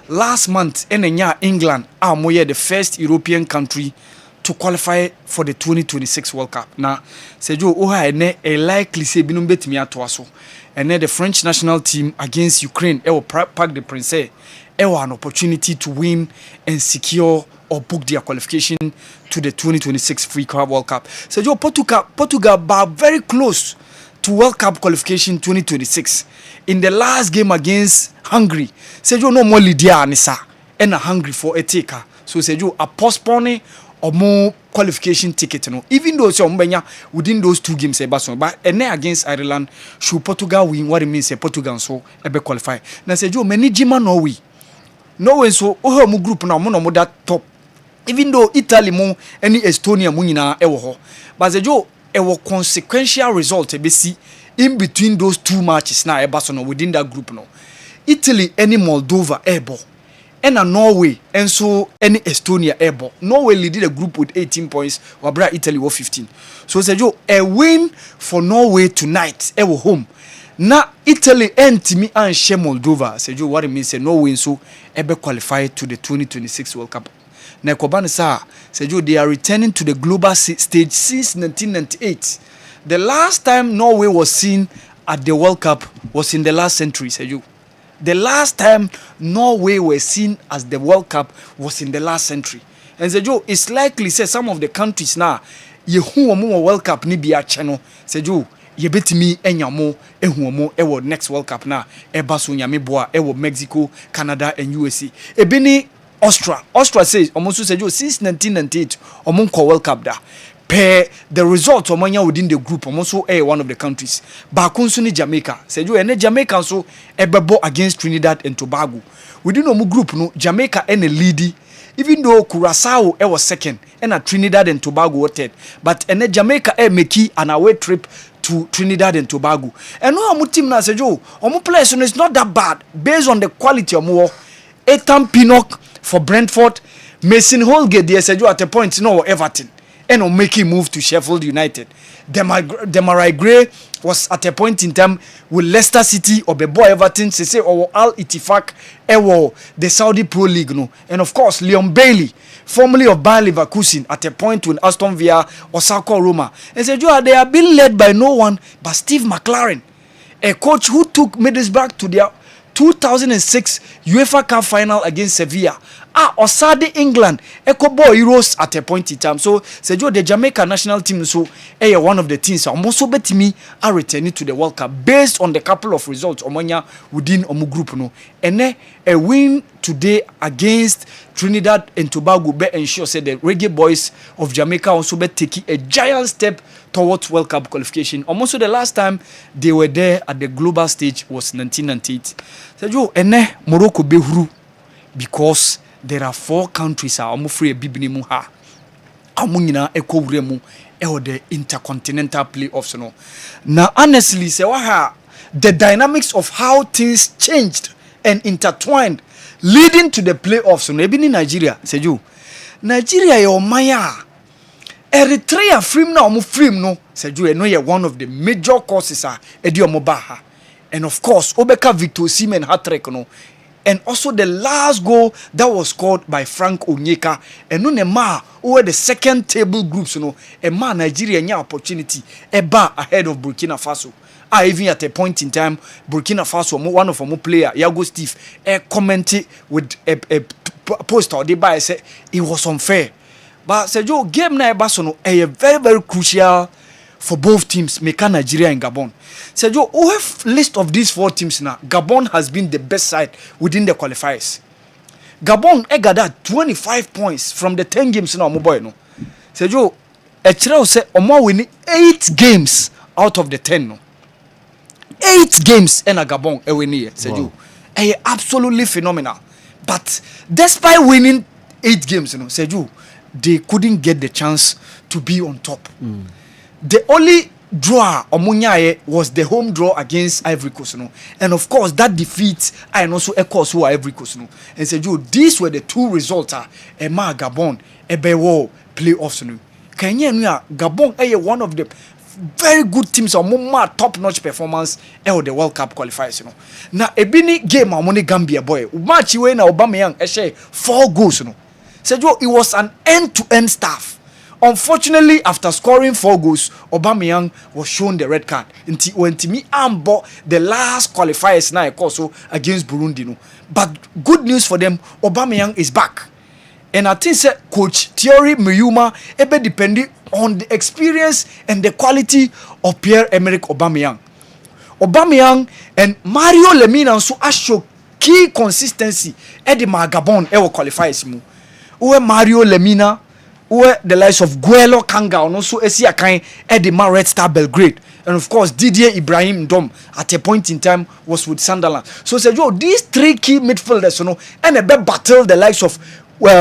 Speaker 12: Last month enenya England the first European country to qualify for the 2026 World Cup. Now, Sergio, a likely say binum betimi atoaso. And then the French national team against Ukraine, Parc des Princes, an opportunity to win and secure or book their qualification to the 2026 FIFA World Cup. Sergio, Portugal are very close to World Cup qualification 2026. In the last game against Hungary, Sergio no more Lydia Anissa and a Hungary for a taker. So Sergio a postponing or more qualification ticket no. Even though within those two games but against Ireland should Portugal win what it means Portugal so be qualify. Now Sergio many Jima Norway so mu group na mo that top. Even though Italy mo any Estonia mo nyina ewo ho. But Sergio ewo consequential result see in between those two matches na within that group no. Italy any Moldova ebo. And Norway and so any Estonia ebo. Norway leaded the group with 18 points, while Italy were 15. So Sergio, a win for Norway tonight, ewo home. Na Italy and Timi and share Moldova. Sergio, what it means Norway so ebe qualified to the 2026 World Cup. Na Kobani sa Sergio, they are returning to the global stage since 1998. The last time Norway was seen at the World Cup was in the last century, Sergio. The last time Norway were seen as the World Cup was in the last century. And Sergio, it's likely say some of the countries now, yehu World Cup ni biya channel. Sergio, yebetimi enyamo ehuomo ewo next World Cup na ebaso nyame boa ewo Mexico, Canada and USA. Ebini Austria says almost Sergio since 1998 omonko World Cup da. Per the results omanya within the group also one of the countries. Bakunsu ni Jamaica. Sergio ene Jamaica so ebebo against Trinidad and Tobago. Within omu group no Jamaica ene leady. Even though Curaçao was second and Trinidad and Tobago was third. But ene Jamaica meki an away trip to Trinidad and Tobago. And no omu team na Sergio omu players no is not that bad based on the quality omu. Ethan Pinnock for Brentford, Mason Holgate there Sergio at a point no Everton. And on making move to Sheffield United. Demarai Gray was at a point in time with Leicester City or Bebo Everton, say or Al Ittifaq, the Saudi Pro League, no. And of course, Leon Bailey, formerly of Bayer Leverkusen, at a point with Aston Villa or Osaka Roma. And said, they are being led by no one but Steve McLaren, a coach who took Middlesbrough to their 2006 UEFA Cup final against Sevilla. Osade England, Ekobo Heroes at a point in time. So, Sergio, the Jamaica national team, so, one of the teams, also bet me are returning to the World Cup based on the couple of results, Omonya within Omu group, no. And a win today against Trinidad and Tobago, be ensure, said the Reggae Boys of Jamaica also be taking a giant step towards World Cup qualification. Almost the last time they were there at the global stage was 1998. Sergio, Morocco be huru because there are 4 countries are free bibini mu ha. Amunyina ekowure mu the intercontinental playoffs no. Now honestly say the dynamics of how things changed and intertwined leading to the playoffs no ebi ni Nigeria Sergio. Nigeria yo maya Eritrea frame na omo frame no Sergio no ye one of the major causes edi omo ba ha. And of course Obeka Victor Osimhen hat-trick no. And also the last goal that was scored by Frank Onyeka. And no nema who the second table groups, Nigeria nya opportunity ahead of Burkina Faso. Even at a point in time, Burkina Faso, one of our player, Yago Steve, commented with a post or they say it was unfair. But Sergio, game na ebasono a very, very crucial for both teams, Meka Nigeria and Gabon. Sergio, who have list of these 4 teams now? Gabon has been the best side within the qualifiers. Gabon got 25 points from the 10 games in our mobile. No, say Joe, a child say Omo winning 8 games out of the 10. No, 8 games in a Gabon a winning. Say Joe, absolutely phenomenal. But despite winning 8 games, say Joe, they couldn't get the chance to be on top. The only draw Omunyaye was the home draw against Ivory Coast, and of course that defeat and also echoes who Ivory Coast, and said you these were the 2 results Emma Gabon Ebewo playoffs. Kenya Gabon one of the very good teams or more top-notch performance the World Cup qualifiers. Now ebini game among Gambia boy match we na Aubameyang 4 goals. Said you it was an end-to-end stuff. Unfortunately, after scoring 4 goals, Aubameyang was shown the red card. When Timi Ambo the last qualifiers now also against Burundi. But good news for them, Aubameyang is back. And I think Coach Thierry Muyuma ebe depending on the experience and the quality of Pierre-Emerick Aubameyang. Aubameyang and Mario Lemina so show key consistency at the Gabon qualifiers mu. Uwe Mario Lemina where the likes of Guelo Kanga and also Esi Akai Edema Red Star Belgrade. And of course, Didier Ibrahim Dom at a point in time was with Sunderland. So said, these 3 key midfielders, and a bit battle the likes of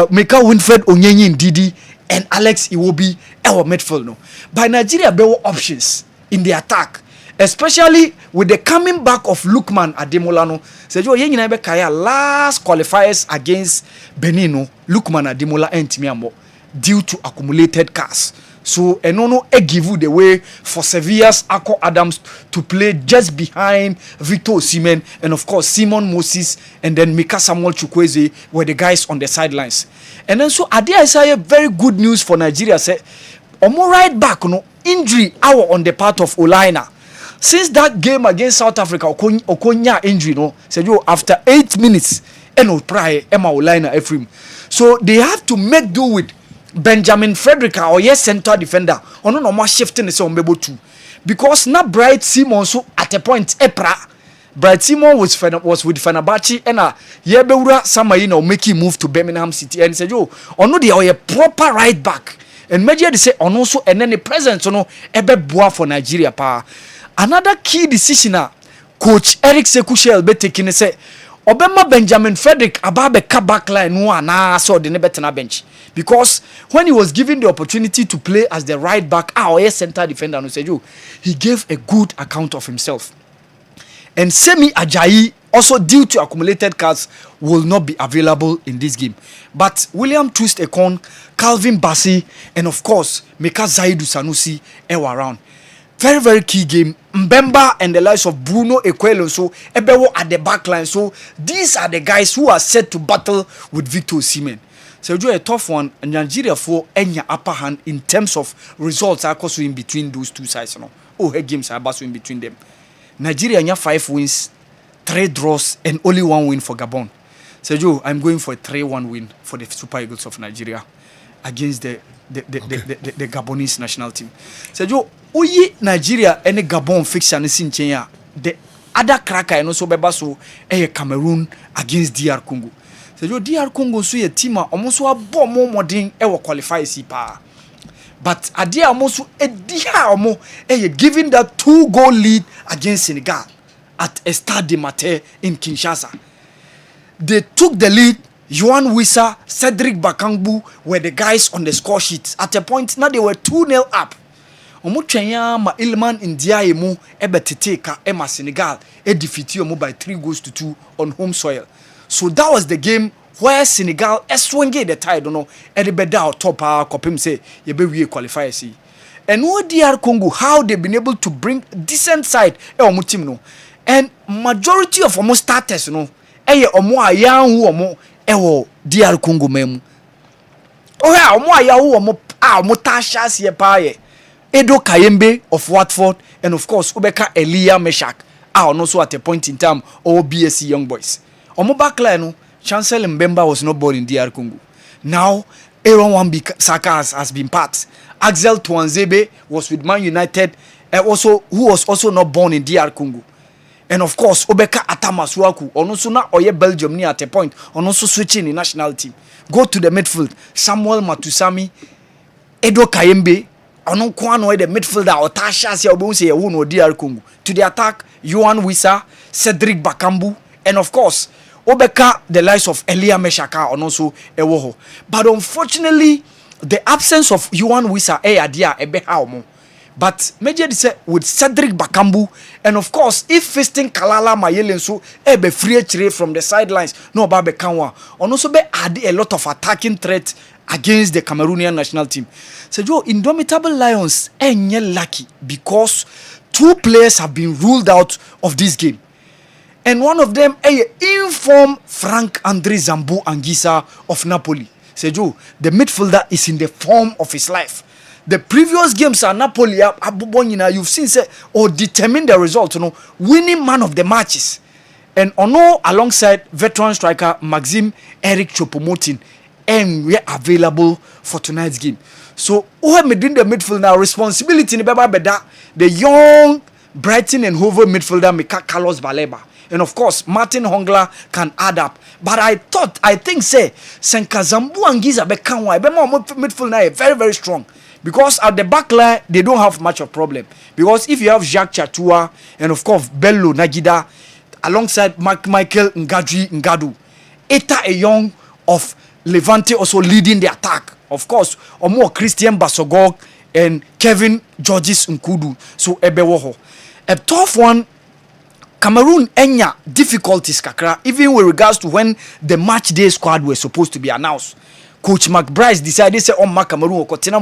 Speaker 12: Mika Winfred Onyenyi Didi and Alex Iwobi, our midfield. By Nigeria, there were options in the attack, especially with the coming back of Lukman Ademolano. Said, Yenyi Kaya last qualifiers against Benino, Lukman Ademola and Timiambo, due to accumulated cars. So Enono give you the way for Sevilla's Akko Adams to play just behind Victor Osimhen and of course Simon Moses and then Mika Samuel Chukwueze were the guys on the sidelines. And then so Adi Isaiah very good news for Nigeria say Omo right back injury hour on the part of Olaina. Since that game against South Africa Okonya injury said after 8 minutes prior Emma Olaina Ephraim. So they have to make do with Benjamin Frederick or center defender ono no more shifting is on able to because na Bright Simon so at a point Bright Simon was with Fenerbahce and Yebewura Samayi now making move to Birmingham City and said ono they are a proper right back and major they say ono so and then the presence ebe boa for Nigeria pa. Another key decision coach Eric Sekushel be taking say Obama Benjamin Frederick ababe backline no na so the nebetena bench because when he was given the opportunity to play as the right back or center defender no said he gave a good account of himself. And Semi Ajayi also due to accumulated cards will not be available in this game. But William Twist Ekong, Calvin Bassi and of course Meka Zaidu Sanusi were around. Very, very key game. Mbemba and the likes of Bruno Ekwelo so Ebewo at the back line. So these are the guys who are set to battle with Victor Osimhen. So a tough one. Nigeria for any upper hand in terms of results are also in between those two sides. Games are also in between them. Nigeria have 5 wins, 3 draws, and only 1 win for Gabon. So I'm going for a 3-1 win for the Super Eagles of Nigeria against the Gabonese national team. So Oyi Nigeria and Gabon fixture ni sinchenya. The other cracker and also beba so Cameroon against DR Congo. So DR Congo so a team almost a bomb more modern qualify si pa. But adia almost a dia giving that 2-goal lead against Senegal at a Stade de Mater in Kinshasa. They took the lead. Yohan Wissa, Cedric Bakangbu were the guys on the score sheet. At a point now they were 2-0 up. Omuchenya ma Ilman India emu ebetete ka ema Senegal defeated omu by 3-2 on home soil. So that was the game where Senegal swinged the tide beda top kopim say yebe qualify see. And what DR Congo how they been able to bring decent side omu team no. And majority of omu starters omu ayan hu omu DR Congo memu. Omu ayan hu omu tasha sie pa ye. Edo Kayembe of Watford and of course Ubeka Elia Meshak are also at a point in time all BSC young boys. Omo backline Chancellor Mbemba was not born in DR Congo. Now Aaron Wan-Bissaka has been part. Axel Tuanzebe was with Man United who was also not born in DR Congo. And of course, Obeka Atamaswaku, Onoso na Oye Belgium ni at a point, Onoso switching in national team. Go to the midfield. Samuel Matusami, Edo Kayembe, Onon Kwano, the midfielder, or Tasha Siabunse, Uno DR Congo. To the attack, Yohan Wissa, Cedric Bakambu, and of course, Obeka, the likes of Elia Meshaka, Onoso Ewoho. But unfortunately, the absence of Yohan Wissa, Adia, Ebehaumo. But Major said with Cedric Bakambu, and of course, if facing Kalala Mayelen so be free trade from the sidelines, no Babe Kanwa, and also be add a lot of attacking threat against the Cameroonian national team. So Joe, Indomitable Lions enye lucky because 2 players have been ruled out of this game. And one of them informed Frank Andre Zambo Anguissa of Napoli. So Joe, the midfielder is in the form of his life. The previous games are Napoli, you've seen say or determine the result, winning man of the matches. And Ono alongside veteran striker Maxime Eric Choupo-Moting, and we are available for tonight's game. So who have made the midfield now? Responsibility in the young Brighton and Hove midfielder Mika Carlos Baleba. And of course, Martin Hongla can add up. But I think say Senkazambu Anguissa Bekanwa, midfield now very, very strong. Because at the back line, they don't have much of a problem. Because if you have Jacques Chatua and of course Bello Nagida alongside Michael Ngadu, Eta Eyong of Levante also leading the attack. Of course, or more Christian Basogog and Kevin Georges Nkudu. So Ebewoho. A tough one. Cameroon enya difficulties kakra, even with regards to when the match day squad were supposed to be announced. Coach McBride decided say on Cameroon or Cotina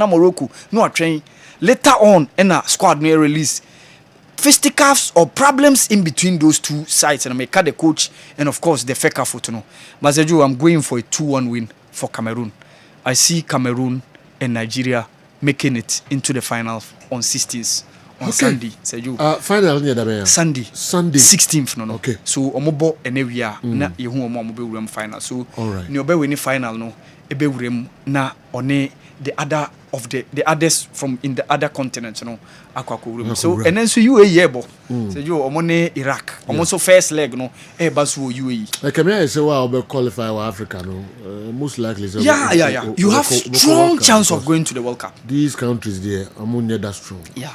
Speaker 12: Morocco no a train. Later on in a squad may release fisticuffs or problems in between those two sides, and I make the coach and of course the Feka Fotono. Mazeju, I'm going for a 2-1 win for Cameroon. I see Cameroon and Nigeria making it into the final on 16th. On Sunday,
Speaker 1: final near the
Speaker 12: Sunday 16th no.
Speaker 1: Okay.
Speaker 12: So omobo enewia na yehu omo be wuram final. So ni obe win final no ebe wuram na one the others from in the other continents no akwako wuram. So and then so UAE ebo. So you omo ne Iraq. Omo so first leg no e ba so UAE.
Speaker 1: Like me say wa obe qualify for Africa no. Most likely so.
Speaker 12: Yeah. You have strong chance of going to the World Cup.
Speaker 1: These countries there among that strong.
Speaker 12: Yeah.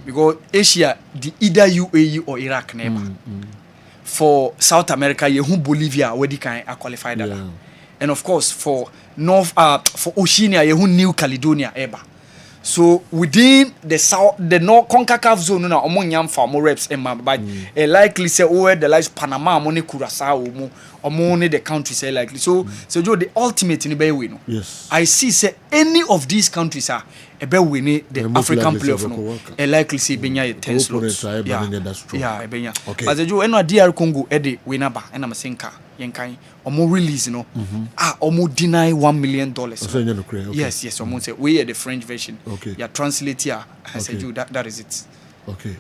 Speaker 12: Because Asia the either UAE or Iraq never. For South America you Bolivia where they can qualify that. Yeah. And of course for for Oceania you New Caledonia ever. So within the North CONCACAF zone na omo for more reps and but likely say over the likes Panama money Curacao omo the countries say likely. So Joe the ultimate in the way no.
Speaker 1: Yes.
Speaker 12: I see say any of these countries are ebe winning the African playoff no. Likely say benya 10 slots. Yeah, benya.
Speaker 1: Okay.
Speaker 12: But Joe eno DR Congo ede winner ba and am senka yenkan omo release no. Omo deny $1 million.
Speaker 1: Okay.
Speaker 12: Yes, omo say we are the French version.
Speaker 1: Okay.
Speaker 12: Yeah, translate here. I said you that is it.
Speaker 1: Okay.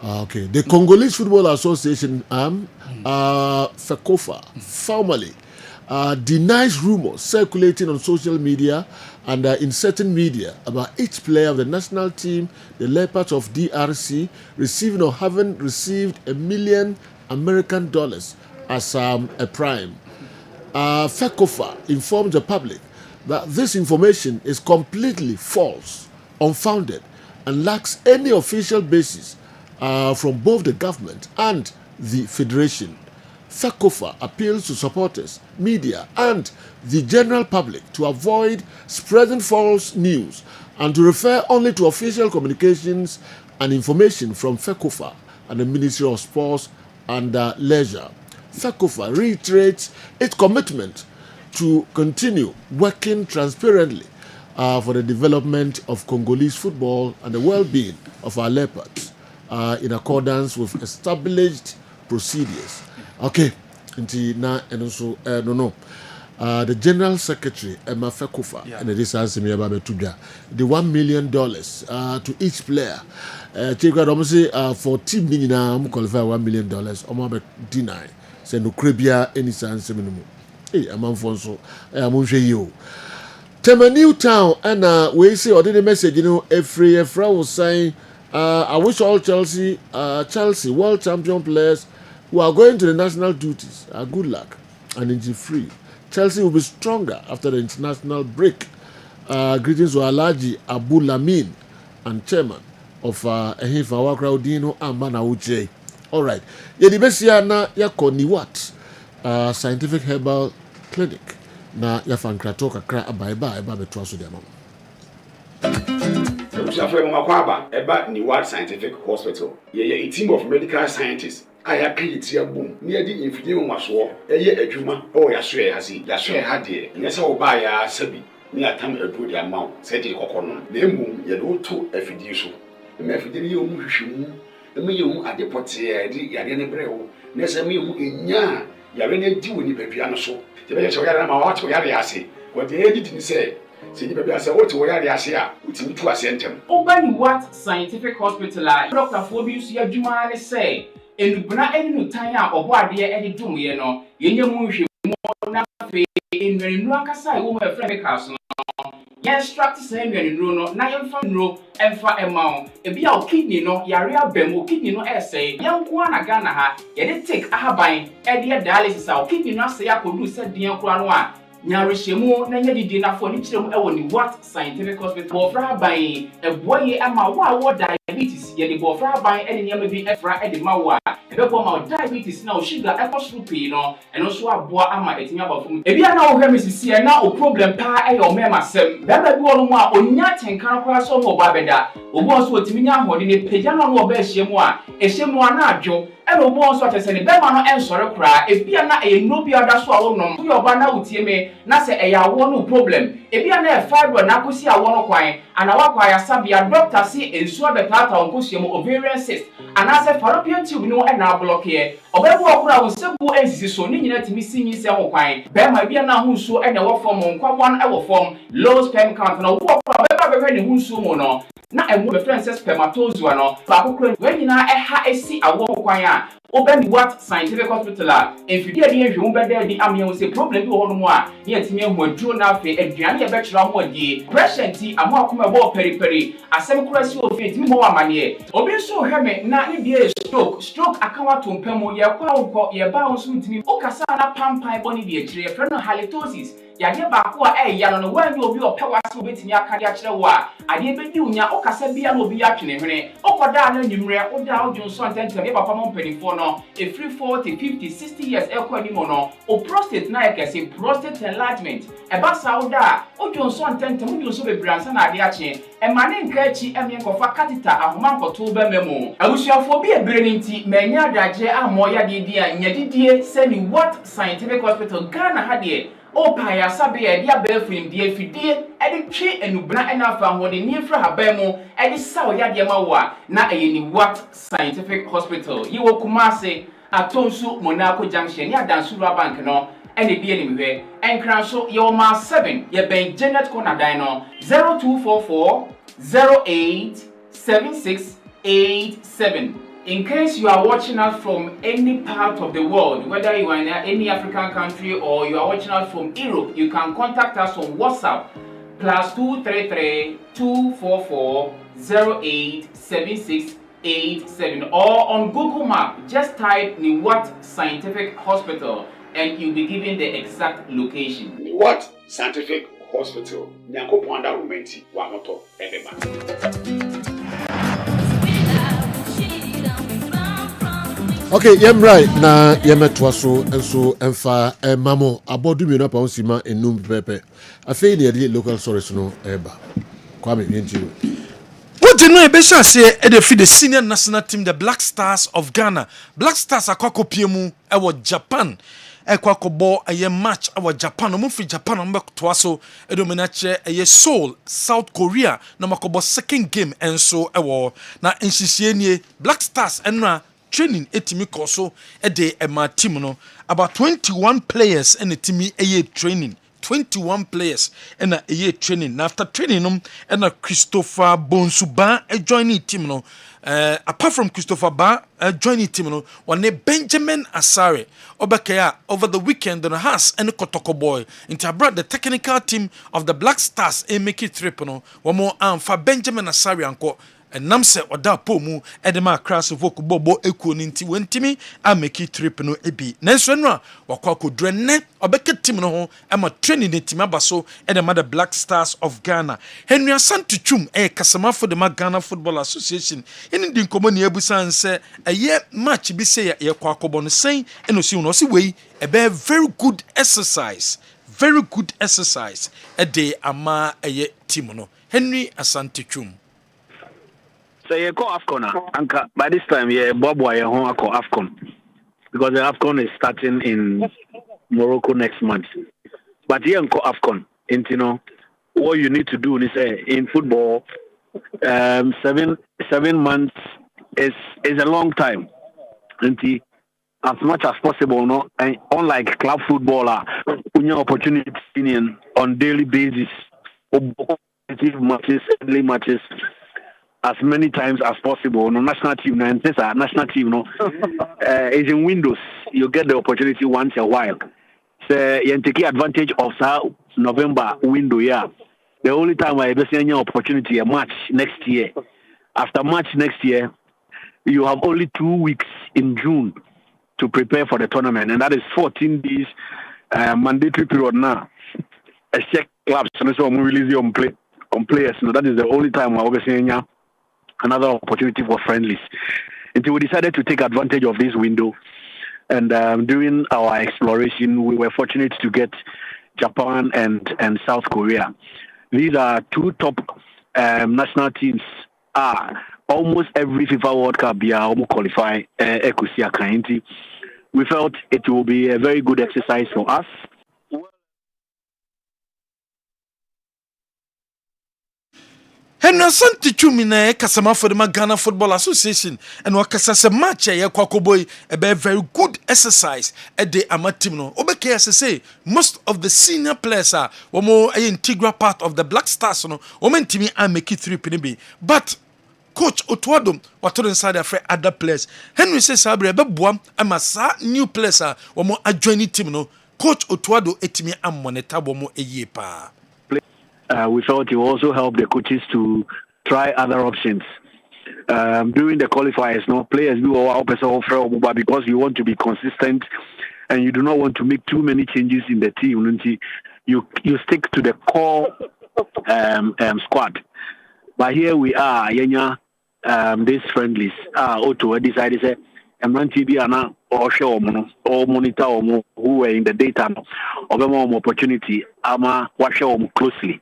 Speaker 1: Okay. The Congolese Football Association, FECOFA, formally denies rumors circulating on social media and in certain media about each player of the national team, the Leopards of DRC, receiving or having received $1 million as a prime. FECOFA informs the public that this information is completely false, unfounded, and lacks any official basis from both the government and the federation. FECOFA appeals to supporters, media, and the general public to avoid spreading false news and to refer only to official communications and information from FECOFA and the Ministry of Sports and Leisure. FECOFA reiterates its commitment to continue working transparently for the development of Congolese football and the well-being of our Leopards in accordance with established procedures. Okay, and also the General Secretary Emma FECOFA and this answer me about the $1 million to each player. For team Nina qualify $1 million. I'm deny. Say no cribia any sense minimum. Hey, I'm on Fonso. I'm you. Tema New Town and we say or the message, every was saying I wish all Chelsea world champion players who are going to the national duties good luck and injury free. Chelsea will be stronger after the international break. Greetings to Alaji Abu Lamin and chairman of Ehifa Wakraudino Amana Uche. All right. Yedibesia na yako ni what? Scientific Herbal Clinic. Na yafankrato kakra abaiba eba betwaso de amam.
Speaker 15: Ushafwe mwakwaba eba ni World Scientific Hospital. Yeye a team of medical scientists aya create ya boom. Near the infidel waswo. Eye adwuma o ya hwe hasi. Ya hwe ha de. Nyese oba ya sabi. Ni atam edu de amount. Said the kokono. Na emum ye do to afidie so. Me afidie ye omu hwehwemu. Me ye omu adepote ye yare ne brewo. Na se me omu enya yare ne di woni badua no so. Te be che yare na ma wa to yare ase. What the edit ni say. Se ni bebia se wote wo yare ase a utimi tu ase ntem.
Speaker 16: Obani what scientific hospital Dr. Fobius ya dwuma ne say enubuna eni no tan a obo ade e dum ye no yenye mu hwe mo na fe enwenu akasa wo mo chemicals no ye extract say enwenu no na yemfa nro emfa emao ebi a kidney no yare abem kidney no say yenko na Ghana ha ye de take ahaban e de dialysis a kidney no say akodu se den kura no a nyarehemu na nya didi na fo ni kirem e woni what scientific hospital bofra ban eboye ama wo diabetes ye ni bofra ban e nyama bi efra e de mawo a ebebo ma diabetes na o sugar e koso pii no eno so aboa ama etinya bafum ebi na wo hwe misisi e na o problem pa e yo mema sem baba bi wono mu a onya tenkan kora so ho ba beda obo so otiminya hode ne pagya no no ba ehyemu a ehyemu ana adwo eno obo so atese ne bema no ensore kora ebi na e no bi ada so a wonom so yo ba na utie me na se e ya wo no problem ebi na e fibro na kosi a wo no kwan ana wakwa ya sabia doctor si ensuo betata onkosie mu ovarian cyst ana se fallopian tube no e na block ye obebu okura wo sebu ensisi so ni nyina timi sinyi se ho kwan bema bia na ho nsuo e na wo form nkwawan e wo form low sperm count na wo okura beba bebe ne ho nsuo mu no na emu be friend spermatozoa no ba kokura we nyina e ha esi awo kwan a Obani what scientific hospital enfidie de ehwe beda di amye se problem bi wo no mu a ne atimi ehu aduro na afi aduane ye betwera ho adi pressure nti amo akoma bo periperi asem kura si ofi etimi mo amane obi so hweme na ne die stroke akawa tompam ye kwa wo ye ba wo so ntimi okasa na pampan boni de akire friend halitosis yade ba ko ya no wanyi obi opewase obetimi akade akire wo a ade bedi unya okasa bia na obi atwene hwene okoda na nyimre oda odwonso antentem ye papa mo mpanifo no a free 40 50 60 years ekwani mo no o prostate na ekese prostate enlargement e ba sauda odwonso antentem odwonso bebransa na ade ache e mane nka achi emye nkofa catheter ahoma nkoto ba memo abusuafo bi ebere nti manya adagye amoya de a nyadidie semi what scientific hospital Ghana ha de o pa ya sabe ya dia ba fim die fidie e de twe enubna ena afa ho de ni fra haban mu e de saw ya de ma wo a na eyeni what scientific hospital yi wo Kumase atonsu Monaco junction ya dansura bank no ene bi ene mhwe enkran so ye o ma 7 ye ben Janet Corner dan no 0244 087687. In case you are watching us from any part of the world, whether you are in any African country or you are watching us from Europe, you can contact us on WhatsApp +233 244 087687 or on Google Map. Just type Niwat Scientific Hospital and you'll be given the exact location.
Speaker 15: Niwat Scientific Hospital. Nyankopo anda rumenti wa moto ebeba.
Speaker 1: Okay, yem right na yemetwa so enso emfa mamo abodu mi na pa onsima enum pepe afei ne de local source no eba kwame yenti
Speaker 17: what you know e be sure say e dey feed the senior national team the Black Stars of Ghana. Black Stars akwakopiemu e wo Japan ekwakobo eye match awa Japan mo fi Japan mo to so e do menache eye Seoul South Korea na makobo second game enso ewo na nhihie nie Black Stars enra training etimi koso e de ema team no about 21 players in the team eye training 21 players in a year training. Now after training them and Christopher Bonsuba joining team no apart from Christopher Ba joining team no one Benjamin Asare Obakaya over the weekend on a house and Kotoko boy into brought the technical team of the Black Stars and make it trip no one more for Benjamin Asare anko ɛnam sɛ ɔda po mu ɛde ma Accra Voku bɔbɔ ekuo no nti wɔntimi a make trip no ebi nanso no a wakɔ akɔdura nnɛ ɔbɛka team no ho ɛma training ne team aba so ɛde ma the Black Stars of Ghana Henry Asante Twum kasamafo de ma Ghana Football Association ɛne di nkɔmmɔ ne abusan sɛ ɛyɛ match bi sɛ yɛkɔ akɔbɔ no sɛn ɛna osi no ɔsi wei ɛbɛyɛ very good exercise ɛde ama ɛyɛ team no Henry Asante Twum.
Speaker 18: So you call AFCON, Anka. By this time, yeah, Bob, I call AFCON because the AFCON is starting in Morocco next month. But you call AFCON, and you know what you need to do is in football, 7 months is a long time, and as much as possible, no. And unlike club footballer, you have opportunity on daily basis, matches, early matches. As many times as possible. No national team, national team, no, is in windows. You get the opportunity once a while. So you take advantage of that November window. Yeah, the only time I ever see any opportunity a match next year. After match next year, you have only 2 weeks in June to prepare for the tournament, and that is 14 days mandatory period now. A check clubs, so we release on players. So that is the only time I ever see another opportunity for friendlies. Until we decided to take advantage of this window, and during our exploration, we were fortunate to get Japan and South Korea. These are 2 top national teams. Almost every FIFA World Cup, qualify. We felt it will be a very good exercise for us.
Speaker 17: Henry Asante Twum na kasamafo de ma Ghana Football Association and wakasa se match ya kwakoboy a very good exercise at the ama team no obeke say most of the senior players are more an integral part of the Black Stars no omentimi and make it 3 pinibi but coach Otuado wato inside afre other players Henry says sabre beboam ama sa new players are more adjoining team no coach Otuado etimi am monitor mo eye pa.
Speaker 18: We felt it will also help the coaches to try other options. During the qualifiers, no players do our but because you want to be consistent and you do not want to make too many changes in the team, you stick to the core squad. But here we are, these friendlies. Otto decided say, I'm not TV or show or monitor who were in the data of more opportunity. Ama watch closely.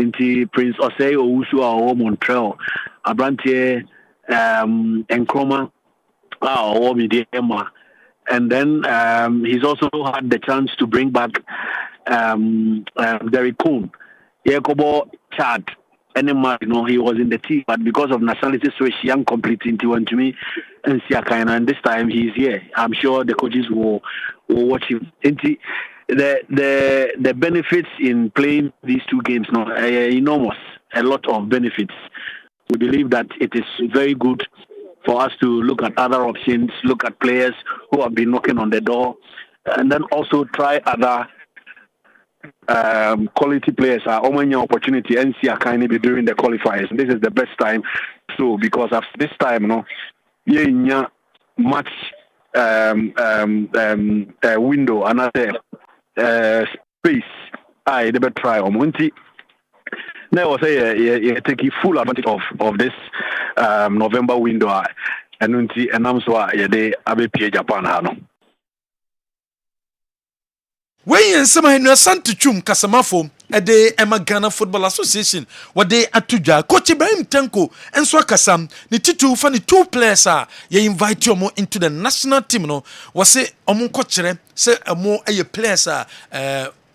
Speaker 18: Into Prince Osei Owusu or Montreal, Abrantie Nkrumah or Midema. And then he's also had the chance to bring back Derek Coon. Yakobo Chad. He was in the team, but because of nationality switch, young complete into one to me and Siakaina, and this time he's here. I'm sure the coaches will watch him. The benefits in playing these 2 games are enormous. A lot of benefits. We believe that it is very good for us to look at other options, look at players who have been knocking on the door, and then also try other quality players are only opportunity and see kind of during the qualifiers. This is the best time because of this time, much window, another space. I never try on Monty. Now I say you take full advantage of this November window and I'm so they Abe Japan.
Speaker 17: When some Henry Asante Twum kasamafo ede Emma Ghana Football Association wade atuja coach Ibrahim Tanko enso akasam ni titu fa ni 2 players ye invite omo into the national team no wase omo nkokere se omo eye players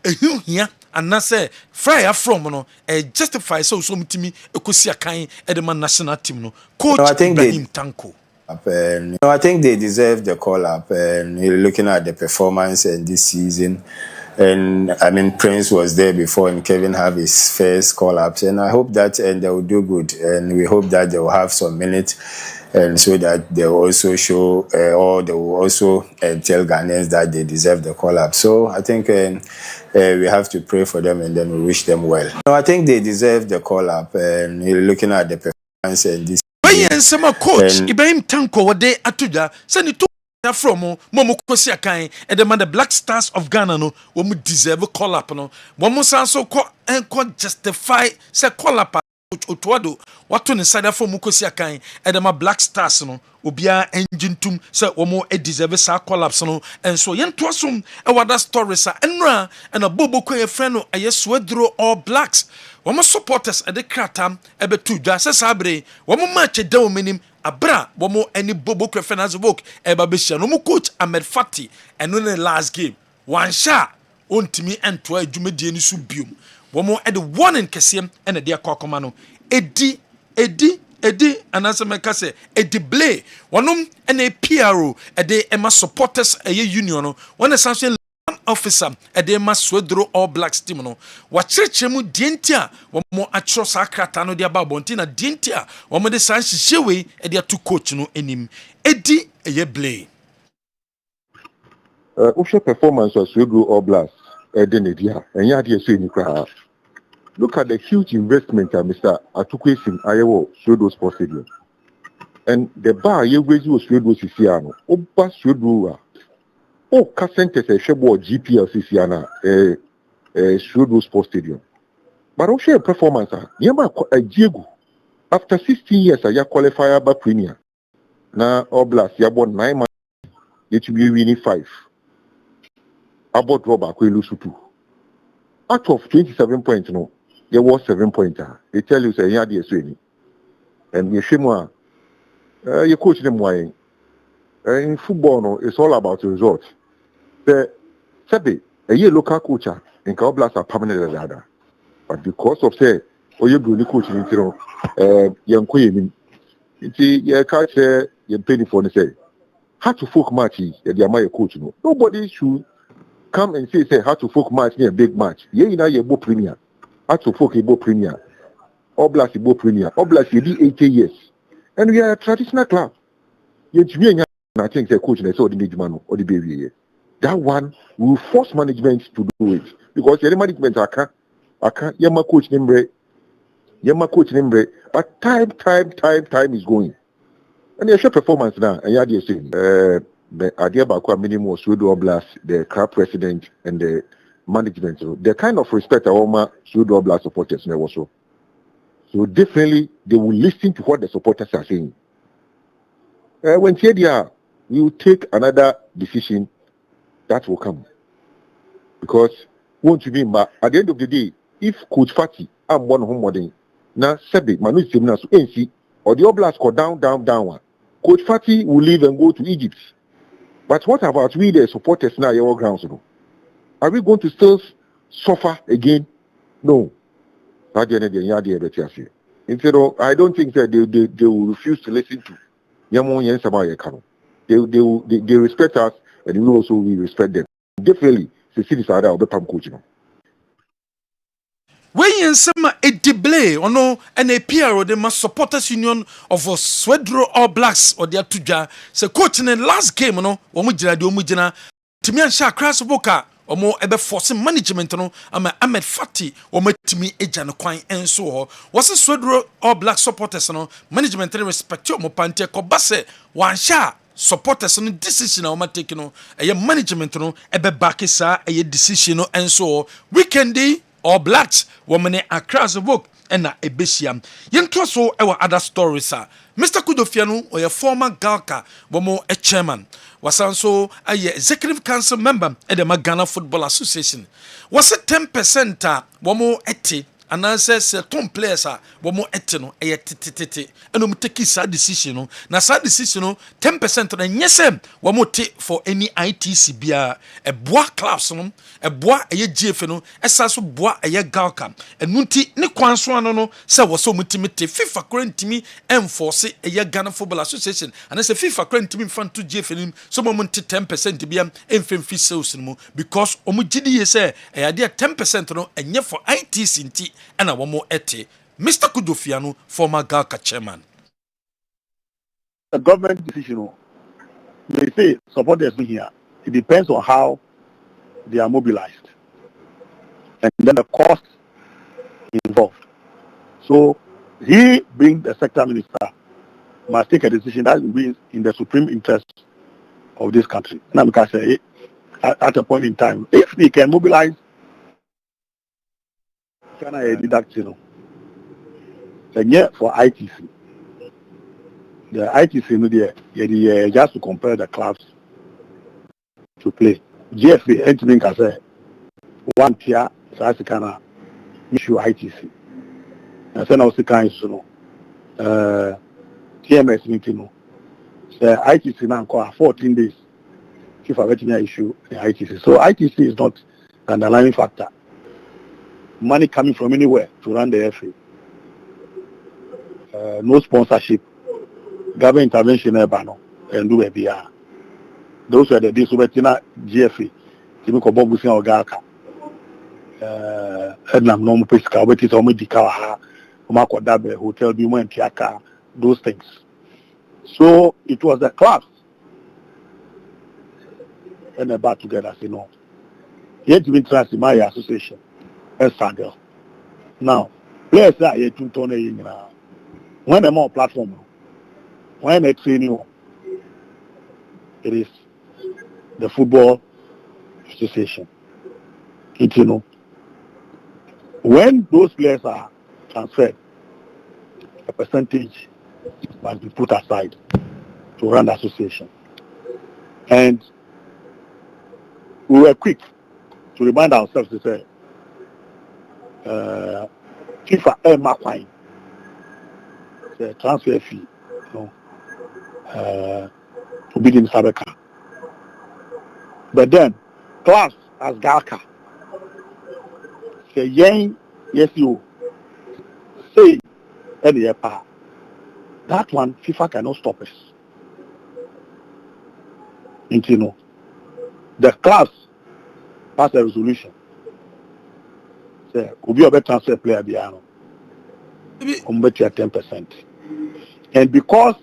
Speaker 17: ehia anase fire from no justify so mutimi ekosi akan edema national team no coach Ibrahim Tanko.
Speaker 19: I think they deserve the call up. And looking at the performance in this season, and I mean Prince was there before, and Kevin have his first call ups, and I hope that and they will do good, and we hope that they will have some minutes, and so that they will also show, or they will also tell Ghanaians that they deserve the call up. So I think we have to pray for them, and then we wish them well. I think they deserve the call up, and looking at the and this
Speaker 17: When some coach Ibrahim Tanko wade atuja send it to from Momo Kosia Kai and the Black Stars of Ghana no womu deserve call up no womu so call and justify say call up Otwado what to inside for Mukosia Kai and the Black Stars no obia engine tum say womu deserve sa collapse no and so yen twasum e wada stories sa enra and a bobo ko friend no ayeswedro all blacks womu supporters at the kratam ebe tuja say sabre womu match down minim abra womu any bobo ko friend as book eba be no mu coach Ahmed Fati and no last game one shot ontimi ento adwumadie ni so biom womo e de warning kesem ene de akokoma no edi anase meka se edi blay wonom ene PRO e de ema supporters eye union no one sanction officer e de ema swedro all blacks team no wa chirechemu dientia womo atro sakrata no de ababonti na dientia womo de san hihyewe e de to coach no enim edi eye blay
Speaker 20: Ushe performance was swedro all blacks Edenedia, and yet you say look at the huge investment Mr. Atukwesi Ayewo Suedo Sports Stadium. And the bar you raise was Suedo Siciano, Oba Suedo, Cassentes a Shebo GPL Siciana, Suedo Sports Stadium. But I'll share performance, Yama a Diego. After 16 years, I qualify by Premier. Now, Oblast, you bought 9 months, it will be winning 5. About Robert Kwelusutu. Out of 27 points, no, there was 7 points. They tell you, say, yeah, dear Sweeney. And you shimwa, you coach them why. In football, no, it's all about the results. The Sabe, a year local coach in Kaoblas are permanent ladder. But because of say, or you do the coaching into young queen, you can't say you're paying for the say. How to folk matches, you're my coach, no. Nobody should come and say how to folk match near a big match. Yeah, you know you're both premier. How to folk a both premier. Oblast both premier. Oblast you did 80 years. And we are a traditional club. You I think the coach and saw the man or the baby. That one will force management to do it. Because the management I can't yeah my coach name but time is going. And you show performance now and yeah saying the idea about minimum Sudo Oblast, the club president and the management. So the kind of respect our Sudo Oblast supporters never so. So definitely they will listen to what the supporters are saying. When TDR we will take another decision that will come. Because won't you mean but at the end of the day, if Coach Fati I'm one home wedding, now Sebe Manu Simna so NC or the Oblast go down one. Coach Fati will leave and go to Egypt. But what about we, the supporters now, your grounds? Are we going to still suffer again? No. Instead of, I don't think that they will refuse to listen to they respect us and we also we respect them. Definitely, the cities are there, coach.
Speaker 17: When you say a delay or no, and a PRO, the must supporters union of Swedro All Blacks or their tuja, say coach in the last game, no, Omujina, the Omujina, Timian Shakras Boka, or more ever forcing management, no, I'm Ahmed Fati, or Metimi Ejan Quine and so was a Swedro All Black supporters, no, management respect your Mopante Kobase, one shot. Supporters on decision or taking no a management no ebe back sa a decision no and so weekendy or blacks woman across the book and na ebesiam yento so ewa other stories Mr. Kudofianu or your former Galka womo a chairman was also a executive council member at the Ghana Football Association was a 10% womo eti and I says Tom players are more etino a tititi and take sad decision. Now sad decision 10% and yes, one more take for any ITC bia a bois class a bois a GFNO, a sasso bois a galcam, and Nunti Nikwanswano, so was so mutimity FIFA current to me and force a Ghana Football Association, and as a FIFA current to me fund to GFN, so moment 10% to be an infant fee sales because Omujidi say a idea 10% no and yet for ITC and a one more ete. Mr. Kudofianu, former Galka chairman.
Speaker 18: The government decision may say supporters here. It depends on how they are mobilized and then the cost involved. So he, being the sector minister, must take a decision that will be in the supreme interest of this country. Now, because at a point in time, if he can mobilize China deduct, then yeah, for ITC. The ITC, just to compare the clubs to play. GFA, anything can say, one tier, so I can issue ITC. And then also can TMS meeting. So ITC now 14 days. If I issue the ITC. So ITC is not an underlying factor. Money coming from anywhere to run the FA. No sponsorship. Government intervention and do a BR. Those are the days where GFA. Timiko Bobusin or Galka. Ednam normal pesca, but it's almost the car, Marco Dabe, Hotel Bimo and Tiaka, those things. So it was the clubs and the bar together, Yet been trust in my association as Sandel. Now, players are yet to turn in when I'm on platform, when I train you, it is the football association. When those players are transferred, a percentage must be put aside to run the association. And we were quick to remind ourselves to say, FIFA Makwine, the transfer fee, to bid in Sabeka. But then, class as Galka, say, yes, you say, any power. That one, FIFA cannot stop us. The class passed a resolution. Say, could be a better transfer player, Biano. Bet you at 10%. And because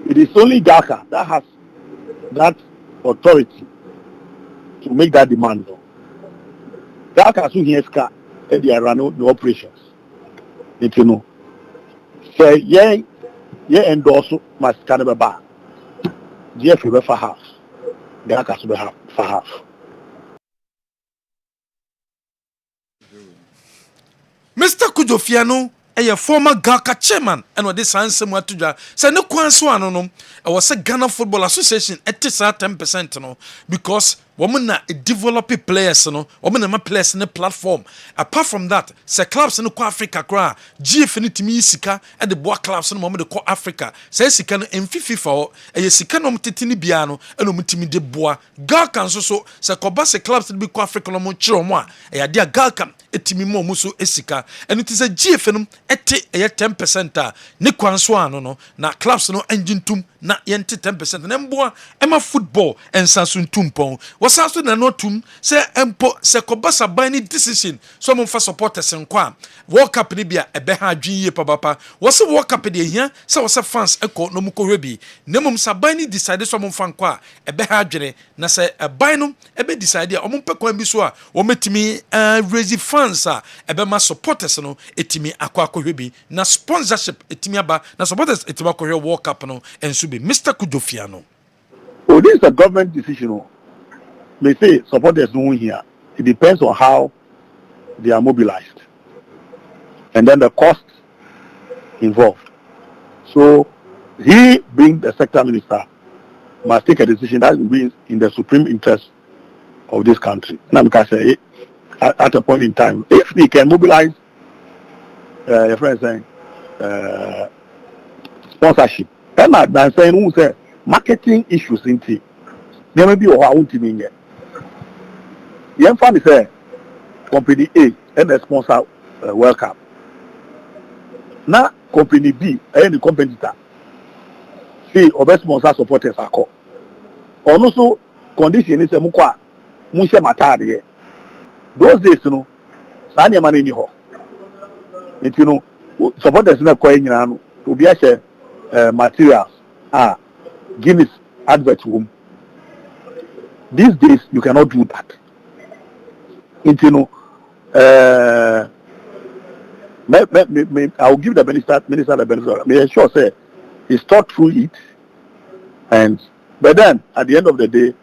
Speaker 18: it is only Galka that has that authority to make that demand, Galka soon hears car and they are running the operations. Say, yeah, endorse must kind of a bar. GFA for half. Galka should be half for half.
Speaker 17: Mr. Kujofiano, a former Galka chairman, and what this answer to ja, say no kwanso no. I was a Ghana Football Association at 10%, no, because women are developing players, women are players in the platform. Apart from that, say clubs in the Africa, GF in the Sika, and the boy clubs in the moment the call Africa. Say Sika no M54, a Sika no Titini Biano, and no Mutimi de Bois. Galka so say Kobase clubs in the Big Africa no Chiromwa, a dear Galka, etimi mo musu esika, and it is a GF no ete 10%. Ne kwanswa no na clubs no engine tum na yente 10%. Nemboa ema football and sansun tumpon. Wasaso na no tum se empo se kobasa bani decision so mo fa supporters nkwa World Cup ni bia ebe ha adwin ye papa wose World Cup de hia se wose fans eko no mu kohwe bi nemum sabani decide so mo fa nkwa ebe ha adwene na se ban no ebe decide a mo pekwan bi so a wo metimi raise fans a ebe ma supporters no etimi akwa kohwe bi na sponsorship etimi aba na supporters etimi akohwe World Cup no enso bi Mr. Kujofiano.
Speaker 18: Oh, this is a government decision. They say supporters doing here. It depends on how they are mobilized and then the cost involved. So he, being the sector minister, must take a decision that will be in the supreme interest of this country. Now, because at a point in time, if he can mobilize, your friend saying, sponsorship, and I'm saying who say marketing issues in team. There may be a own team in there. Young family say company A and the sponsor World Cup. Now company B and the competitor. See, or best sponsor supporters are called. Also, condition is a mukwa musha matari. Those days, Sanya money ni ho. Supporters na kwa to be a materials. Guinness advert room. These days you cannot do that.
Speaker 20: I'll give the minister the benefit. May ensure say he's thought through it, but then at the end of the day,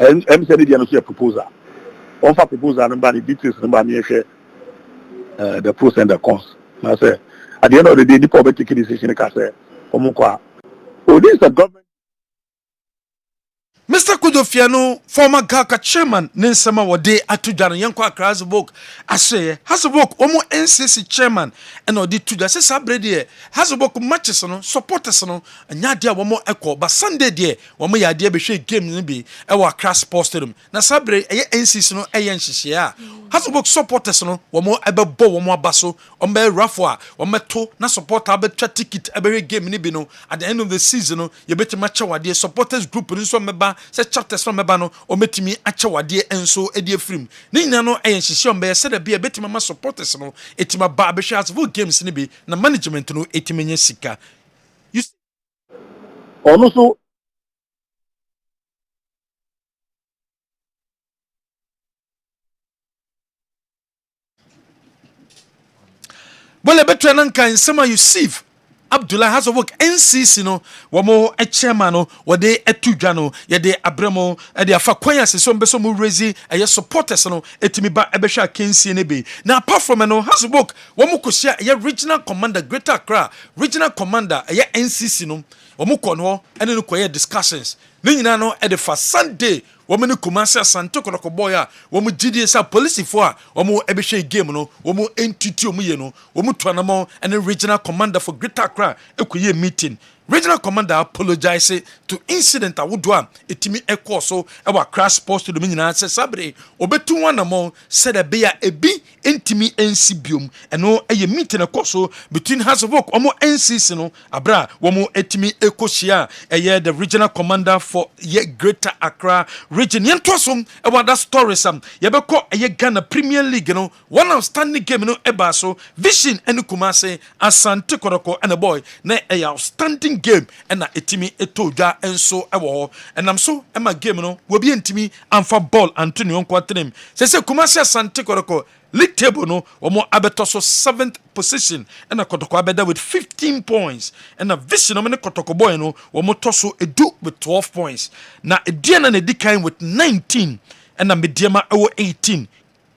Speaker 20: I'm sending the proposal. Offer proposal number the details number me share the pros and the cons. I say at the end of the day, the public taking decision. I say, oh, this is the government.
Speaker 17: Mr. Kudofiano, former Gaka chairman, Ninsama Wade Atujano, Yanko Hasbok, Ase, Hasbok, Omo NCC chairman, and Odi Tuja, Sabrede, Hasbok matches on, supporters on, and Yadia Wamo Echo, but Sunday dear, Wamo Yadia Beshe game Nibi, our crash posted na Sabre, NCC no Ayan Shia, Hasbok supporters on, Wamo Ebe Bo, Wamo Basso, Ombe Rafwa, Wameto, na support Abe ticket, every game Nibino, at the end of the season, you better match our dear supporters group, and so meba. Say chapters from meba o metimi ache wade enso edi afrim ni nyina no eyenhyehyɛ mbe say da bia betima ma supporters no etima ba abehwe asfo games ni bi na management no etima nya sika
Speaker 20: Also
Speaker 17: Bole betra nan kan sema Yusuf Abdullah has work NCC no wamo a chairman no wade etudwa no yede abramo e de afa kwanya se so mbeso mu raise e supporters no etimi ba ebehwa kensie ne be na apart from no has work wamo kosia e regional commander Greater Accra regional commander e NCC no wamo ko no ene no koye discussions ne nyina no e de fa Sunday women Kumasi Asante Kodoko boy a womu GDS a police for a womu ebehwe game no womu entity omu ye no womu tuanamo and regional commander for Greater Accra ekoye meeting regional commander apologize to incident awudwa etimi ekọ so ewa crash sports to the nyina se sabre obetu wanamo said beya ebi entimi NCBium eno eye meeting ekọ so between Hasbok omo NCC no abra womu etimi ekohia eye the regional commander for ye Greater Accra region yentosom ewa that story sam yebekọ eye Ghana Premier League no one outstanding game no eba so Vision enu Kumasi Asante Kodoko and a boy na eye outstanding game and na etimi etoja enso ewo and am so ema game no wo bi entimi amfa ball Antonio Nkwatrem se Kumasi Asante Kodoko league table no omo abeto so 7th position and na Kotoko abeda with 15 points and na Vision no Kotoko boy no omo toso edu with 12 points na ediana na edikan with 19 and na mediama ewo 18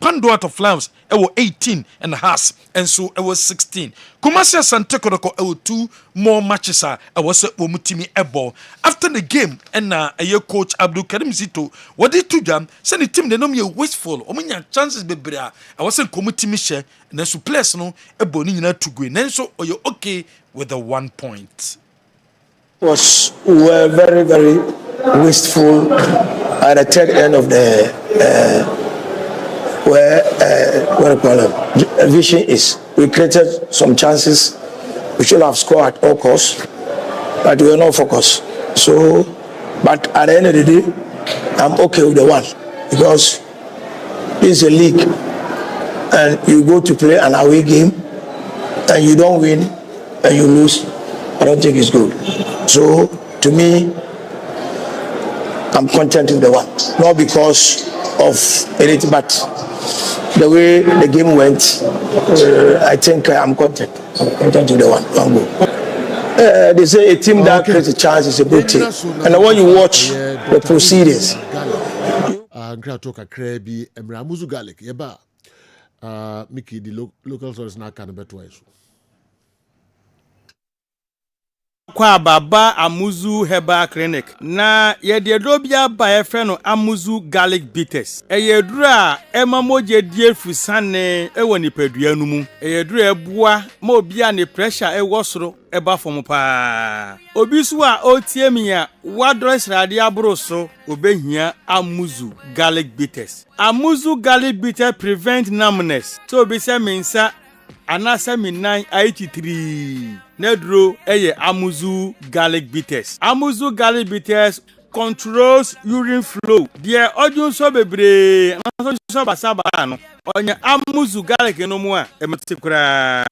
Speaker 17: Pando out of Flames, it was 18 and a half, and so it was 16. Kumasi Asante Kodoko, it was 2 more matches. I was a Mutimi Ebo. After the game, and a year coach Abdul Karim Zito, what did to them? Send the team, they know me wasteful, or many chances be bria. I was a committee share, and then so place no, a bonina to green, and so are you okay with the 1 point?
Speaker 21: Were very, very wasteful at the third end of the. Where Vision is. We created some chances. We should have scored at all costs, but we were not focused. So, but at the end of the day, I'm okay with the one because this is a league, and you go to play an away game, and you don't win, and you lose. I don't think it's good. So, to me, I'm content with the one, not because of anything, but the way the game went, I think I'm content. I'm content with the one goal. They say a team that creates a chance is a good team. And when you watch the proceedings,
Speaker 1: Talk a crabby and Ramuzu Garlic, Yeba, Mickey, the local source now can better ways.
Speaker 22: Kwa baba Amuzu Herbal Clinic na yede dobia ba efre no Amuzu Garlic Bitters eyedura emamoje die fusane ewo nipadua nu mu eyedura ebua ma obia ne pressure ewo soro eba fom pa obi so a otie mia wadress rade abro so obehia Amuzu Garlic Bitters. Amuzu Garlic Bitters prevent numbness so obi se mensa anasa minan 83 nedro eye Amuzu Garlic Bitters. Amuzu Garlic Bitters controls urine flow. Dear ojun so bebre na so basaba no onye Amuzu Garlic no mu a emetikura.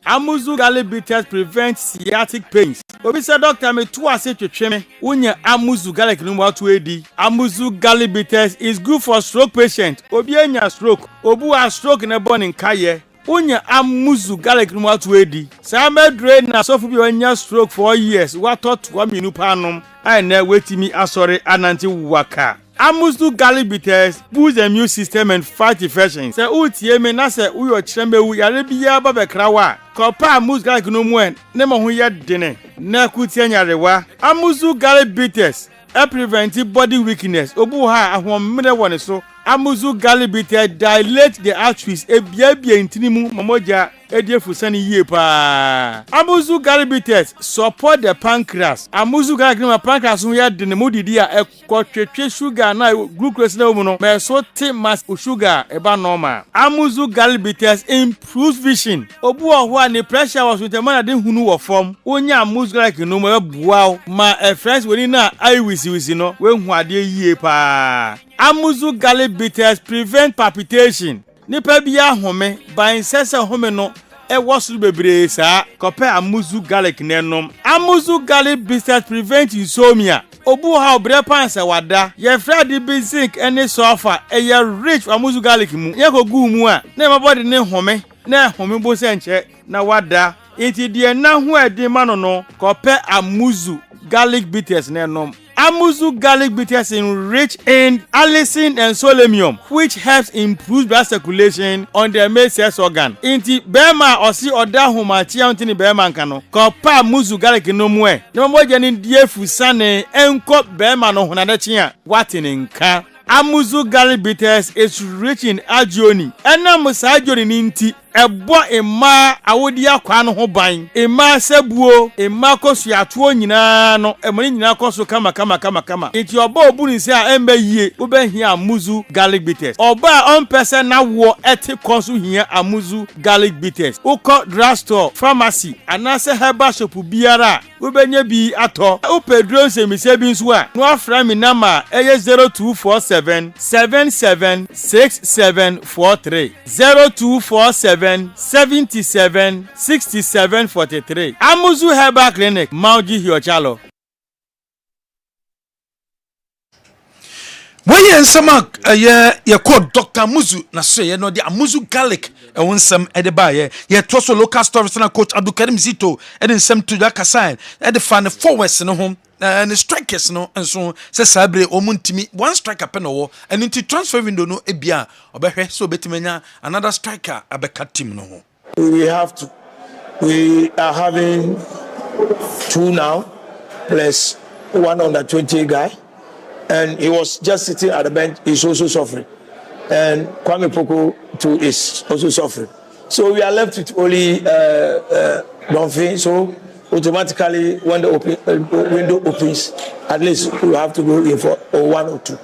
Speaker 22: Amuzu Garlic Bitters prevent sciatic pains. Obi say doctor me to ase twetwe me unye Amuzu Garlic no mu atu edi. Amuzu Garlic Bitters is good for stroke patient. Obi anya stroke, obu a stroke na born in kaye unya amuzu garlic no atu edi sa Madrid na sofu bi onya stroke 4 years watot wa minu panom ai na wetimi asori ananti waka amuzu garlic bitters boost the immune system and fight infections se utie me na se uyo chirembewu yare biya ba bekrawa kopa amuzu garlic no mu en ne mo ho ye dene na kutie nyarewa amuzu garlic bitters prevent body weakness obu ha ahomre woni so amuzu garlic bitters dilate the arteries ebiabia intinimu mamoja ediefusani yie pa amuzu garlic bitters support the pancreas amuzu garlic no pancreas ho ya de ne modidi a ekotwetwe sugar na glucose na mu no me so te mass sugar eba normal amuzu garlic bitters improves vision obu oho a ne pressure was with man de hunu wo form onya amuzu garlic no mo ebuaw ma friends woni na eye wisi no we hu ade yie pa amuzu garlic bitters prevent palpitation nipa bia home ban sese home no e wosu bebre sa kope amuzu garlic nenom amuzu garlic bitters prevent insomnia obu ha obre pansa wada ye fradi basic any sulfur e ye rich amuzu garlic mu ye ko gu mu a na my body ne home bo se nche na wada enti de na ho edi ma no kope amuzu garlic bitters nenom amuzu garlic bitters rich in allicin and selenium, which helps improve blood circulation on the male sex organ. Inti bema osi oda humatia untini bema nkano. Kopa amuzu garlic no mwe. Nima moja ni diefu sane enko bema no hunadechia. Watini nka. Amuzu garlic bitters is rich in agioni. Ena musa agioni ninti. Ebo ema awodi akwa no ho ban ema sebuo ema kosu atuo nyina no emani nyina kosu kama enti oba obuni se a embe yie oba hia amuzu garlic bitters oba on person na wo eti kosu hia amuzu garlic bitters uko drugstore pharmacy anase herbal shop biara obenye bi ato upedro semise bi nso a no afra mi nama eye 0247 776743 0247 77 67 43 Amuzu Herbal Clinic Mauji Hiochalo.
Speaker 17: When you nsema ye call Dr. Muzu na so ye no the Amuzu garlic e won sem e de ba ye toso local stores na coach Abdulkarim Zito e de nsem to that kasan e de fan forwards no home and the strikers no enso se sabre omuntimi one striker pe no wo and into transfer window no ebia obehwe so betimenya another striker abeka team no ho.
Speaker 21: We are having 2 now plus one under 20 guy, and he was just sitting at the bench. He's also suffering, and Kwame Poko too is also suffering. So we are left with only Donfin. So automatically, when the window opens, at least we have to go in for 1 or 2.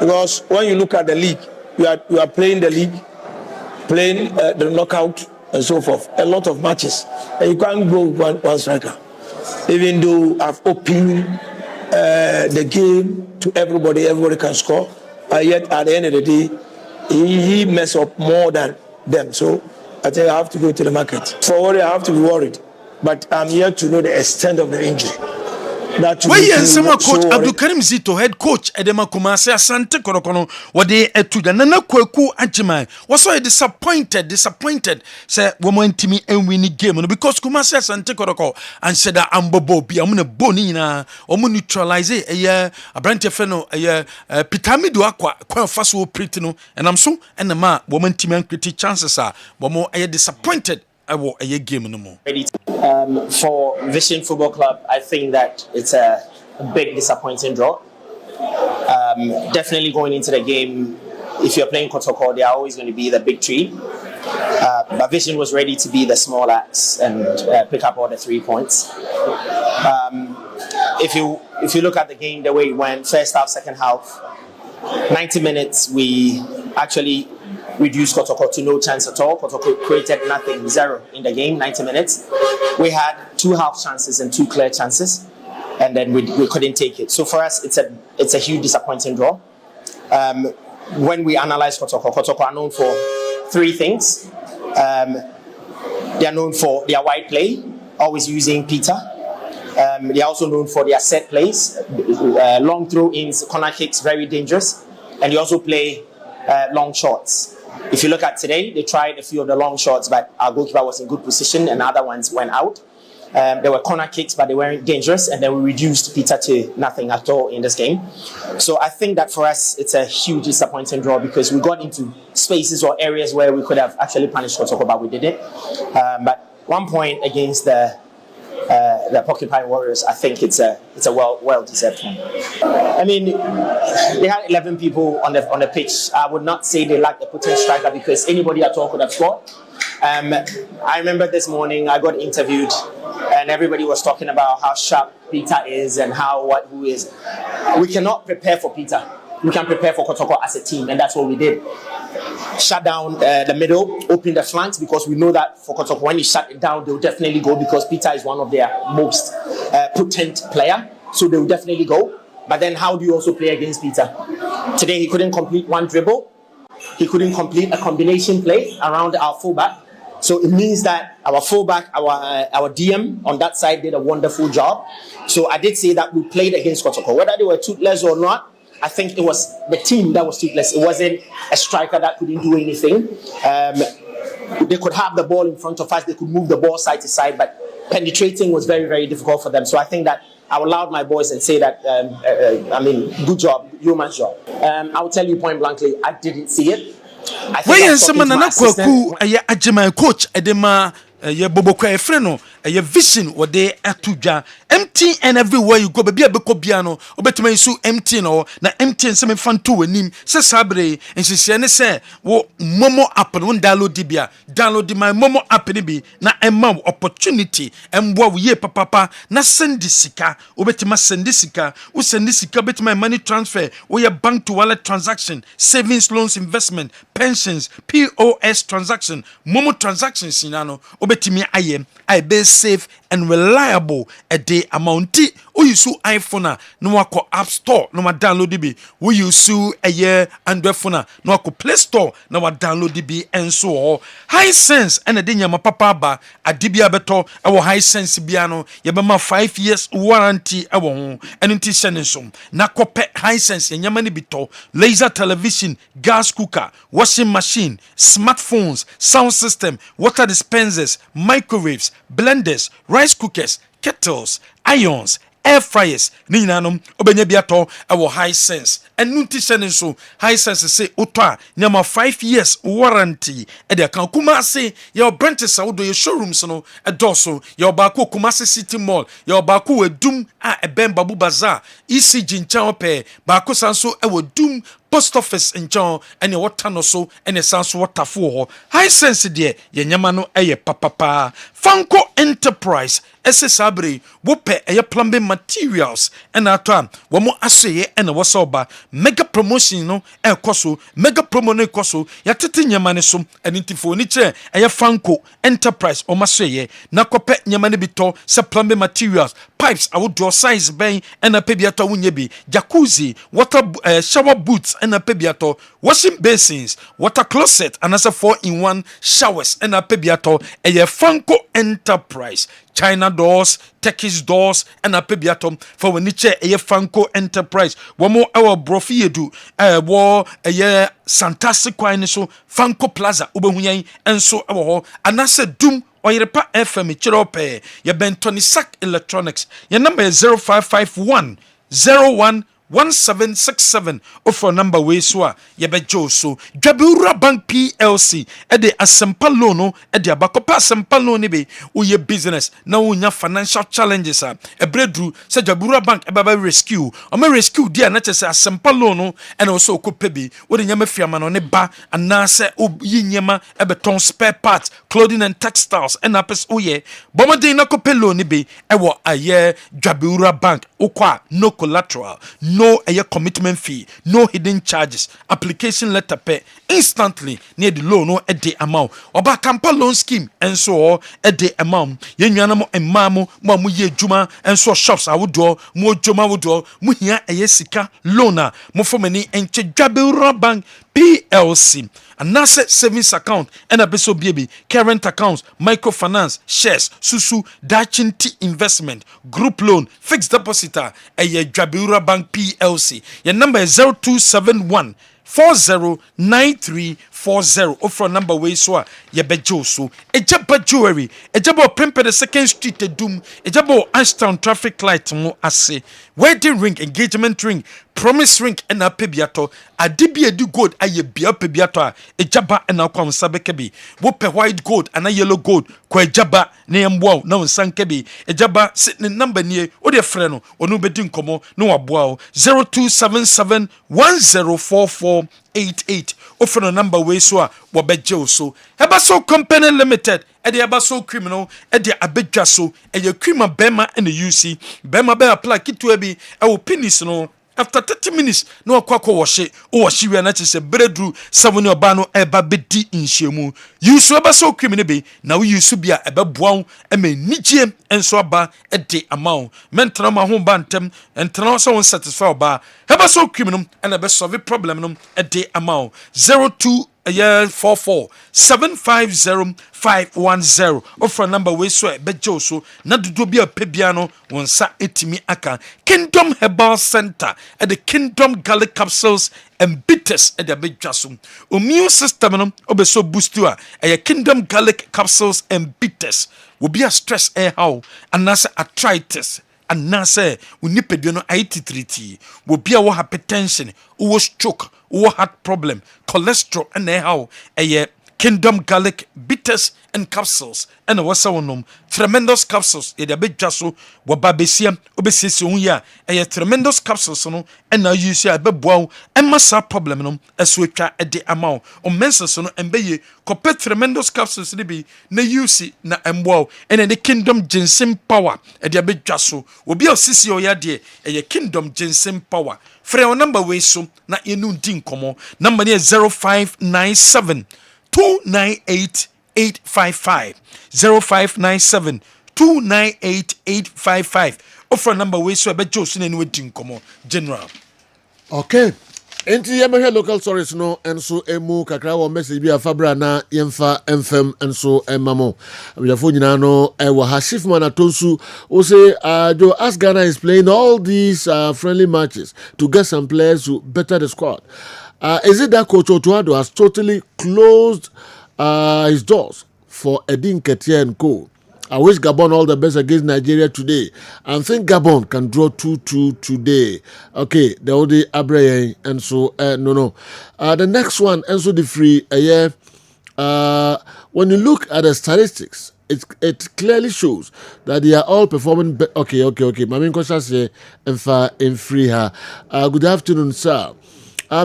Speaker 21: Because when you look at the league, you are playing the league, playing the knockout and so forth. A lot of matches, and you can't go one striker. Even though I've opened the game to everybody can score. Yet at the end of the day, he mess up more than them. So I think I have to go to the market. For worry, I have to be worried. But I'm here to know the extent of the injury.
Speaker 17: Why ensema coach Abdulkarim Zito head coach Edema Kumasi Asante Korokono wade etuda nana kwaku ajima was so disappointed say woman timi and win game no because Kumasi Asante Koroko and said that ambobo bi amuna boni na omu neutralize abrante feno pitamido akwa kwa faso pretty no and am so and ma woman timi and criti chances are womo disappointed for
Speaker 3: Vision Football Club, I think that it's a big disappointing draw. Definitely going into the game, if you're playing Kotoko, they are always going to be the big three. But Vision was ready to be the small axe and pick up all the 3 points. If you look at the game, the way it went, first half, second half, 90 minutes, we actually reduced Kotoko to no chance at all. Kotoko created nothing, 0 in the game, 90 minutes. We had 2 half chances and 2 clear chances, and then we couldn't take it. So for us, it's a huge disappointing draw. When we analyze Kotoko are known for 3 things. They are known for their wide play, always using Peter. They are also known for their set plays, long throw-ins, corner kicks, very dangerous. And they also play long shots. If you look at today, they tried a few of the long shots, but our goalkeeper was in good position and other ones went out. There were corner kicks, but they weren't dangerous, and then we reduced Peter to nothing at all in this game. So I think that for us, it's a huge disappointing draw because we got into spaces or areas where we could have actually punished Kotoko, but we didn't. But 1 point against the Porcupine Warriors, I think it's a well deserved one. I mean, they had 11 people on the pitch. I would not say they lacked a potent striker because anybody at all could have scored. I remember this morning I got interviewed and everybody was talking about how sharp Peter is and who is. We cannot prepare for Peter. We can prepare for Kotoko as a team, and that's what we did. Shut down the middle, open the flanks, because we know that for Kotoko, when you shut it down, they'll definitely go because Peter is one of their most potent player. So they will definitely go. But then how do you also play against Peter? Today he couldn't complete one dribble. He couldn't complete a combination play around our fullback. So it means that our fullback, our DM on that side did a wonderful job. So I did say that we played against Kotoko. Whether they were toothless or not, I think it was the team that was toothless. It wasn't a striker that couldn't do anything. They could have the ball in front of us. They could move the ball side to side, but penetrating was very, very difficult for them. So I think that I will loud my voice and say that, good job, human job. I will tell you point blankly, I didn't see it.
Speaker 17: Where someone na kwaku ajema coach edema ye bobokwa efreno ye vision wode atudwa empty and everywhere you go baby abeko bia no obetima isu empty no na empty nsem fanto wanim se sabre nhihye ne se wo momo app no download my momo app ne bi na emma opportunity emboa wo ye papa na send sika obetima send sika wo send sika obetima money transfer wo ye bank to wallet transaction, savings, loans, investment, pensions, POS transaction, momo transactions inano obetimi ayem I be safe and reliable a day amounti we use iPhone no wako App Store no ma download bi we use a year Android phone no wako Play Store no wa download bi and so high sense and a dinya ma papa ba adibia beto our high sense biano yebema 5 years warranty ewo ho eno nti shenensom na kope high sense nyamani bito laser television, gas cooker, washing machine, smartphones, sound system, water dispensers, microwaves, blenders, rice cookers, kettles, irons, air fryers, ninanum, obenya biato, our high sense. And nunti so high sense say utwa nyama 5 years warranty. Edia kan Kumasi your branches out your showrooms no edoso your baku Kumasi City Mall your baku edum a ben babu bazaar ECG ncha ope baku sanso e dum post office ncha ene water no so ene sanso water for high sense de ye nyama no eye papa Fanko Enterprise ese sabre wope eye plumbing materials ena atwa womo aseye ena wosoba mega promotion no ekoso mega promo no ekoso yatete nyama ne so enintifo ni kire eye Fanko Enterprise o maseye na kope nyama ne bito se plumbing materials pipes awodo size ben ena pebiato wunye bi jacuzzi water shower boots ena pebiato washing basins water closet and as a 4-in-1 showers ena pebiato eye Fanko Enterprise China doors, Turkish doors, and a pebiatom for when niche a Fanko Enterprise. One more our brofiedu, war a year fantastic wine so Fanko Plaza, Ubehuyan, and so our and I said doom or your pa FM Chirope, your Ben Tony Sack Electronics. Your number is 0551 01 1767 offer number we so yebejo so Dwabura Bank PLC e de asempa loan no e de abakopa asempa loan ni be uye business na unya financial challenges a ebredru se Dwabura Bank e baba rescue o me rescue dia na chese asempa loan no e na also okopa bi wo de nyama fiama no ne ba anase oyinyema e beton spare parts clothing and textiles and apes uye bomodin na kopa loan ni be e wo aye Dwabura Bank ukwa no collateral no a commitment fee, no hidden charges, application letter pay instantly near the loan no a day amount. Oba Kampa loan scheme and so a day amount. Yenyanamo and Mamu, Mamuye Juma and so shops I would do, more Juma would do, Muhia a Yesika loaner, more for many and Jabura Bank PLC. An asset savings account and a beso baby, current accounts, microfinance, shares, susu, Dachin T investment, group loan, fixed depositor, a Jabura Bank PLC. Your number is 0271 409340 offer number way so yebejo so ejaba jewelry ejaba pempe the second street edum ejaba Ashtown traffic light mo ase wedding ring engagement ring promise ring ena pebiato adibi edu gold aye bia pebiato a ejaba ena kwa nsabeke bi wo pe white gold ana yellow gold kwa ejaba na yemboa na nsanke bi ejaba ne number nie o de frɛ no onu bedi nkomo no waboa 0277104488 offer no number way so a wobeje so eba so company limited ede eba so criminal ede abedwa so eye crima bema and the UC bema be apply kitu bi e wo penis no after 30 minutes no akwa washe o washi wi na chese breadru 7 oba no eba bedi nhyiemu yusu eba so criminal be na we yusu bia eba boa ema nigye enso aba ede amount mentra ma ho ba ntem entra so satisfy oba eba so criminal and eba solve problem no ede amount 0244750510 offer number we so bejo so na dodo bia pebia no wonsa etimi aka Kingdom Herbal Center at the Kingdom Garlic Capsules and bitters at the bedjasum immune system no obeso boost you a Kingdom Garlic Capsules and bitters will be a stress how and as arthritis and nase unipedio no IT3T will be a hypertension or stroke or heart problem cholesterol and how Kingdom Garlic bitters and capsules and wasa wonom tremendous capsules e de bedwaso wo babesia obesisi hunya tremendous capsules no and na use ya beboa emasa problem no eso twa de amount o menses no embeye kopet tremendous capsules ne bi na use na emboa and the Kingdom ginseng power e de bedwaso obi osisi o ya de Kingdom ginseng power frɛ o number we so na yenu din komo number ne 0597 298-855 0597-298-855 offer number we so be Joe sine no din komo general.
Speaker 1: Okay. Enti yemehwe local stories no enso emu kakra wo message bi afabra na yemfa mfem enso emamo abiyafo nyina no ewo hashifman atonsu o say Joe as Ghana is playing all these friendly matches to get some players to better the squad. Is it that Coach Otuado has totally closed his doors for Edin Ketia and co? I wish Gabon all the best against Nigeria today. And think Gabon can draw 2-2 today. Okay, the Odi Abreye and so no. The next one, Enzo the free when you look at the statistics, it clearly shows that they are all performing. Okay. Mamin Kosha say in free her. Good afternoon, sir.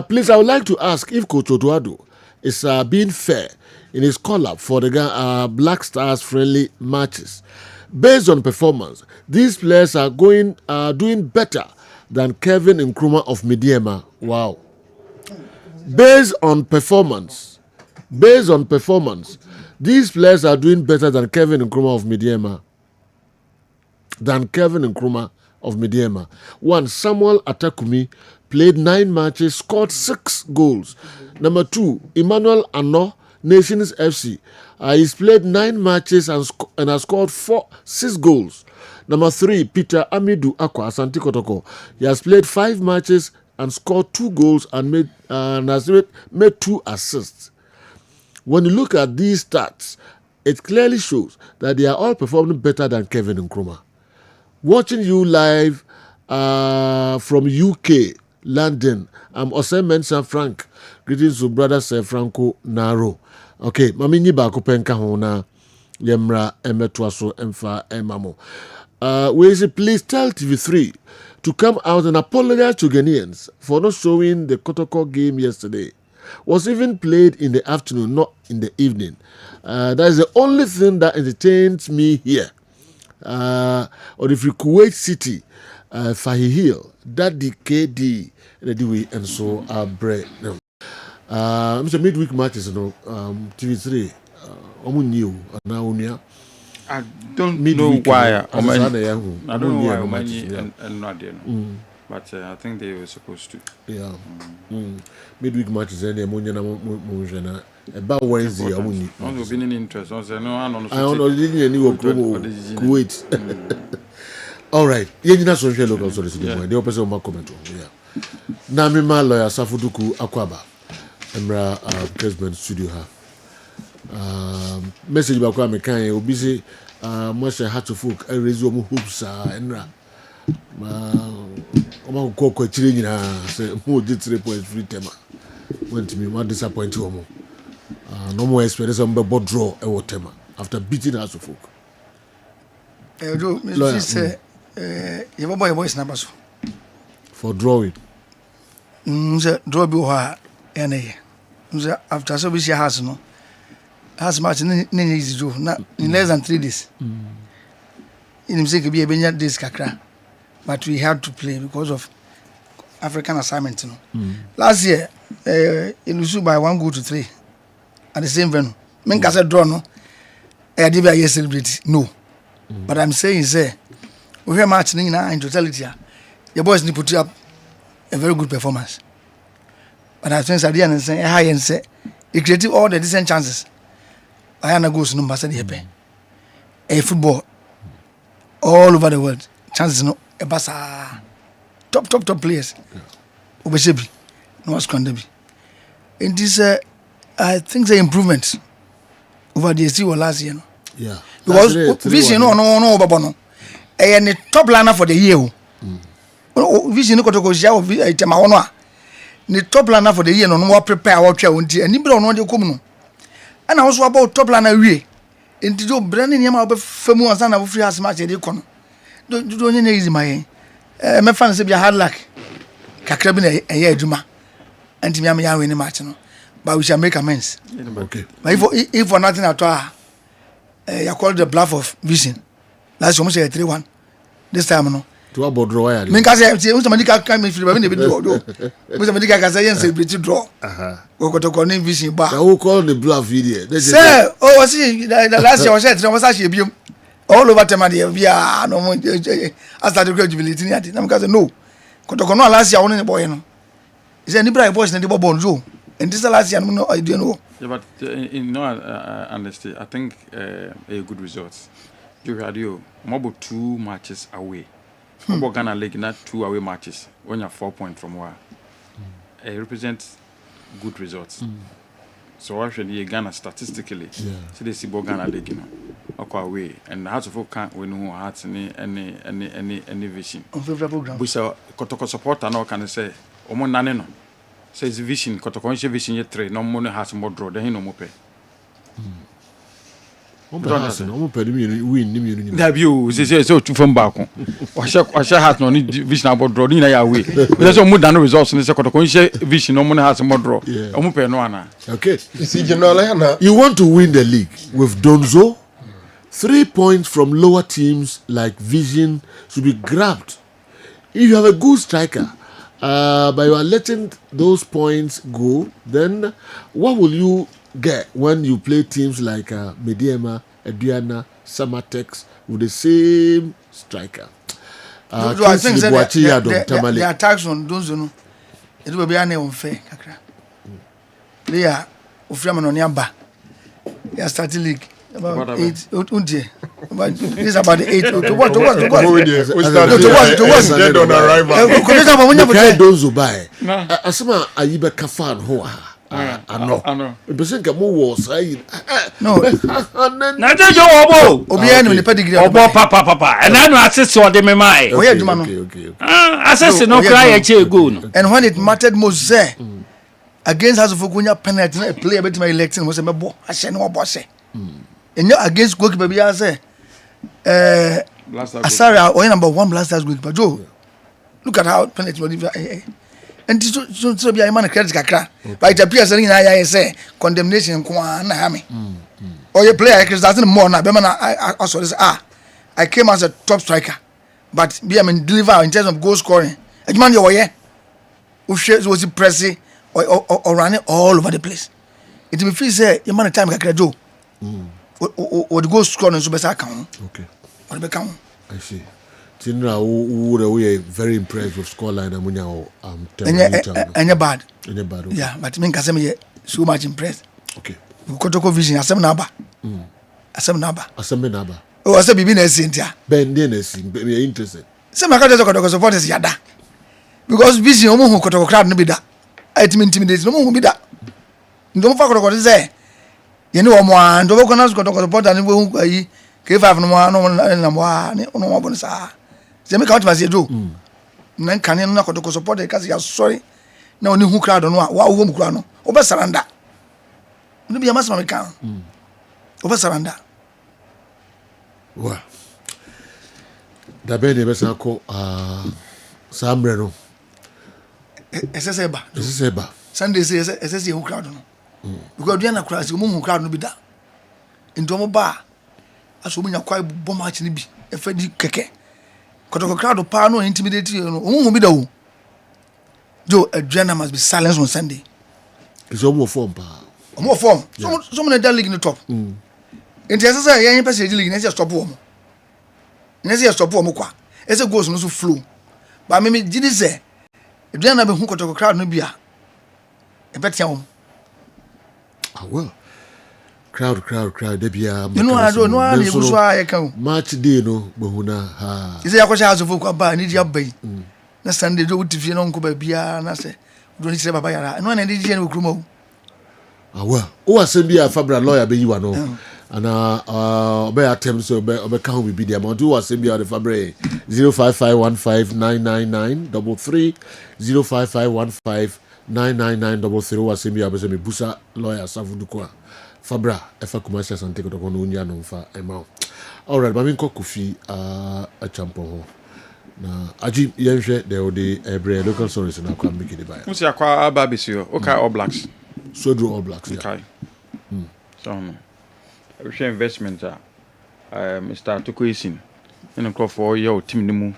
Speaker 1: Please, I would like to ask if Coach Otuado is being fair in his call-up for the Black Stars friendly matches. Based on performance, these players are doing better than Kevin Nkrumah of Midiema. Wow. Based on performance, these players are doing better than Kevin Nkrumah of Midiema. One, Samuel Atakumi played 9 matches, scored 6 goals. Number 2, Emmanuel Ano, Nations FC. He's played 9 matches and has scored 6 goals. Number 3, Peter Amidou Akwa, Asante Kotoko. He has played 5 matches and scored 2 goals and has made 2 assists. When you look at these stats, it clearly shows that they are all performing better than Kevin Nkrumah. Watching you live from UK, London, I'm Osem Mensa Frank. Greetings to brother Sir Franco Naro. Okay, mami ni ba ko penka ho na yemra emetwa so emfa emamo. We say please tell TV3 to come out and apologize to Ghanaians for not showing the Kotoko game yesterday. Was even played in the afternoon, not in the evening. That is the only thing that entertains me here. Or if you Kuwait City, Fahi Hill, that the KD, and so bread. No. Mr. Midweek matches, TV3,
Speaker 13: I don't know why. I don't know why and not there. But I think they were supposed to.
Speaker 1: Yeah. Midweek matches, and the about Wednesday, I wouldn't.
Speaker 13: I was been in interest. I don't know.
Speaker 1: Kuwait. All right. Yeah, you know, social local stories. The opposite of my comment. Yeah. na me ma lawyer Safuduku Akwaba Emra Kessben studio ha message ba kwa me kan obi say mo share heart of folk raise your hopes enra ma ko ko chire nyina say mo di 3 points free tema went me ma disappoint you mo no more experience am be draw e wo tema after beating heart of folk
Speaker 4: do me say your boy is number so
Speaker 1: for drawing
Speaker 4: draw bi ho ene after so be she has no has match ni easy do na in less than 3 days in say ke bi e benya days kakra but we had to play because of African assignment no last year in Lusu by 1-3 at the same venue men ka say draw no e dey be celebrate no but I'm saying say we have match in totality your boys need put up a very good performance. But I think Sadian and say high and say he created all the decent chances. I am a ghost number said a football all over the world. Chances no a basa top players. Obeshebi no was Kondebi. In this I think the improvement over the year last year.
Speaker 1: Yeah.
Speaker 4: Because vision no babono. And the top liner for the year. Vision no kotoko shia o tema wono a ni top liner for the year no more prepare what twa wonti ani bra no de kom no ana wo so about top liner wie enti do brand ni ma famu ansa na free has match de kono do nye easy my me fan se bia hard luck kakra bi na eye aduma enti mi am ya win match no but we shall make amends.
Speaker 1: Okay.
Speaker 4: But if for nothing at all you call the bluff of vision last year we say 3-1 this time no
Speaker 1: to about draw ya
Speaker 4: me ka say somebody can me feel be draw do me somebody can say yes celebrate draw we got to call him vision ba
Speaker 1: who call the bluff video
Speaker 4: say was see the last year was say 3 was actually biom all over tema dey bia no mo as that credibility ni ati na me ka say no kotoko no last year won ni boy no is any bright boys na dey ball so and this last year no I don't know.
Speaker 13: Yeah, but in no honesty, I think a good result. You had about 2 matches away. About Ghana League, not 2 away matches. When you're 4 points from where it represents good results. So actually, Ghana statistically, so they see Ghana League, away, and the Hearts of Oak can't win who Hearts any vision.
Speaker 4: Unfavorable ground.
Speaker 13: We saw Kotoko support and all can say, Omo Naneno. Says vision, Kotoko vision yet 3, no money has more draw, then no more pay. That you say so from back. I shall have no vision about drawing away. There's no more than results in the Kotoko vision, no money has more draw.
Speaker 1: Okay. You want to win the league with Donzo? 3 points from lower teams like Vision should be grabbed. If you have a good striker, but you are letting those points go, then what will you get when you play teams like Mediema, Ediana, Samatex with the same striker?
Speaker 4: I think the attacks on those, it will be unfair. They are Uframan on Yamba. They are starting league. About 8 but this is about 8 to what
Speaker 11: dead on arrival.
Speaker 1: Kai donzo buy asema ayibe kafan ho ano person ka mo was
Speaker 4: no
Speaker 22: na je obo
Speaker 4: obi enu ni pedigree
Speaker 22: obo papa and I no assess o de me mai
Speaker 4: we aduma no
Speaker 22: assess no cry ya che go no
Speaker 4: and when it mattered most against House of Okunya penalty na player betima electing mo se mebo ahye no obo se and against goalkeeper be say Asari or number 1 blasters goalkeeper Joe look at how penalty and so be a man credit kakra but it appears that I say condemnation kwa na hame or your player is doesn't more na be man also say I came as a top striker but be I mean deliver in terms of goal scoring a man you were was pressing or running all over the place it be feel say your man time kakra Joe or the goal scoring so better account
Speaker 1: okay
Speaker 4: or the account
Speaker 1: I see Tinra we are very impressed with scoreline amunya
Speaker 4: and bad
Speaker 1: okay.
Speaker 4: Yeah but me can say so much impressed
Speaker 1: okay
Speaker 4: Kotoko vision asem naba oh asem bibi na esintia
Speaker 1: ben dey na esin be interested
Speaker 4: say my Kotoko supporters yada because busy omo hu kotoko crowd no be da intimidate no mo hu be da ndo mo fa kotoko say ye ne omo an ndo ko na kotoko supporter ni hu ayi K5 no mo na mo ni ono mo bon sa ze me count mase do na kan ne na kotoko supporter ka ya sorry na oni hu crowd no wa wo mu crowd no obe saranda no be amasama me kan obe saranda
Speaker 1: wa da be de be sa ko sambre no
Speaker 4: eseseba Sunday say esese hu crowd no because do na crowd mo hu crowd no bi da ndo mo ba aso mo nya kwai bo match ni bi e fa di keke kotoko crowd pa no intimidate no hu bi da wo jo adriana must be silenced on Sunday
Speaker 1: is almost form pa
Speaker 4: almost form so mo na da league in the top enti esese yan person league na say stop wo mo na say stop wo mo kwa ese goals no so flow ba me gidi say adriana be hu kotoko crowd no bia e betia wo
Speaker 1: well crowd de bia
Speaker 4: no I dey buso aye kan
Speaker 1: match day no behuna ha
Speaker 4: ise yakwa sha azofo kwa ba ni dia bai na Sunday do utifie no nko ba bia na se do ni sire baba yara no na ndi je no krumo
Speaker 1: well o asem bia fabra lawyer be yiwa no ana obe attempt so obe kan we be the amount o asem bia the fabra 0551599933 0551599933 o asem bia be se me busa lawyer savuduko fabra efa commercial santé ko no nya no fa ema alright ba min ko kufi a champion ho na aji yenhwe de odi ebre local stories na kwa make the buy
Speaker 13: musi akwa ababisio okay All Blacks
Speaker 1: so do All Blacks
Speaker 13: okay so no we investment Mr. Tukoisin in ko for your team ni mu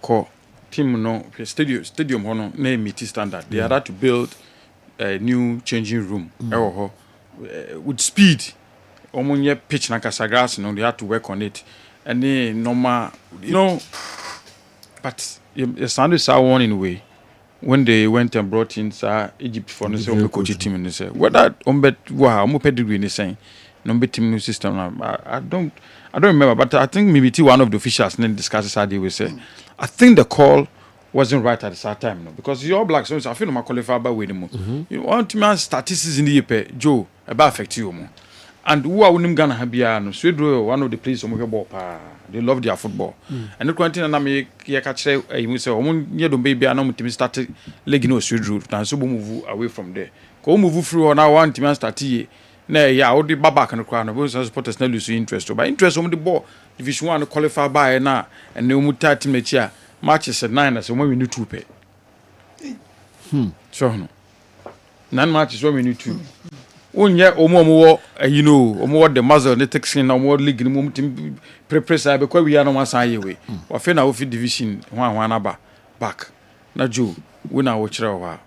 Speaker 13: ko team no stadium hono na meet standard they had to build a new changing room with speed omunye pitch na grass no they had to work on it and then normal but it sounded so one in a way when they went and brought in Egypt for the coach team and they say whether ombet wa omo pedigree ni saying number team system I don't remember but I think maybe one of the officials then discusses how they will say I think the call wasn't right at the same time because your Blacks so I feel my qualify by way mo you want man statistics in the year Joe about affect you mo and who are winning Ghana habia no Sweden one of the players omo ball pa they love their football and the quarantine na me ya ka kire you say omo nye do baby na mo team start league no Sweden and so move away from there ko move through na one team start here na ya o di baba kan kwa no bo supporters na lose interest but interest omo the ball division 1 qualify by na and omo team na chia matches at 9 so when we need 2 pay so no 9 matches when we need 2 onye omo omo the muzzle the texting na omo league ni team prepare be kwa we are no one say we wa fe na ofi division one na back na Joe we na wo kire wa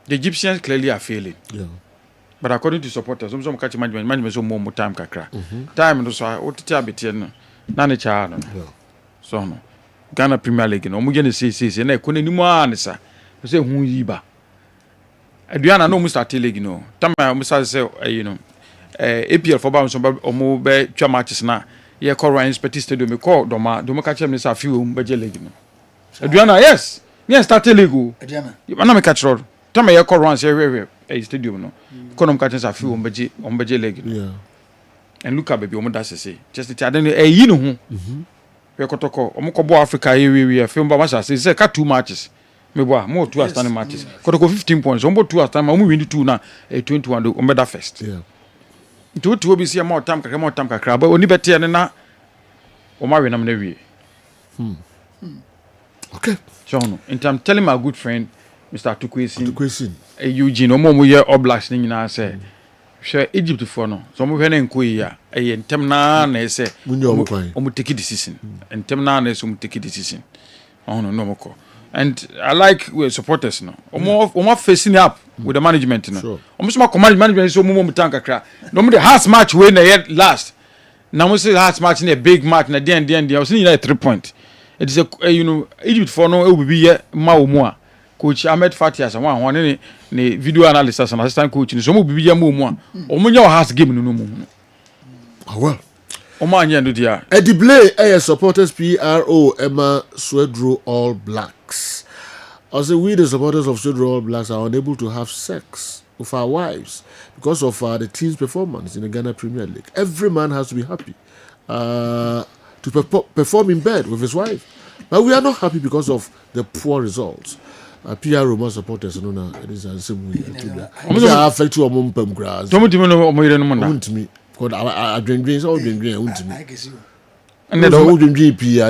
Speaker 13: the Egyptians clearly are failing but according to supporters some catch management so more time kakra time no so what tete abetie no na ne cha no so no Ghana Premier League no mo je ne say na ekone ni mu anisa say hu yi ba aduana no mu start league no tama mo say APL for ba so mo be twa matches na ye call Ryan Speti Stadium call do ma catch me say afi o mu be league no aduana yes start league o
Speaker 4: aduana
Speaker 13: na me catch road tama ye call Ryan say stadium no kono mo catch say afi o mu be league no and look at baby o mo da say just it adenu yi no hu kotoko omukobo Africa we film ba masha say ka 2 matches me boa mo 2 outstanding matches kotoko 15 points ombo 2 outstanding mo win 2 na 21 do omeda first to be see more time kakra but oni bete ne na o ma we na me wie
Speaker 1: okay
Speaker 13: so no and I'm telling my good friend Mr. Tukwesin Eugene omo ye All Blacks ni nyina say hwe Egypt for no so mo hwe na nko yi a ntem na ese omo take decision ntem na ese omo take decision no moko and I like we supporters no omo facing up with the management no omo so command management so omo mutanka kra no mo the last match we na yet last na mo say last match na big match na den o say 3 point it is a Egypt for no e will be ye ma omo a coach Ahmed Fatias one ne video analysis and assistant coach ni so mo bibi jam mu a omunya o has game no mu
Speaker 1: well
Speaker 13: o ma anya no dia
Speaker 1: e display supporters PRO Emma Swedro All Blacks Also, we, the supporters of Sugar All Blacks, are unable to have sex with our wives because of the team's performance in the Ghana Premier League. Every man has to be happy to perform in bed with his wife. But we are not happy because of the poor results. PR Roma supporters, it is the same way. It affects your mum pem grass.
Speaker 13: Don't you know what
Speaker 1: me? Because I drink drinks, all drink green, won't me.
Speaker 13: And they don't GP.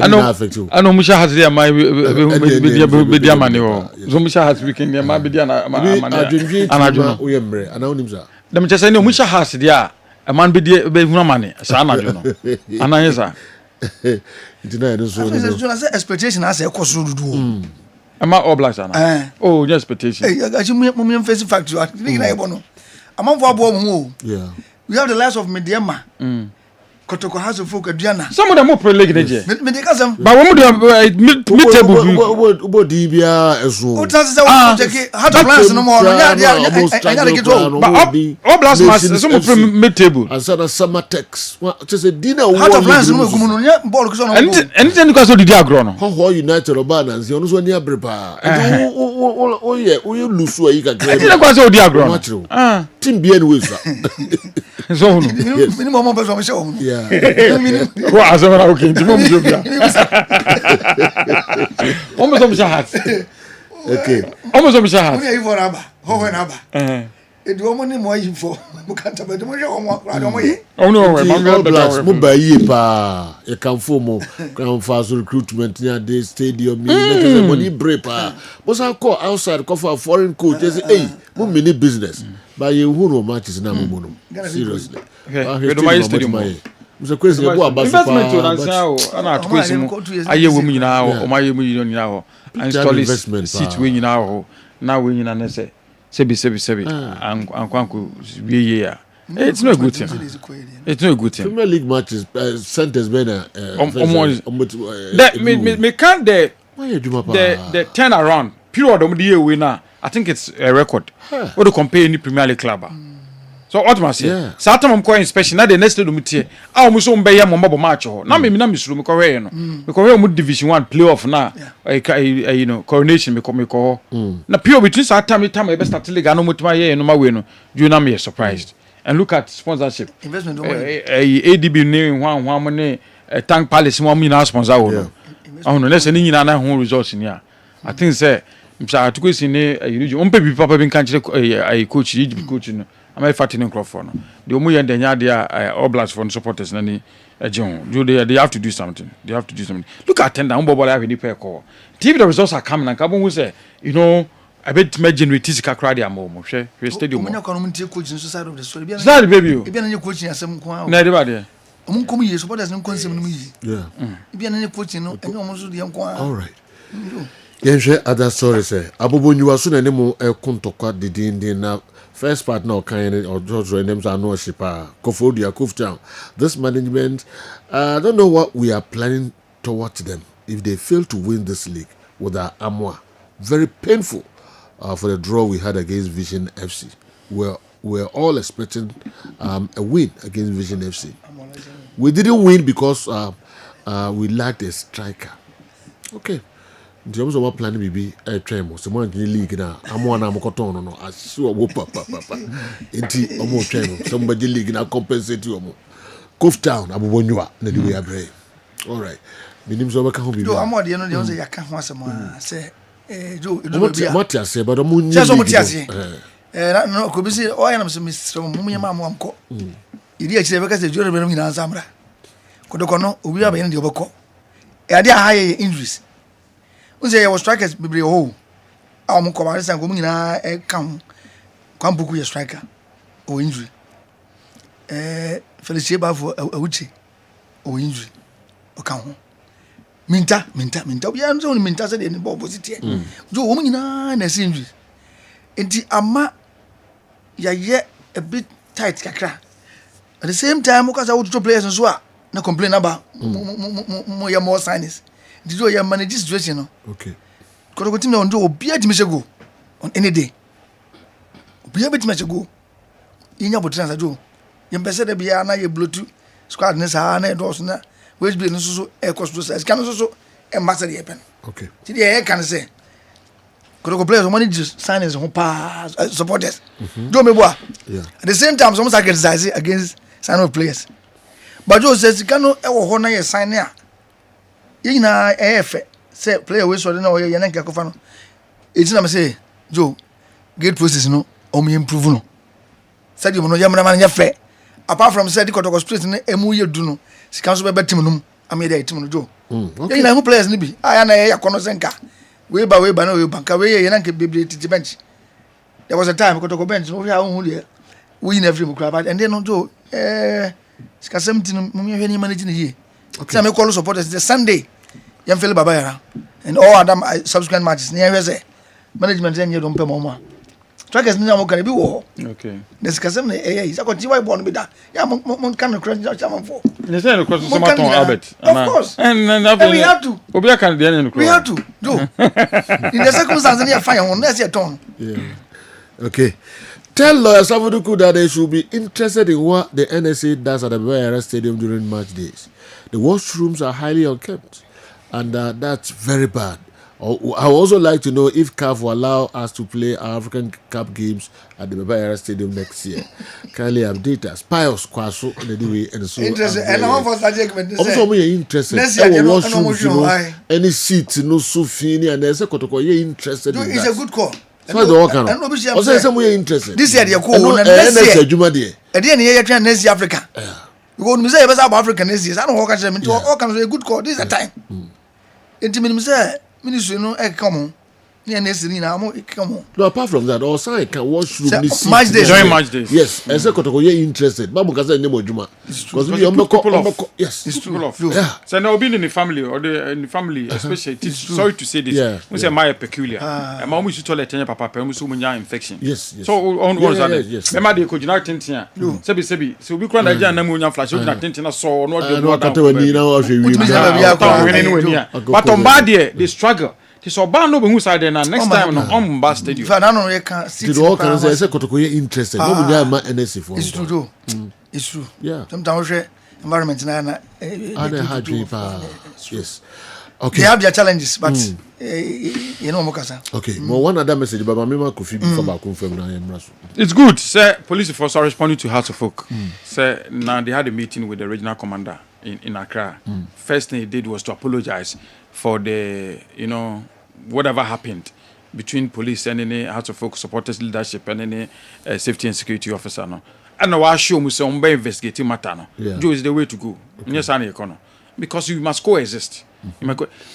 Speaker 13: I know Musha has their my media money or Zomisha has weekend their my bidiana.
Speaker 1: I know him, sir.
Speaker 13: Let me just say, no, Musha has there a man be money. Sana, you know. And I answer.
Speaker 4: Expectation as a cost to do.
Speaker 13: Am I all black? Oh, just expectation.
Speaker 4: Hey, I got you facing factory. I'm on for
Speaker 1: yeah.
Speaker 4: We have the last of Mediama. Kotoko has a folk Diana.
Speaker 13: Some of them are privileged.
Speaker 4: But
Speaker 13: when we do mid-table,
Speaker 1: DBA as well.
Speaker 4: How to plans no more.
Speaker 13: All blast masters, some of them mid-table.
Speaker 1: And so the summer text. Just a dinner.
Speaker 4: How to plans no more.
Speaker 13: Anything because of the diagram.
Speaker 1: How United or Banners, you know, near Brepa. Oh, yeah, we lose where you can get.
Speaker 13: I didn't go to diagram.
Speaker 1: Team bien with
Speaker 13: so
Speaker 4: minimum person show.
Speaker 1: Yeah.
Speaker 13: Well, as I'm okay, almost on Shahat.
Speaker 1: Okay.
Speaker 13: Almost on Shahat.
Speaker 4: You for Abba. How when Abba? It woman more info.
Speaker 13: Oh no,
Speaker 1: pa. You can form fast recruitment near the stadium. Money break. But I call outside call for a foreign coach. They say, hey, we need business. But you who matches now, seriously. Mr. Crazy,
Speaker 13: investment to answer. I'm not crazy. I hear women now, or my women now. I install investment. Sit when now. Now when you say, sebi. And Kwanku be here. It's not a good thing. It's not a good thing.
Speaker 1: Premier League matches, centers better.
Speaker 13: Me can't the turnaround period of the year winner. I think it's a record. What to compare any Premier League club? So what must say? Saturday I'm quite inspection. Now the next day we see. I must be here. Mama match. Now me na misuru me correct no. Me correct mu Division 1 playoff na. You know coronation me ko. Na pure between Saturday time we start league. I no mutuma here no ma we no. You na me surprised. And look at sponsorship.
Speaker 4: Investment.
Speaker 13: ADB name one money. Tank Palace one million sponsor. Oh no. Let's say ni na who results in here. I think say. I took this in a on papa being country a coach, coach. I'm fighting Crawford. The Omuya and the Yadia Oblast for supporters. They have to do something. They have to do something. Look at Tenda, Umbo, I have any pair call. TV the results are coming and Kabon will say, you know, I bet imagine with Tisika Cradia Momo, we stadium. I'm not going to coach inside of the story. It's not baby. If you're coaching some nobody. Umkomi supporters no consume me.
Speaker 1: Yeah.
Speaker 13: If you're any coaching, no, and almost the young one.
Speaker 1: All right. Yenhwe other story say abobonyu aso na nemu ekontokwa didindi na first part now kind or George names are no shipa Kofodia Koftown. This management I don't know what we are planning towards them if they fail to win this league with our Amwa. Very painful for the draw we had against Vision FC. We're all expecting a win against Vision FC. We didn't win because we lacked a striker. Okay. In terms of what planning be a tremor, someone in the league now. I'm one I'm cotton no. I sure whoop up. Inti almost tremor. Somebody league now compensate you. Koftown, Abu Bonua, the way I pray. All right. My name's Obaka Hobby.
Speaker 4: No, I'm what you know. The answer you can't want someone say. Joe,
Speaker 1: what you say, but I'm only.
Speaker 4: Just what you say. No, could be say. Oh, I am some Miss Mummy, Mamma, uncle. You actually because the jury belonging in Zambra. Kodokono, we are in the Obako. I did high injuries. Unse ya strikers bebre ho a mo kwabare san ko mu nyina e kan kwambuku ya striker o injury Felicie Bafo awuchi o injury o kan ho minta obi an so ni minta se de ni ball positive jo wo mu nyina na se injury enti ama ya ye a bit tight kakra at the same time because I would to players so a na complain about mo ya more signings. Did you manage this situation? No?
Speaker 1: Okay.
Speaker 4: Because we team do obi adimese go on any day. Obi adimese go. Inya botrans ajo. Yem pese de bia na ye blotu squad ne sa na dos na we be no so e cost process. Can so e master ye pen.
Speaker 1: Okay.
Speaker 4: Ti dey e can say Kotoko players money just signings who pass supporters. Joe Meboa.
Speaker 1: Yeah.
Speaker 4: At the same time, some are criticizing against sign of players. But Joe says you cannot ever honor your sign here. You know, say player we so no you yank akofano. It's na me say Joe gate process no o me improve no. Said you no yamna man yafe. Apart from said Kotoko street no emu ye du no. Sika so be team no. Am here team no Joe. Okay. You know who players ni bi. Aya na ya kono senka. We ba no we banka we ye na ke bebre titi bench. There was a time Kotoko bench no we ha hu de. We in every club and then no Joe sika 17 mo me hwe ni manage ni here. Okay. Me call supporters the Sunday. Yam feel baba yara. And all other subsequent matches near where say management then you don't pay more. Trackers ni am can be wo. Okay. The sika sem na is a continue born be that. Ya mon can cross chairman for.
Speaker 13: You say no cross some Albert.
Speaker 4: Of course.
Speaker 13: And
Speaker 4: we have to.
Speaker 13: Obi can the end
Speaker 4: we have to. Do. In the circumstances near fire on let's say turn.
Speaker 1: Yeah. Okay. Tell Lawyer Savaduku that they should be interested in what the NSA does at the Bayara Stadium during match days. The washrooms are highly unkempt, and that's very bad. I would also like to know if CAF will allow us to play our African Cup games at the Bayara Stadium next year. Kindly update us. Pius Kwaso, and so.
Speaker 4: Interested. And I'm for such a
Speaker 1: also, we are interested.
Speaker 4: Next year,
Speaker 1: any seat, no Sufini, and there's a Kotoko. You're interested.
Speaker 4: It's a good call.
Speaker 1: So the work also some way interested.
Speaker 4: This year they are cool.
Speaker 1: Next year, Juma day.
Speaker 4: At the end of the year, next year Africa. You go to say about Africa next year. I don't work as a good call. This is the time. Intimate say, Minister, no, come on.
Speaker 1: No, apart from that, also I can watch
Speaker 4: match days.
Speaker 13: During match days.
Speaker 1: Yes, I say Kotoko you're interested. Babu Kaza name Juma.
Speaker 13: Because we are
Speaker 1: yes,
Speaker 13: it's true. Yeah. So now being in the family or in the family, especially. Sorry to say this.
Speaker 1: Yeah.
Speaker 13: We say my peculiar. My mom used to toilet and papa pay so many infection.
Speaker 1: Yes.
Speaker 13: So on was that. Yes. Remember they could not tintin. Sebi. So we can't idea na munya flash. We not tintin so no dey go down. But on bad there they struggle. So bad no be who side na next time no on bad stadium.
Speaker 4: If I don't know you can sit.
Speaker 1: Did all can say Kotoko you interested. No be ma NSC for.
Speaker 4: It's true. It's true.
Speaker 1: Yeah.
Speaker 4: Sometimes environment na
Speaker 1: hard yes. Okay.
Speaker 4: They have their challenges, but you know Mokasa.
Speaker 1: Okay. Well, one other message about Mima Kofi before back confirm na.
Speaker 13: It's good. Say police force are responding to House of Folk. Say now they had a meeting with the regional commander in Accra. First thing he did was to apologize for the whatever happened between police and any House of Folk supporters leadership and any safety and security officer no. And now I show me some investigating matter no. Joe is the way to go. Yes, because you must coexist.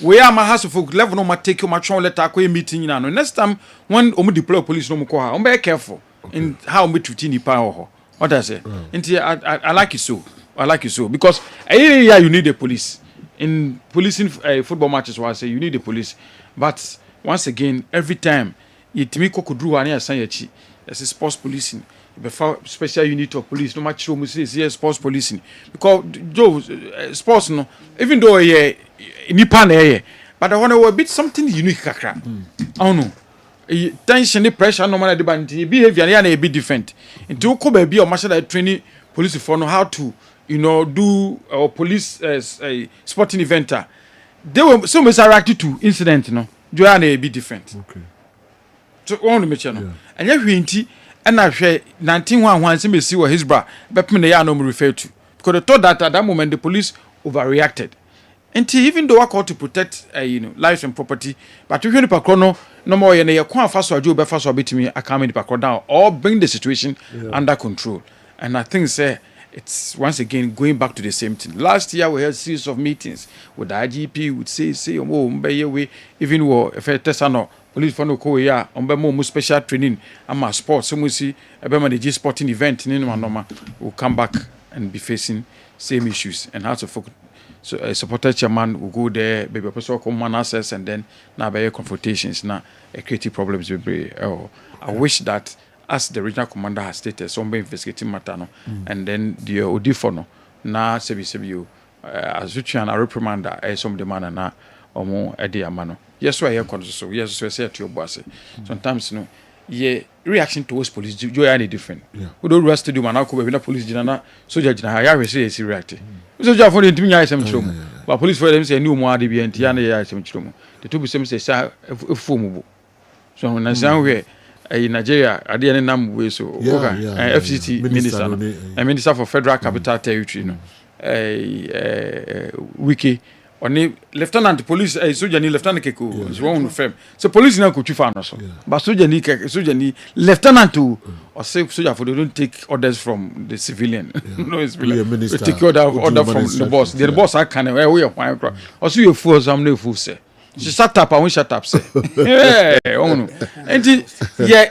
Speaker 13: We are my House of Folk level no take you much letter ko meeting na no. Next time when deploy police no ko ha, be careful in how we treat ni pa ho. What I say? I like it so. I like it so because yeah you need the police. In policing football matches, I say you need the police. But once again, every time you me kokudru ani asan yachi, there's sports policing. Before special unit of police, no much room is here sports policing. Because Joe sports no, even though nipa na but I want to a bit something unique kakra. I don't know. Tension, pressure, no matter the behavior na a bit different. Into ko baby or marshal training police for know how to do police sporting event. They were so much reacted to incident, Joanna a bit different.
Speaker 1: Okay.
Speaker 13: So on the channel. And yet we and I share 1911 see me see what his bra, but me no refer to. Because they thought that at that moment the police overreacted. And even though I called to protect lives and property, but if you no more you can't fast or do fast or bit me I come in the down or bring the situation under control. And I think it's once again going back to the same thing. Last year we had a series of meetings with the IGP would say we even if a tesano police for no koya more special training and my sports so we see a sporting event will come back and be facing same issues and how to focus. So a supporter chairman will go there, baby person common access and then now by confrontations now creative problems will be I wish that as the regional commander has stated, some investigating matter no, and then the Odifono na sebi as which an reprimander some demand na omo edi amano. Yes, why here so yes, so say to your boss. Sometimes reaction towards police you are any different. We don't rush to do man ko be na police jina soldier jina ya we say react. So just for the ntimi ya sem chiro. But police for them say new mo ade bi enti ya na ya sem chiro. The two be say say efuomubo. So when I say in Nigeria, I didn't know way so FCT minister, minister for Federal Capital Territory, Wiki. Oni lieutenant police soldier ni lieutenant keko is one of them. So police na ko twifa no so. But soldier ni lieutenant to or say soldier for they don't take orders from the civilian. No, it's really take order from the boss. The boss I can we why cry. Also you fool some no fool say. She shut up and we shut up say. Yeah, no. And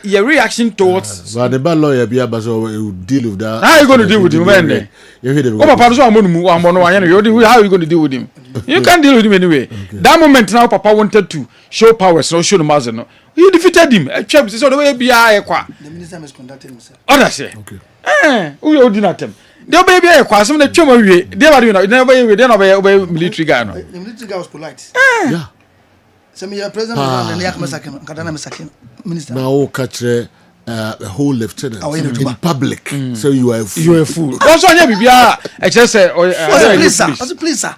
Speaker 13: your reaction towards
Speaker 1: but the bad lawyer be able to deal with that.
Speaker 13: How are you going to deal with him when then? Oh, papa, so how are you going to deal with him? You can't deal with him anyway. Okay. That moment now, Papa wanted to show power, so show the master. No, you defeated him. So the way be
Speaker 4: the minister misconducted himself.
Speaker 13: Oh, that's it. Okay. Who you did not him? The baby, I quite some of the chum away. They were you know, never military guy.
Speaker 4: The military guy was polite.
Speaker 1: Yeah.
Speaker 4: Some of your president, minister.
Speaker 1: Now catch a whole lieutenant in public. So you are a fool.
Speaker 13: You are a fool. Also, I just say,
Speaker 4: please, sir.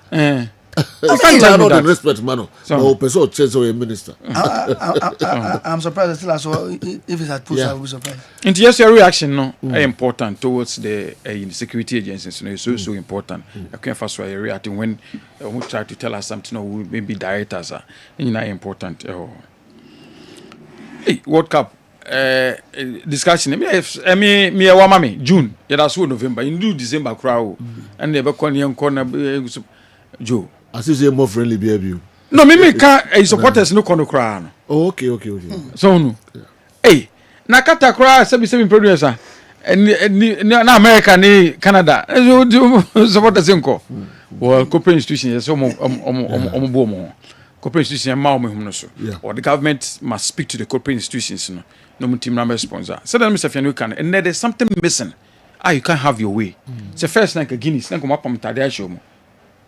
Speaker 1: I can't tell you respect, man. No person change a minister.
Speaker 4: I'm surprised still as well. If it's at push, I will be surprised.
Speaker 13: And yes, your reaction no important towards the security agencies. No, it's so important. I can't first why reacting when we try to tell us something or maybe directors are important. Hey, World Cup. Discussion me wa mama June ya da so November in December crowd and never kon yan corner Joe
Speaker 1: as you say more friendly behavior
Speaker 13: no me can supporters no kono crowd no.
Speaker 1: Oh, okay
Speaker 13: so no hey na kata crowd seven producer na America ni Canada supporters nko well corporate institution yes so mo corporate institution ma o so or the government must speak to the corporate institutions no team number sponsor. So then Mr. Fianu can and there's something missing. You can't have your way. So first like a Guinness, then come up on Tadia show.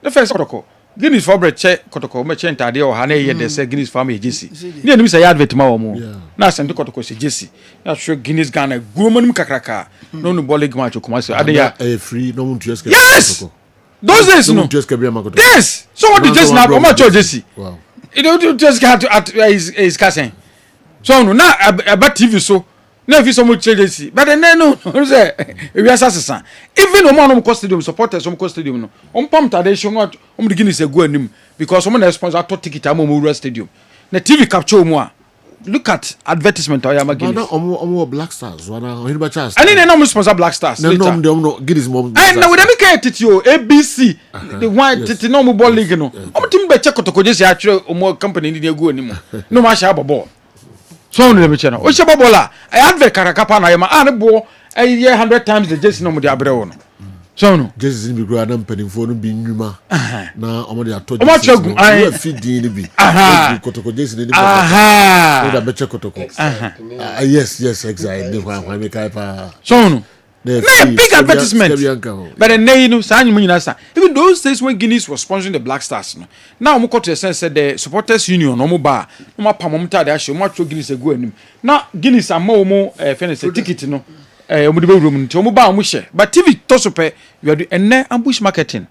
Speaker 13: The first protocol. Guinness for bread check protocol, me change Tadia or Hane they say Guinness family Jesse. Near me say advert more. Now send to protocol say Jesse. That's sure Guinness Ghana Guman Kakraka. No bollig match come say
Speaker 1: a free no one just
Speaker 13: yes. Those days no. Yes. So what the Jesse now how much Jesse? Wow. You don't just have to at his cousin. So no na about TV so na if so much change but then no say we assassin even no man no stadium supporters some stadium no on pump tade show no the Guinness go anim because some na sponsor to ticket am mo stadium na TV capture mu a look at advertisement or am Guinness
Speaker 1: omo Black Stars wana o hinba chance
Speaker 13: ani na sponsor Black Stars
Speaker 1: no Guinness mom
Speaker 13: and na we dem get it yo ABC the one titi no mo ball league no omo team be check kotoko je actually omo company ni go anim no ma sha bobo. So no me chena o sheba bola I advert karakapa na yema an bo 100 times the Jesse no mo de abre wo no so no
Speaker 1: Jesse be grow adam penifo no bi nwuma na omo de atọ
Speaker 13: omo chegu
Speaker 1: ai feeding ni bi kotoko Jesse ni bi so da be check kotoko yes exactly when me kai pa
Speaker 13: so no big advertisement but then you know say anyum nyina sa even those days when Guinness was sponsoring the Black Stars no now we got to a sense that the supporters union no mo ba no ma pam mo tade a show mo atwo Guinness egu anim na Guinness am mo finish ticket no mo de be room nti mo ba mo share but TV to so pe you are doing ambush marketing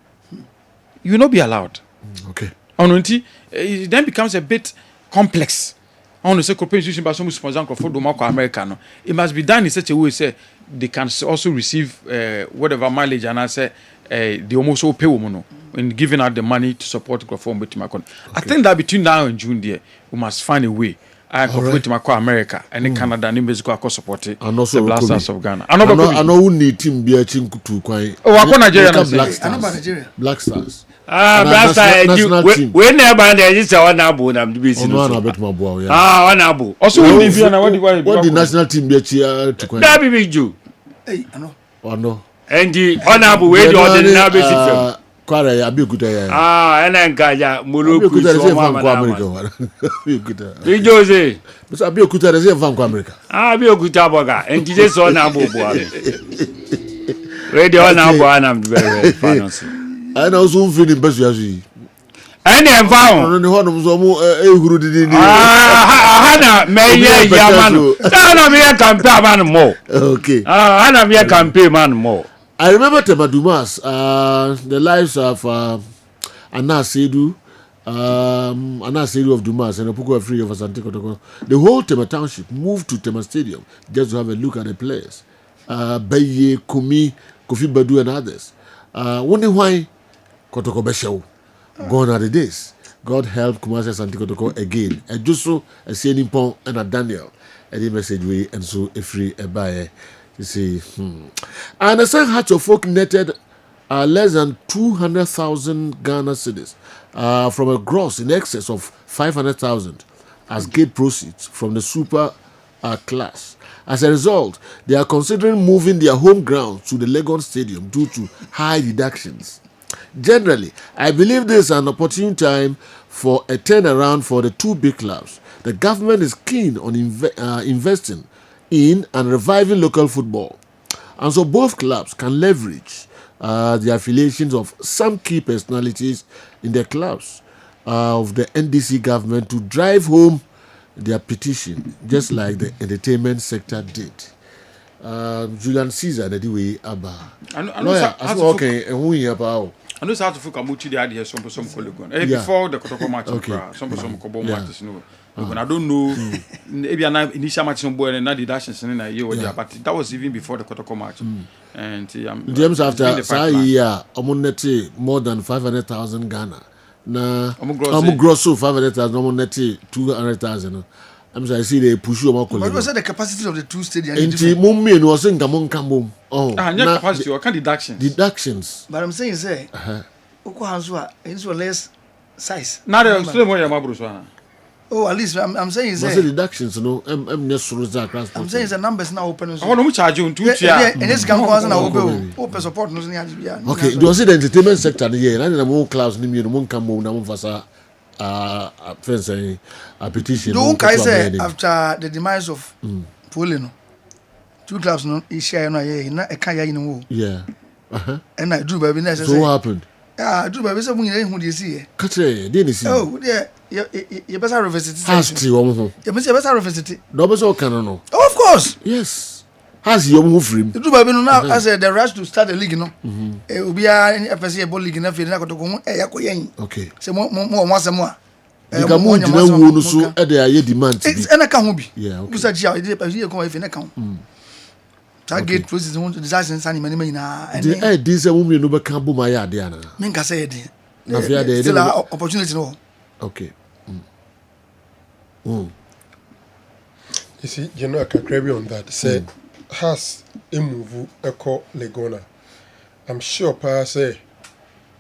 Speaker 13: you will not be allowed
Speaker 1: okay
Speaker 13: onunti it then becomes a bit complex. I want to say corporate institution by some sponsor for America no it must be done in such a way say they can also receive whatever mileage and I say they almost all pay women in giving out the money to support Grafon with Macon. I think that between now and June there we must find a way. I cooperate to America and in Canada and in Mexico support it. And also the Black Stars of Ghana. I
Speaker 1: know who need team be a chinku to kwai.
Speaker 13: Oh, I Nigeria.
Speaker 1: Black Stars.
Speaker 6: Black Stars. We never there is one abu na
Speaker 1: mdibisi. Ono na bet mabwa ya.
Speaker 6: One abu.
Speaker 13: Also we be na
Speaker 1: what the national team be chia to kwai.
Speaker 6: That be big Joe.
Speaker 4: Hey, I know.
Speaker 1: Oh no.
Speaker 6: And the honorable way the ordinary basis.
Speaker 1: Kwara ya Abiyokuta ya.
Speaker 6: Ena nkaja Moloku
Speaker 1: so mama na America. Abiyokuta.
Speaker 6: Ijoze.
Speaker 1: But Abiyokuta dey from America.
Speaker 6: Abiyokuta boga. And today so na bobo abi. We dey on abo na very finance.
Speaker 1: I know so feel the best yazi.
Speaker 6: Any environment.
Speaker 1: No ni hono so mu ehuru didi ni.
Speaker 6: Hana meye yamanu. Hana meye campaign man mo.
Speaker 1: Okay.
Speaker 6: Hana meye campaign man mo.
Speaker 1: I remember Temadumas, the lives of Anna Sedu, and that's area of Dumas and Opuko free of Asante Kotoko. The whole Tema Township moved to Tema Stadium just to have a look at the players. Baye, Kumi, Kofi Badu and others. Wondering why Kotoko Beshaw. Gone are the days. God help Kumasi Asante Kotoko again. And just so a Sailing Pong and a Daniel. And the message we and so a free a buyer. You see, And the San Hatch of folk netted less than 200,000 Ghana cedis from a gross in excess of 500,000 as gate proceeds from the super class. As a result, they are considering moving their home ground to the Legon Stadium due to high deductions. Generally, I believe this is an opportune time for a turnaround for the two big clubs. The government is keen on investing in and reviving local football. And so both clubs can leverage the affiliations of some key personalities in their clubs of the NDC government to drive home their petition, just like the entertainment sector did. Julian Caesar, the way Abba. Okay, and who you about?
Speaker 13: I know how to focus on the idea some colleague. Before the Kotoko match, some Kobo matches. When I don't know, maybe an initial match on board and not deductions in a year, but that was even before the Kotoko match. And
Speaker 1: James after Saya, Omoneti more than 500,000 Ghana. Na grosso 500,000, Omoneti 200,000. I'm sorry, I see they push you more.
Speaker 4: But what's the capacity of the two stadiums?
Speaker 1: And the Mummy was in Gamon Cambom. Oh,
Speaker 13: capacity or can deductions.
Speaker 4: But I'm saying, say, Okohanzua, it's less size.
Speaker 13: Now they're still more Yamabruswa.
Speaker 4: Oh, at least I'm saying,
Speaker 1: say, deductions, no, I'm just
Speaker 4: I'm saying the numbers now open.
Speaker 13: I want to charge you 2 years.
Speaker 4: And it's come open support.
Speaker 1: Okay, do you see the entertainment sector here? And the more clubs, the more come on, Namufasa. A petition.
Speaker 4: Don't I say after the demise of Polino, 2 clubs no share no na e kan ya yin
Speaker 1: yeah.
Speaker 4: And I do baby na say.
Speaker 1: So what happened?
Speaker 4: Ah, do baby say mun hu dey see.
Speaker 1: Katre, dey see.
Speaker 4: Oh, yeah, you better university.
Speaker 1: Has wo ho.
Speaker 4: You better university.
Speaker 1: No be so kan no.
Speaker 4: Of course.
Speaker 1: Yes. Has you who free?
Speaker 4: Do baby no now as the rush to start the league no. Obi a FSC ball league na fi na koto ko yakoyen.
Speaker 1: Okay.
Speaker 4: Say mo wasem a.
Speaker 1: Because mo dina wo no so e dey aye demand bi.
Speaker 4: It's na kan ho bi.
Speaker 1: Yeah, okay.
Speaker 4: Kusa ji a dey ko efi na kan. Target process won to design san many na.
Speaker 1: The dey say mo me no be kan bo ma ya dey ana.
Speaker 4: Men ka say dey.
Speaker 1: Na fi dey.
Speaker 4: Still opportunity no.
Speaker 1: Okay.
Speaker 11: You see, you know, I can grab you on that. Say has a move echo Legona. I'm sure pa say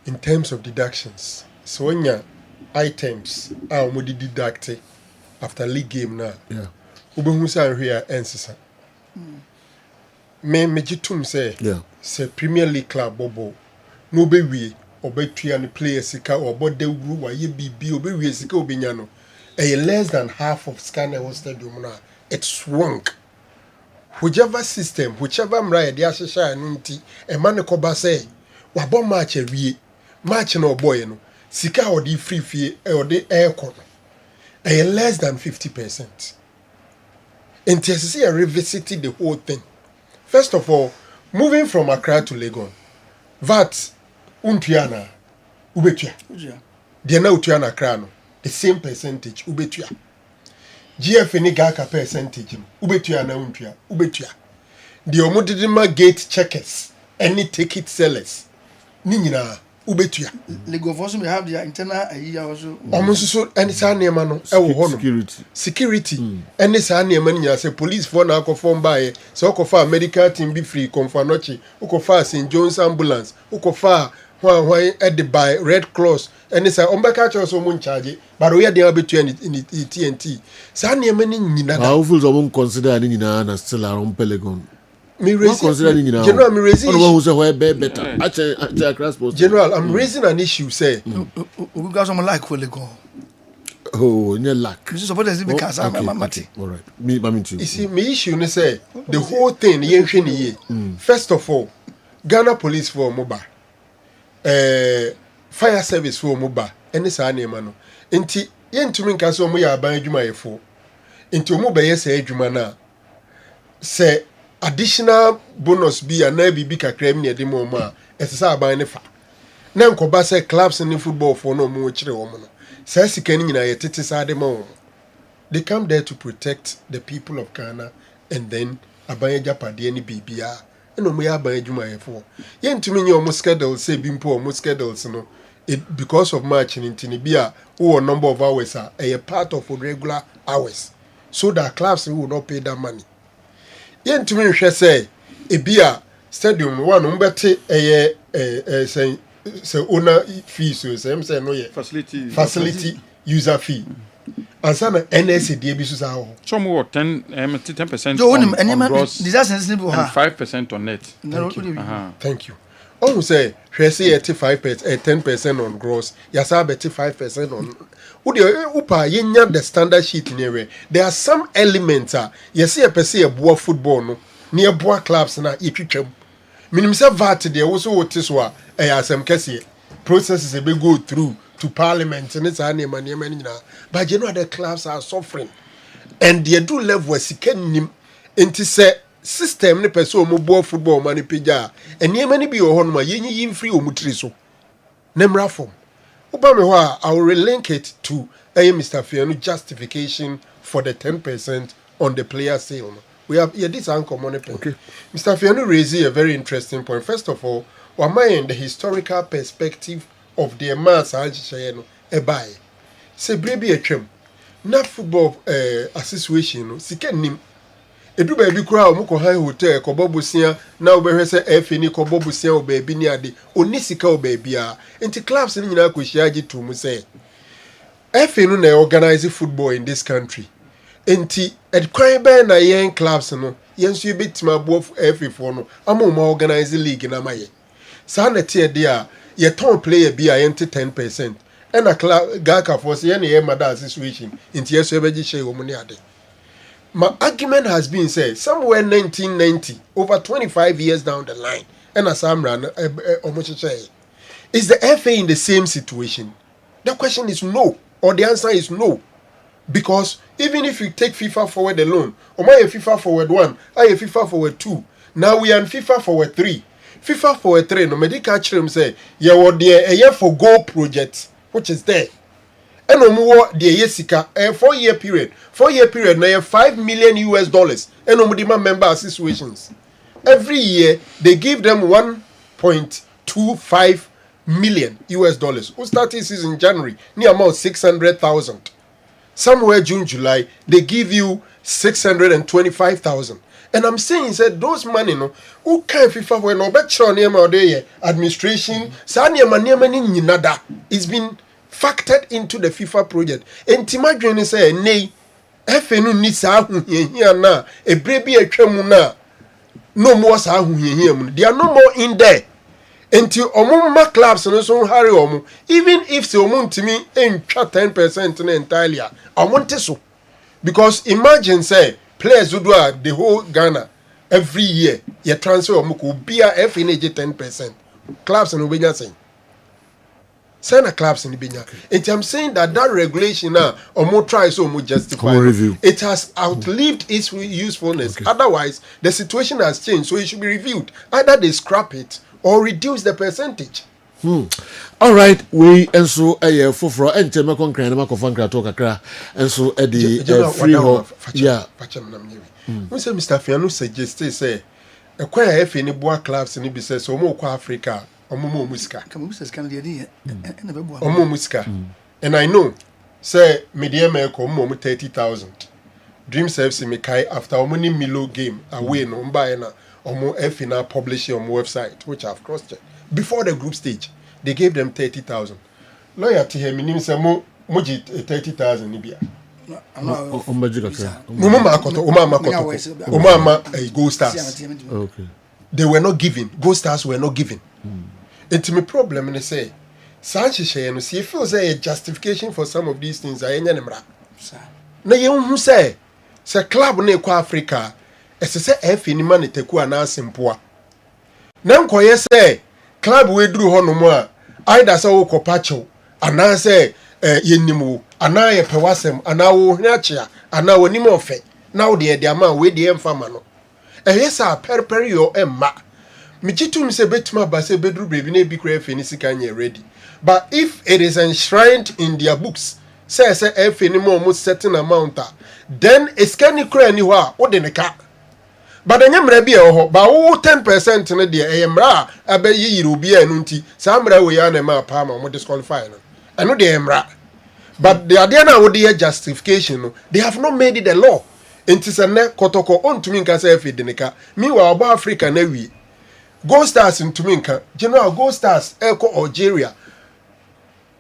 Speaker 11: in terms of deductions. So when you items are more deducted after league game now.
Speaker 1: Yeah.
Speaker 11: Ubehu say here ensisa. Me jitum say
Speaker 1: yeah.
Speaker 11: Say Premier League club bobo no be we obetua ni players sika or bode wu wa ye bibi obe we sika obenya no. Less than half of Scanner Stadium now. It's wrong. Whichever system, whichever mra de ahyehyɛ anu nti e ma ne kɔba sɛ wabɔ match awie match na ɔbɔ no sika ɔde free fie ɔde aircon less than 50%. Nti ɛsɛ sɛ revisit the whole thing. First of all, moving from Accra to Legon, VAT untua na ubetua. Deɛ na utua na Accra no the same percentage ubetua. GF ni gaka percentage ubetua na untua ubetua. The omodidima gate checkers any ticket sellers ni nyina ubetua.
Speaker 4: Lego also may have their internal also.
Speaker 11: Almost so any sa nneema no e wo ho security any sa nneema ni nyina say police for na akofom bae so okofa medical team be free komfanochi okofa St John's ambulance okofa hwan at the by Red Cross and say ombeka cho so mun charge but we dey abetua in TNT sa nneema ni nyina
Speaker 1: how full so consider ni nyina na still around Pelegon.
Speaker 11: General, I'm raising General, I'm raising an issue. Say,
Speaker 4: we got some like will go.
Speaker 1: Oh, you lack.
Speaker 4: You suppose it's because I'm
Speaker 1: Mati. All right, me too.
Speaker 11: You see, my issue. You say the whole thing. First of all, Ghana Police for mobile, fire service for mobile. Any say name no. Enti yen to me nkaso mo ya ban adwuma yefo. Enti mo be say adwuma na. Say additional bonus bi ana bi kakra mi ne de mo ma esesa aban ne fa na nkoba say clubs in football for no mo chire wo no say sika ni nyina ye tete sade ma they come there to protect the people of Ghana and then abanye japade ni bibia eno mo ya abanye dwumayefo ye ntumi nye omo schedule say bimpo omo schedules no it because of match in Tinibia who number of hours are a part of regular hours so that clubs will not pay that money ye ntumi hwe say ebia stadium one umbete say owner fee so say no ye facility user fee and some NSA dey be so sa ho
Speaker 13: some what 10%
Speaker 4: Jo,
Speaker 13: on
Speaker 4: gross
Speaker 13: and 5% on net.
Speaker 11: Thank you. Oh, say, she say 85%, 10% on gross. Yasa 5% on. Upa yenya the standard sheet near. There are some elements. Yesi a pese a boa football no near boa clubs na itwitwam. Minim say VAT there also otiswa asem kese processes a be go through to parliament and it's any money but you know the clubs are suffering and they do level siken nim enti say system ne person mo bo football money pija and ye many be ohon ma ye yin free omutri so nemra form oba me ho I will relink it to Mr. Fianu justification for the 10% on the player sale. We have this uncommon okay. Mr. Fianu raised a very interesting point. First of all, in the historical perspective of the mass a buy. Say baby a trim. Na football association siken nim. Edu baby kura omuko high hotel ko bobusia na obehwese efe ni ko bobusia o baby ni ade oni sika o baby a. Enti clubs ni nyina ko hyiaje to mu say efe no na organize football in this country. Enti edkwan be na yen clubs no yenso yebetima bo efe for no amoma organize league na maye. Sa na tie de a ye ton player bi a yente 10% and a Gaka for say any mother situation enti yeso ebeji share wo mu ni ade. My argument has been said somewhere 1990, over 25 years down the line, and as I'm running, is the FA in the same situation? The question is no, or the answer is no. Because even if you take FIFA forward alone, or my FIFA forward 1, I FIFA forward 2, now we are in FIFA forward 3. FIFA forward 3, no medical children say, yeah, what a year for goal project, which is there. And no more the Yesika a 4-year period. 4-year period now $5 million US. And no more member situations. Every year they give them 1.25 million US. Who started this in January? Near about 600,000. Somewhere June, July, they give you 625,000. And I'm saying that those money no who can FIFA when no better name or day administration, Sanya Mani nada. It's been factored into the FIFA project. And Timadjane say, nay, FNU needs a here na, a baby a tremuna, no more sahu here. They are no more in there. Until Omuma clubs and so hurry omu, even if the Omun to me ain't 10% entirely, I want to so. Because imagine say, players who do the whole Ghana every year, you transfer Omuku, be a FNAG 10%. Clubs and Ubenya saying. Send a clubs in the Binya. And I'm saying that regulation now, or more tries or more justify. It has outlived its usefulness. Okay. Otherwise, the situation has changed, so it should be reviewed. Either they scrap it or reduce the percentage.
Speaker 1: All right, we and so a for and Temakon Cranama Kofanka talk a and so Eddie free home. Yeah.
Speaker 11: We say Mr. Fianu suggested say a queer F any boa clubs and it says Omo Africa. Omo Muska. Omo Muska. And I know, say, Media Melko Omo 30,000. Dream Service Mekai after Omoni Milo game away no Mbaena Omo Fina publishing on website, which I've crossed checked. Before the group stage, they gave them 30,000. Lawyer to him in Samo Muji 30,000 Nibia. Umama Gold Stars.
Speaker 1: Okay.
Speaker 11: They were not given. Gold Stars were not given. It's my problem, and they say, Sanchez, and see if there's a justification for some of these things. I ain't nemra. No, you who say, club ne kwa Africa, as I say, F in money te kwa na simpoa. Now, say, club we drew honomwa, either so copacho, and I say, yenimu, and I pewasem, and now nature, and now nimofe. Now the amount with the emfamano. And yes, I periperio emma. Michitum se betuma ba se bedru brevi na ebi kura efe ni sika nye ready. But if it is enshrined in their books, say efe ni mo almost certain amount, then eskani kura ni wa o de ne ka. But the nyamra bi e ho ba wo 10% ne de e mra abayi yiri obi anu nti sa mra we ya na ma pa ma mo disqualify no. Eno de mra. But the idea now with the justification, no, they have not made it a law. Nti se ne kotoko ontumi nka se efe de ne ka. Meanwhile about Africa na wi. Gold Stars in Tuminka, General Gold Stars, Echo Algeria.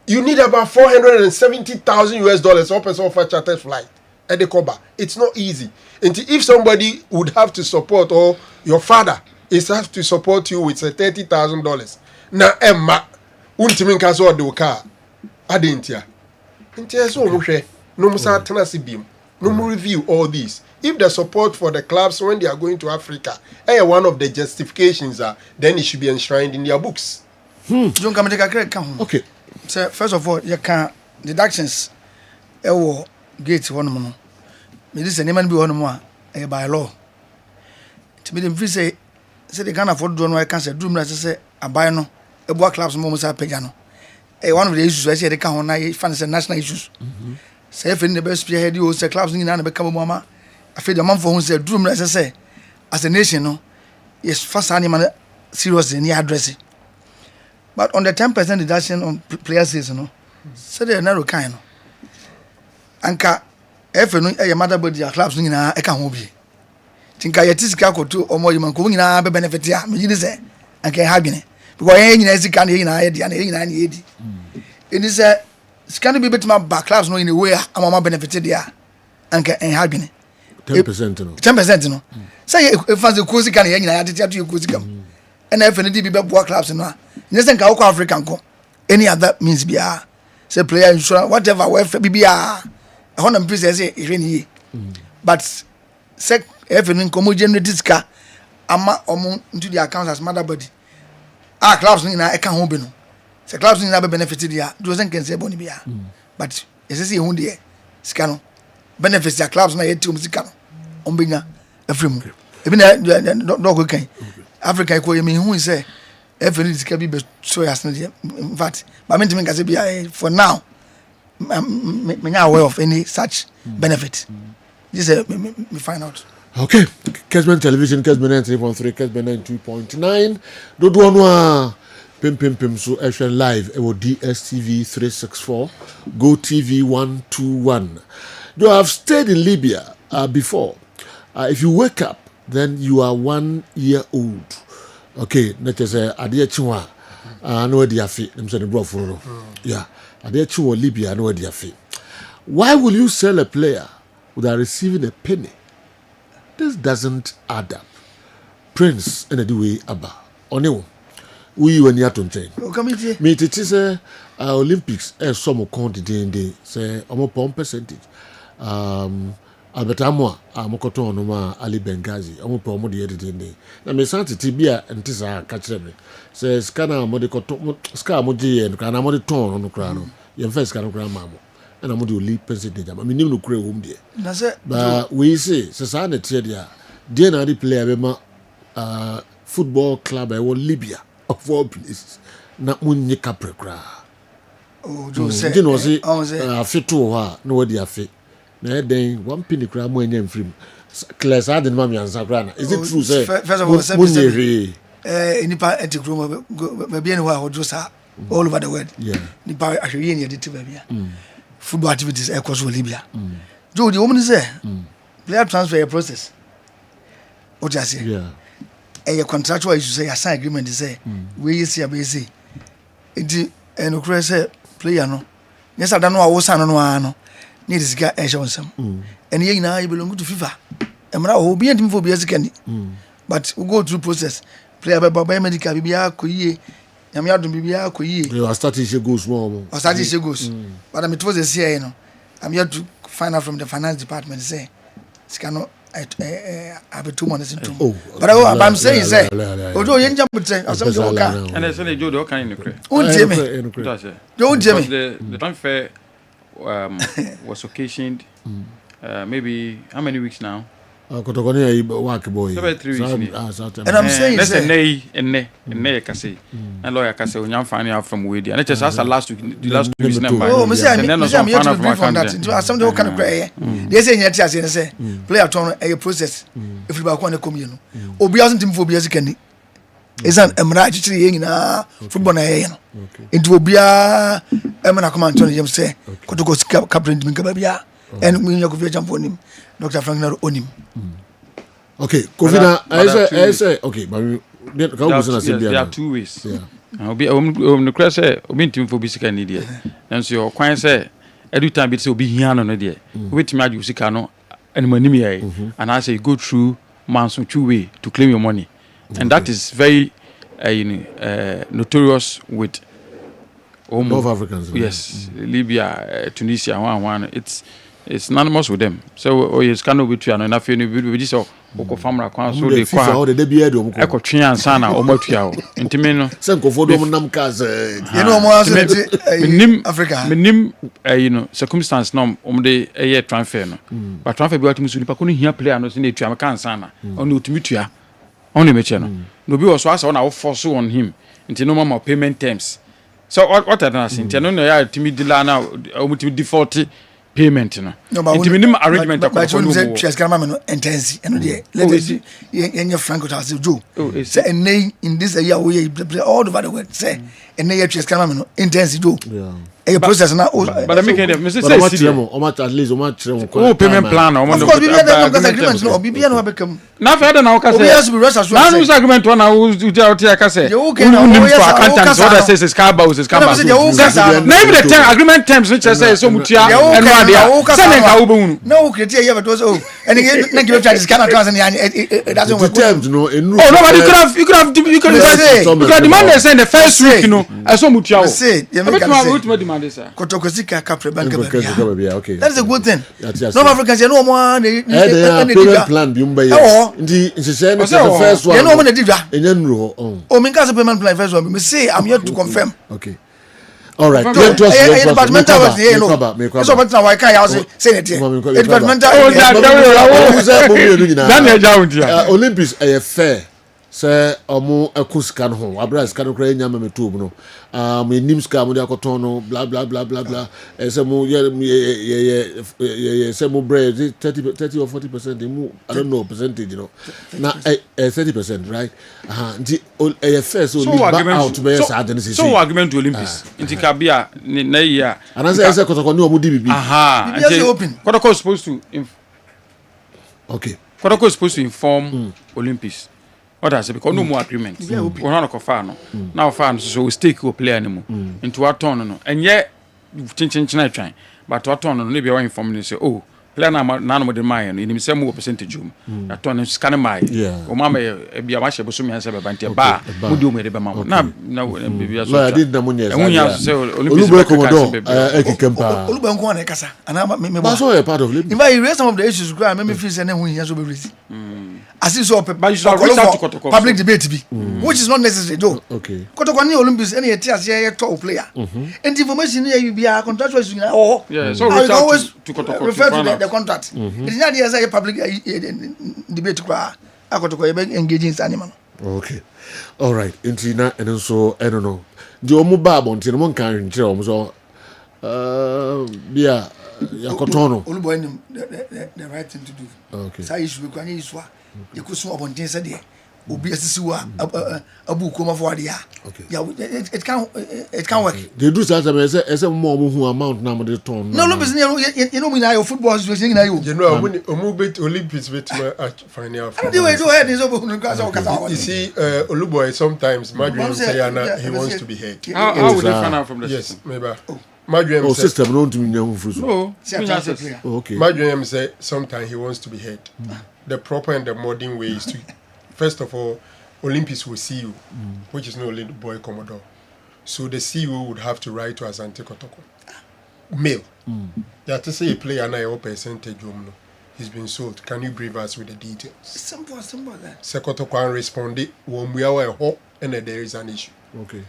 Speaker 11: You need about $470,000 or person for a charter flight at the Koba. It's not easy. And if somebody would have to support, or your father is have to support you with $30,000. Now, Emma, Untiminka so do car. Adintia. Intia so mushe. No musa tenasibim. No more review all these. If the support for the clubs when they are going to Africa, one of the justifications are, then it should be enshrined in their books.
Speaker 4: John, come take a credit. Okay. So first of all, you can deductions. Gate one more. This is an be one more by law. To be them free say they can't afford to do no. I can't say do. Say a buy no. A boy clubs moments are pejano. One of the issues I say they can't on finance national issues. Say if in the best player you say clubs in and become mama. I feel the man for who said dream as I say as a nation no yes first animal serious in the address. But on the 10% deduction on players season no so they are narrow kind no. Anka if no your mother body clubs ni na e ka ho bi. Tinka yetisika koto omo yiman ko ni na be benefit ya me yidi say anka ha gene because yen nyina sika na yen na ye dia na yen nyina na ye di. It is a scan be betima back clubs no in a way amama benefit dia anka en ha gene.
Speaker 1: 10% no.
Speaker 4: 10% no. Say if fans the cozy can yen nyina atete ato cozy kam. And if any be boa clubs no. Nyese nka wo African ko. Any other means bia. Say player insurance whatever we bia. I want them please say e but say if any komo generate ska ama omo into the accounts as mother body. Clubs ni na e ka ho be no. Say clubs ni na be benefit dia. Do say can say boni bia. But you say hu de ska no. Benefits their clubs na yeti sika no ombenya afrimu ebi na no go kan Africa ko yemi hu say every sika bi be so yas na in fact but me think say bi for now me not aware of any such benefit. This me find out.
Speaker 1: Okay, Kessben Television, Kessben 93.3, Kessben 92.9. Dodo anwa pim so action live e DSTV 364, Go TV 121. You have stayed in Libya before. If you wake up, then you are 1 year old. Okay, let's say Adia Chua, no diafi. I'm saying bro for yeah. Adia Chua Libya, no diafi. Why will you sell a player without receiving a penny? This doesn't add up. Prince and the way Abba. Only we were near to me. It is Olympics. Some count the say almost percentage. Albert Amwa amokoto onoma Ali Benghazi omo pe omo de yedede ni na me santi tibia ntisa ka kire me se scanner mo de koto scanner mo je ye no na mo de ton no kra no ye first scanner kra ma mo na mo de oli percentage ama me nim no kra hom de
Speaker 4: na se
Speaker 1: ba we say se sa na tie dia de na the player be ma football club e wo Libya of all places na munyi kapre kra
Speaker 4: oh do say
Speaker 1: afito ha no we di afi na then one penny kra mo enya mfrim class had no me answer kra na is it true say
Speaker 4: first of all say nipa etikro ma bia ni wa ho sa all over the world nipa ahwe ni edit ba bia football activities e cause Libya do the woman say player transfer a process what you say a contractual issue say a sign agreement say we see abese enti eno kra say player no yes I don't know how sign no ano need this guy ensure and you now you belong to FIFA emra o bi entim for bi ezikani but we go through process player by medical bibia koyie nyame adom bibia koyie
Speaker 1: you start to go small
Speaker 4: or start to go but I'm towards the CIA no I'm here to find out from the finance department say scano have 2 months into but I'm saying say ojo yen jam say asem so ka
Speaker 13: and say the jodo kan in the
Speaker 4: don't Jimmy
Speaker 13: the transfer was occasioned maybe how many weeks now
Speaker 1: Kotokoni ya work boy.
Speaker 13: 3 weeks.
Speaker 4: And I'm saying
Speaker 13: let's say ne kase. And lawyer kase we find out from Wadi. And it's just last week the last 2 weeks number.
Speaker 4: Oh, me say I'm yet to brief on that. Into something kind of prayer. They say yet say player turn a process. If you back on the community. Obi hasn't him for bias can. Is an emergency in football na into obia emana come Antonio James say Kotoko captain Minkabia and we you go jump on him Dr. Frank na on him.
Speaker 1: Okay, Kovina I say okay, but
Speaker 13: there are 2 ways. Yeah. Obi the crash say obi team for bisika need there. And so your kwan say every time be say obi hia no there. Wait me adu sika no and money me and I say you go through man's 2 way to claim your money. And that is very notorious with
Speaker 1: North Africans.
Speaker 13: Yes, Libya, Tunisia, one. It's anonymous with them. So it's kind of between and after we just oko famra kwan so dey kwa
Speaker 1: how dey be edo
Speaker 13: e ko twen ansa na o matua o ntimi no
Speaker 1: se nkofo do nam cars
Speaker 4: you know mo aso Africa
Speaker 13: minim circumstance no dey e transfer no but transfer bi watimi so nipa ko no hia player no se na etua meka ansa na on otimi tua on meche no no bi was asa na wo force on him nti no mama payment terms so what I don't think no ya timi dila na o mutimi default payment no nti minim arrangement akọ no
Speaker 4: say chess kan ma no intense eno dey let us yenye Franco ta say Joe say enay in this year we all over the world say enay chess kan ma no intense Joe a process na
Speaker 13: but make them say
Speaker 1: o ma at least o ma kire
Speaker 13: o payment plan o
Speaker 4: of course we have the agreement no bibia no become
Speaker 13: na fa na o ka say na no agreement one na o dia ka say
Speaker 4: you can
Speaker 13: so that says Kaba is Kaba na even the agreement terms which say so mutia and one dia say na wo be
Speaker 4: no criteria here but also and na give charges can trans and it doesn't work
Speaker 1: terms no
Speaker 13: oh nobody you could have demanded say the first week you know I so mutia o
Speaker 4: say Kotoko sika kapre banka babia
Speaker 1: okay
Speaker 4: that is a good thing North Africans you know mo
Speaker 1: payment plan bi mba ye ndi nsese the first one
Speaker 4: you know mo na divia
Speaker 1: enya nru
Speaker 4: o min ka payment plan first one me say I'm here to confirm
Speaker 1: okay all right
Speaker 4: departmental was here no so but now why can you say it departmental
Speaker 1: Olympics fair say omo akusika no ho abra sika no kra nya ma meto no me nim ska mo de akoton no bla bla bla bla bla say mo ye say mo bread 30 or 40% mu I don't know percentage no na 30% right nti fair so leave out be say adene say
Speaker 13: so argument to Olympics nti ka bia na ya
Speaker 1: and say kotoko ni omo DBB
Speaker 4: say open
Speaker 13: kotoko supposed to
Speaker 1: okay
Speaker 13: kotoko supposed to inform Olympics. What I say because no more agreement. We not go far no. Now far so we stake go play anymore. Into what turn no. And yet chin trying. But what turn no maybe one inform say oh player na no de my no in same percentage that turn scan my. O mama e bia ma shebo so me answer be bantia ba mo do me de be mama. Na be so.
Speaker 1: I did na money.
Speaker 13: Emunya say
Speaker 1: Olympics ekikempa.
Speaker 4: Oluba nko na kasa. Ana me
Speaker 1: But so a part of Olympics.
Speaker 4: In fact, you raise some of the issues go make me feel say na hu here so be release. As is so public debate be which is not necessary though.
Speaker 1: Okay.
Speaker 4: Kotoko ni Olympics any etias here top player. And information here you be a contractual issue now.
Speaker 13: Yeah, so we always
Speaker 4: to Kotoko refer to the contract. It's not here say public debate kwa akotoko engaging animal.
Speaker 1: Okay. All right. Intina and so I don't know. The omo babo ntino mo kan ntre omo so bia yakotono.
Speaker 4: Olubo enim the right thing to do.
Speaker 1: Okay.
Speaker 4: Say issue be kwanya issue you could so abundant said there obi asisi wa abu koma for there yeah it can work
Speaker 1: they do that say more who amount na the ton
Speaker 4: no business you know me now football situation na you
Speaker 11: know omu bet Olympics bet final
Speaker 4: do head is over
Speaker 11: you see Oluboy sometimes Madrid say he wants to be head
Speaker 13: how would they find out from the
Speaker 11: system maybe Madrid
Speaker 1: system don't mean no
Speaker 11: okay Madrid say sometimes he wants to be head the proper and the modern way is to first of all Olympics will see you which is no little boy Commodore so the CEO would have to write to Asante Kotoko mail that to say a player na your percentage he's been sold can you brief us with the details
Speaker 4: simple that
Speaker 11: Sekotoko and responded when we are home and there is an issue
Speaker 1: okay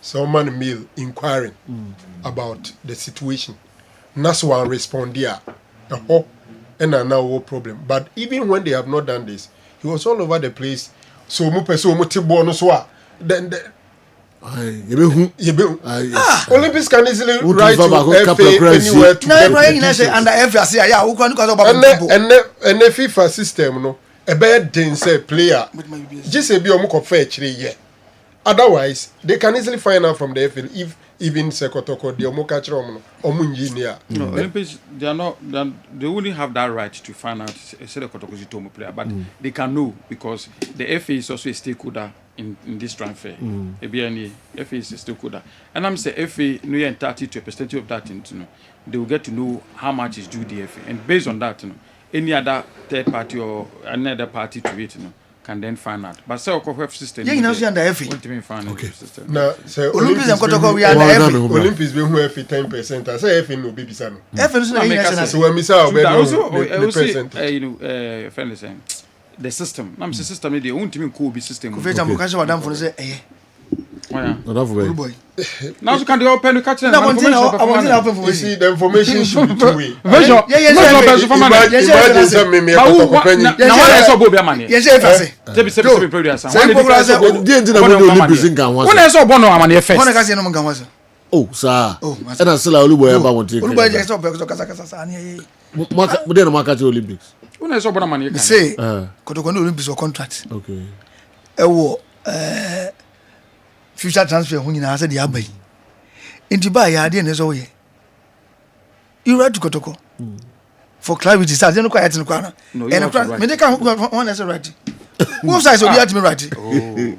Speaker 11: someone mail inquiring about the situation that's one respond there and now what problem. But even when they have not done this, he was all over the place. So mu person mu te ball no so then Olympics can easily write to FA anywhere to get
Speaker 4: under FA say yeah
Speaker 11: and the FIFA system no a bad den say player just say be omo ko fair chire ye. Otherwise they can easily find out from the FA if even Sekotoko the omo ka chire omo engineer.
Speaker 13: No, Olympics they wouldn't have that right to find out Sekotoko is a player, but they can know because the FA is also a stakeholder in this transfer. FA is a stakeholder. And I'm saying FA no entitled to a percentage of that, they will get to know how much is due the FA. And based on that, any other third party or another party to it, can then find out. But so a system.
Speaker 4: Yeah, you know, under FA.
Speaker 11: Okay. Now, say Olympics we are under FA. Olympics we who FA 10%. I say FA no baby son.
Speaker 4: FA is not international.
Speaker 11: So when we say the percentage.
Speaker 13: You know, friend is saying the system. I'm saying system. They own team cool be system.
Speaker 4: For example, because madam for say
Speaker 13: now you can open the catch.
Speaker 4: I want to open for
Speaker 11: you. See, the information should be two way.
Speaker 1: Oh, sir. And I still Oluboy about one thing.
Speaker 4: Oluboy just stop because
Speaker 1: we didn't market Olympics.
Speaker 13: When I saw what money
Speaker 4: say, Kotoko Olympics or contract.
Speaker 1: Okay.
Speaker 4: Future transfer when you know the abbey. In Dubai, I didn't know ye. You write to Kotoko for clarity. I didn't quite in the corner. And medical one as a right. What size of the ultimate right?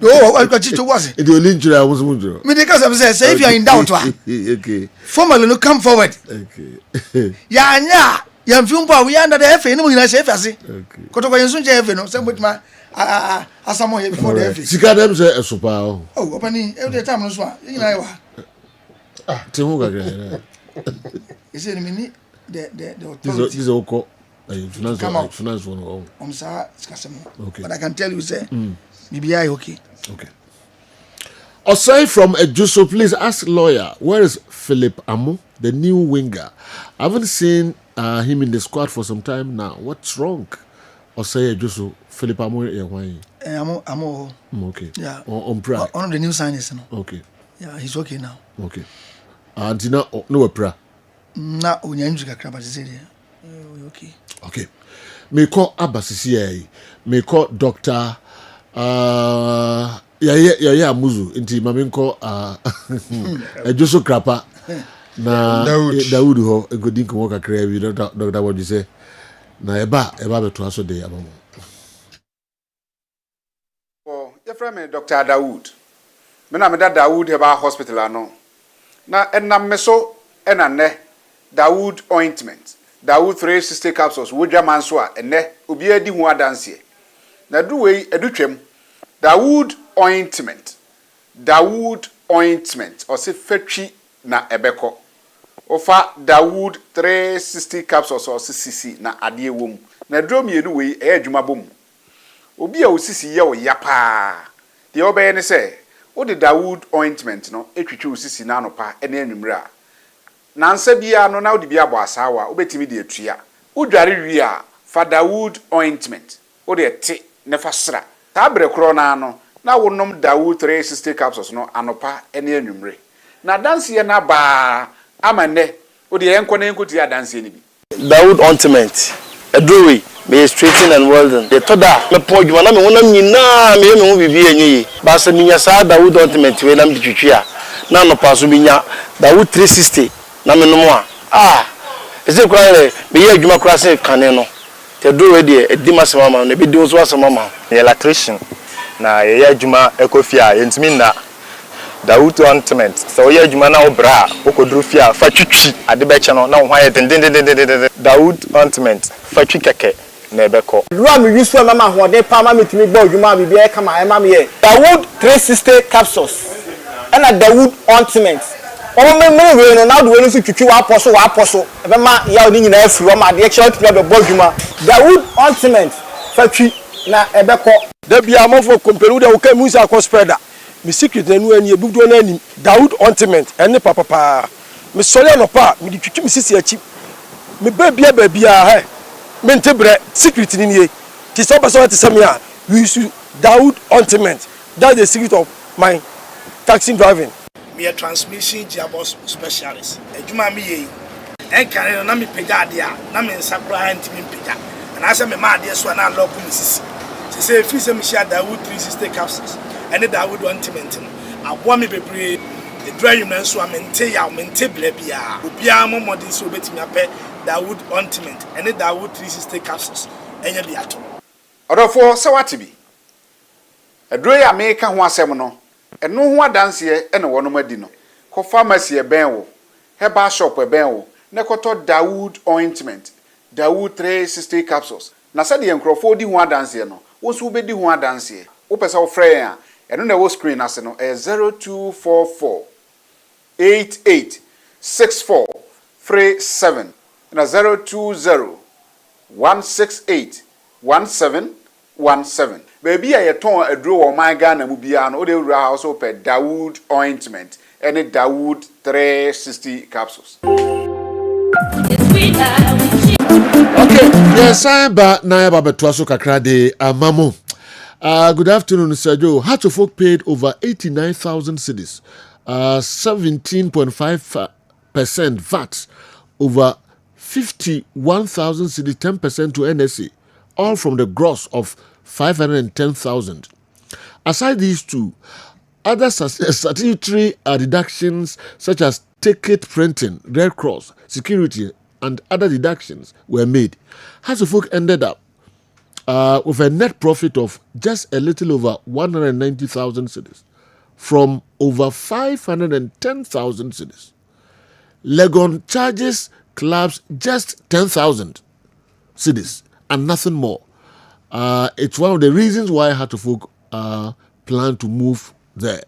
Speaker 4: Oh, I got you to was it?
Speaker 1: The only I was wondering.
Speaker 4: Medical say if you are in doubt,
Speaker 1: okay.
Speaker 4: Formally, no come forward.
Speaker 1: Okay.
Speaker 4: Yeah. Yam Fumba, we under the FA, no one has FA. Kotoko and Sunjay, no, some with my someone here before the FA.
Speaker 1: Sikadem say a super.
Speaker 4: Oh, opening every time, no swap. You know,
Speaker 1: Timuga.
Speaker 4: Is it a minute? The
Speaker 1: this is okay. Finance one.
Speaker 4: I'm sorry, okay. But I can tell you, say, maybe I okay.
Speaker 1: Okay. Aside from Ejuso, please ask lawyer, where is Philip Amu, the new winger? I haven't seen him in the squad for some time now. What's wrong? Osei Ejuso, Philip Amu,
Speaker 4: Amu.
Speaker 1: Okay.
Speaker 4: Yeah.
Speaker 1: On Prague.
Speaker 4: One of the new signings.
Speaker 1: Okay.
Speaker 4: Yeah, he's okay now.
Speaker 1: Okay. And no Prague.
Speaker 4: Na unyanjuka kraba zile. Okay.
Speaker 1: Okay. Me call Abbasisi. Me call Doctor yeah Muzu. Inti mami call Ejuso Krapa. Na Dawood ho egodi nko ka kra wi Doctor what you say. Na eba be to aso dey abamu.
Speaker 5: Oh, your friend Dr. Dawood. Me na me da Dawood heba hospital ano. Na enam me so enane Dawood ointment. Dawood 360 capsules wodwa manso a ene obi adi hu adanse. Na du wei edutwem Dawood ointment. Dawood ointment o se fatwi na ebeko. Ofa Dawood 360 capsules o se sisi na ade wom. Na drum yenu wei e adwuma bom. Obi a osisi ye o yapa. De obeye ne se wo de Dawood ointment no etwitwe osisi na anopa ene anwumre a nansa bia no na wodi bia bo asawa obetimi de atua wodware wi a fa Dawood ointment wo de te ne fa sra ta bre kro na no na wonom Dawood 360 capsules no anopa ene anwumre na danse ye na ba amane wo de enko na enko ti adanse ni bi
Speaker 21: Dawood ointment edrowe me straighten and well done the toda me podjuma na me wonam nyina me hu bibi enyi ba se minya sa Dawood ointment we nam ditwitwa na no paso binya Dawood 360 na me no a ese kwale me ye adwuma kura se kane no te do we de edima se mama na be di so ase mama
Speaker 7: ye electrician na ye adwuma ekofia yentimi na Dawood ointment so ye adwuma na obra okoduru fia fa twitwi ade be che no na ho aye den Dawood ointment fa twi keke na ebeko
Speaker 21: ruwa me yusu mama ho de pa mama metimi gba adwuma bibi e kama e mama ye Dawood 360 capsules and Dawood ointment me we no now the way no twitwi wa poso ebe ma ya oni nyina afiri o ma de che otwa be bodwuma Dawood ointment fatwi na ebeko
Speaker 23: da bia amofo komperu de wo ka musa ko spreader mi secret na nu ani ebudo na ani Dawood ointment ene papa me sole no pa mi twitwi mi sisi achi me ba bia he mentebre secret ni nie ti so person ti say me a we should Dawood Ultimate. That's the secret of my taxi driving.
Speaker 2: Me a transmission gearbox specialist. Ejuma me ye. Enkan na me pega ade a na me nsakura ntimi pega. And I say me ma ade so na lock me sisi. Say free say me share Dawood 360 capsules. And the Dawood Ultimate. Abo me bebre the drive you so amente ya mente ble bia. Obia mo modern so betimi ape Dawood Ultimate. And the Dawood 360 capsules. Enya bi ato.
Speaker 5: Odofo se watibi. Aduro ya meka ho asem no. Eno ho adanse ene wono madi no. Ko pharmacy e ben wo. Herbal shop e ben wo. Ne koto Dawood Ointment. Dawood 360 capsules. Na se de enkrofo di ho adanse no. Wo so be di ho adanse. Wo pese wo frɛ ya. Eno na wo screen ase no 0244 88 64 37 na 020 168 1717. Baby a yeton aduro wo man Ghana mu bia no o de wura house pe Dawood Ointment any Dawood 360 capsules.
Speaker 1: Okay, yes, I'm back now about Tuaso Kakra de Amamo. Good afternoon, Sir Joe. Hatchfolk paid over 89,000 cedis, 17.5% VAT, over 51,000 cedis, 10% to NSA, all from the gross of 510,000. Aside these two, other statutory deductions such as ticket printing, Red Cross, security, and other deductions were made. Hatchfolk ended up with a net profit of just a little over 190,000 cedis from over 510,000 cedis. Legon charges clubs just 10,000 cedis and nothing more. It's one of the reasons why Hatchfolk plan to move there.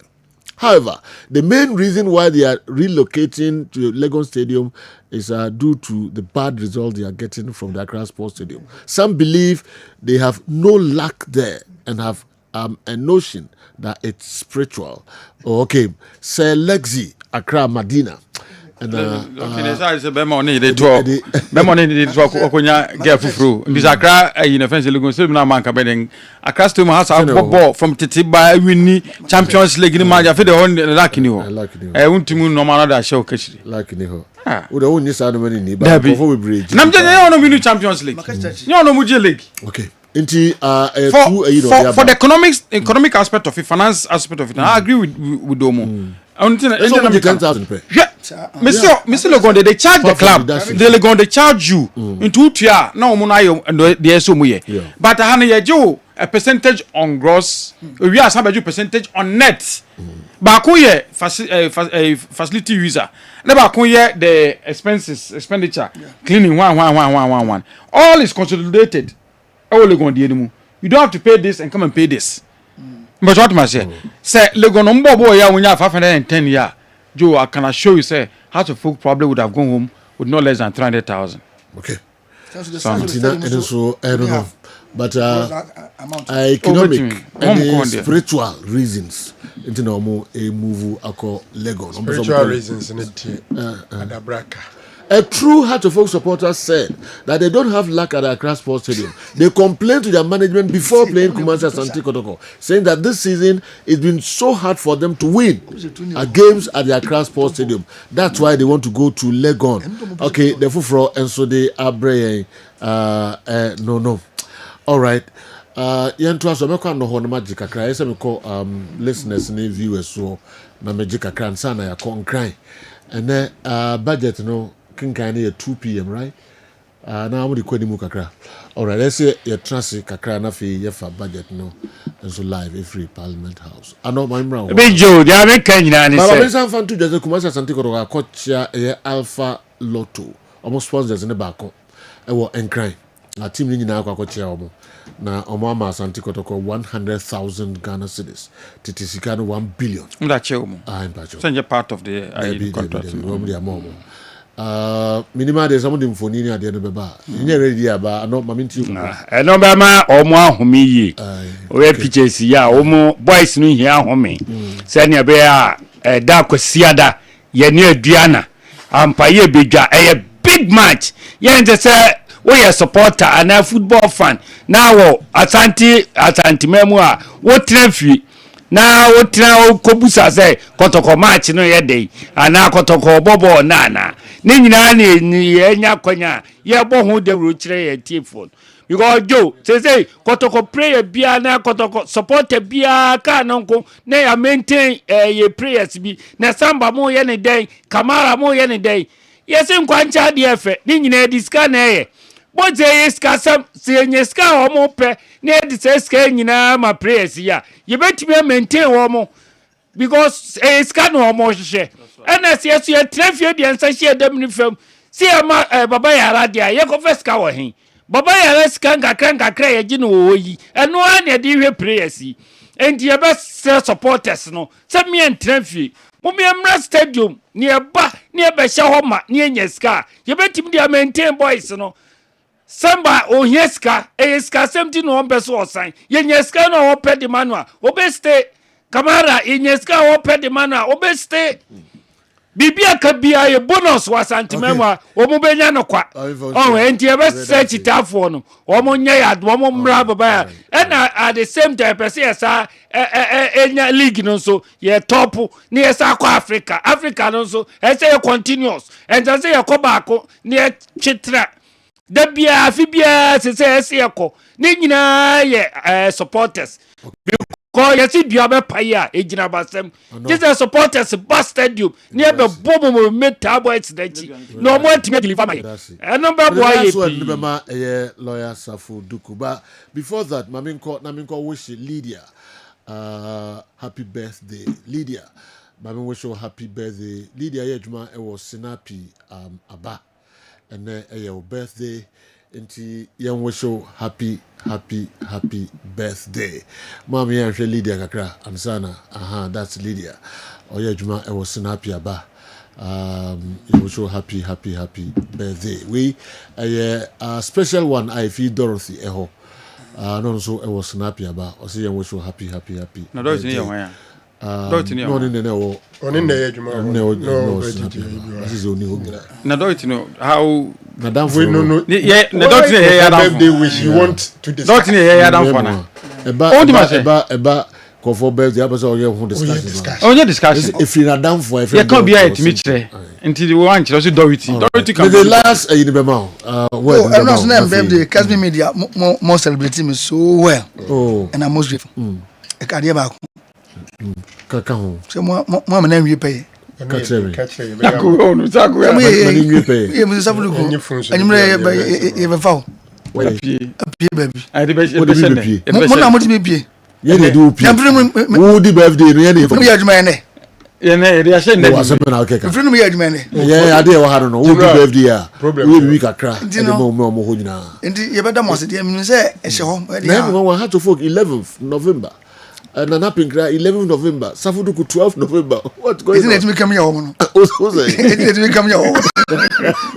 Speaker 1: However, the main reason why they are relocating to Legon Stadium is due to the bad results they are getting from the Accra Sports Stadium. Some believe they have no luck there and have a notion that it's spiritual. Okay, Sir Lexi, Accra, Medina. And
Speaker 13: Bemoni de Okonya Gefufru. This Accra in offense Legon Stadium na man kabeding. Accra Stadium has a ball from Titiba winning Champions League in Maja for the one lucky new. I want to move no man that show Keshi.
Speaker 1: Lucky new. Would own this money in but before we bridge.
Speaker 13: Nam Jay no win Champions League. You no Muji League.
Speaker 1: Okay. For
Speaker 13: the economic aspect of it, finance aspect of it, I agree with Domo. Mr. Legon, they charge the club. They charge you into 2 years. No, but a percentage on gross. We are some percentage on net. Bakuye facility user. Bakuye the expenditure cleaning 1. All is consolidated. You don't have to pay this and come and pay this. But what must say? Say Legon boy when you have 510 years. Joe, I can assure you, say, Hatchfolk probably would have gone home with no less than 300,000.
Speaker 1: Okay. I don't know. But economic and spiritual reasons, it's normal a move ako Legon.
Speaker 11: Spiritual reasons in it. Adabraka.
Speaker 1: A true Hatchfolk supporter said that they don't have luck at the Accra Sports Stadium. They complained to their management before playing Kumasi Asante Kotoko, saying that this season it's been so hard for them to win games at the Accra Sports Stadium. That's why they want to go to Legon. Okay, the Fufro and so they are braying. No. All right. Yantua so meko no hono magic kakra. Yesa meko listeners and viewers so na magic kakra nsana ya kon kran. And then budget no kinkan at 2 p.m. right? Now I'm recording mu kakra. All right, let's say your transit kakra na fi yefa budget no and so live every Parliament House. I know my brown.
Speaker 6: Be Joe, they are making ni say.
Speaker 1: But I'm fan to just Kumasi Asante Kotoko coach Alpha Lotto. Almost sponsors in the back. I will encry. A team ni na kwa coach omo. Na omo ama Asante Kotoko 100,000 Ghana cedis. Titisika no 1 billion.
Speaker 13: Mdache omo.
Speaker 1: Mpacho.
Speaker 13: Sanje part of the contract.
Speaker 1: Minima de some of phone at the end of the bar. You ready about no maminti.
Speaker 6: And no bama or more homie. We pitches ya omo boys no here home. Sanya bear a dark siada ye near Diana. Ampaye bigger a big match. Yen just say wo ye supporter ana football fan na wo Asante memu a wo trefi na wo tra kobusa say kotoko match no ye dey ana kotoko bobo na ne nyina na ye nya kwanya ye bo ho de ro kire ye tiefon because Joe say kotoko prayer bia na kotoko supporter bia ka nonko na ya maintain ye prayers bi na samba mo ye ne den kamara mo ye ne den ye se nkwancha de efe ni nyina diska na ye boje ye ska sam se nye ska o mo pe na ye de ska nyina ma prayers ya ye betime maintain wo mo because ska no o mo hye na se ye trafie de nsa hye dem ni fam se ma baba yara de ye ko feska wo hen baba yara ska nkakra ye gi no wo yi eno a na de hwe prayers yi enti ye be supporters no se me trafie mo me mra stadium ni eba ni ebe hye ho ma ni enyeska ye betim de maintain boys no samba ohieska eska semti no ombeso osan yenyeska no opedi manua obeste kamara yenyeska opedi manua obeste bibia kabia ye bonus wa santimemwa omubenya no kwa enti ebe search tafo no omunya ya do omumra baba na at the same time person esa enya league no so ye top ni esa kwa Africa no so esa ye continuous enta say ye ko baako ni ye chitra da bia afibia se yako ni nyina ye supporters because you see bia be paya ejina basem this supporters bus stadium ni be bobo meta boys dachi no mo antime deliver my number boy
Speaker 1: ye ma lawyer Safu Dukuba before that maminko wish Lydia happy birthday Lydia mami wish you happy birthday Lydia ye juma e was sinapi aba and your birthday into young wish you happy birthday. Mommy and Lydia Kakra and Sana. That's Lydia. Oh yeah, Juma I was happy about. You wish you happy birthday. We a special one I feel Dorothy Eho. No so I was happy about. I say you wish you happy.
Speaker 13: No, don't you know
Speaker 1: no this is only
Speaker 13: now don't you know how
Speaker 1: Madam
Speaker 11: we no
Speaker 13: yeah don't you hear
Speaker 11: birthday wish you want to discuss
Speaker 13: don't you hear Adam for now
Speaker 1: eba for birthday episode you want discussion if you are down for
Speaker 13: you can't be at me today until you want to Dorothy come
Speaker 1: the last in the memo
Speaker 4: well I'm not name birthday Kessben media more celebrating me so well and I'm most grateful e ka dia ba
Speaker 1: kaka ho
Speaker 4: se mo na nwie pay
Speaker 1: catch me
Speaker 13: Zaku
Speaker 1: mani nwie pay
Speaker 4: ye mo sa fulu ko anyimre ye be fa pie baby
Speaker 13: I de be
Speaker 4: mo na mo di me pie
Speaker 1: ye dey do pie wo di birthday no ye dey
Speaker 4: me ya juma ne
Speaker 13: ye na ye ashe
Speaker 1: na asem na okeka
Speaker 4: free no me ya juma ne
Speaker 1: ye ade wo ha no wo di birthday a wo bi kakra e de mo ho nyina
Speaker 4: enti ye be da mo se de me se e she ho
Speaker 1: na we had to folk 11th November and an happen 11th November Safuduku 12th November what going
Speaker 4: on isn't it me come here woman
Speaker 1: who's
Speaker 4: it me come here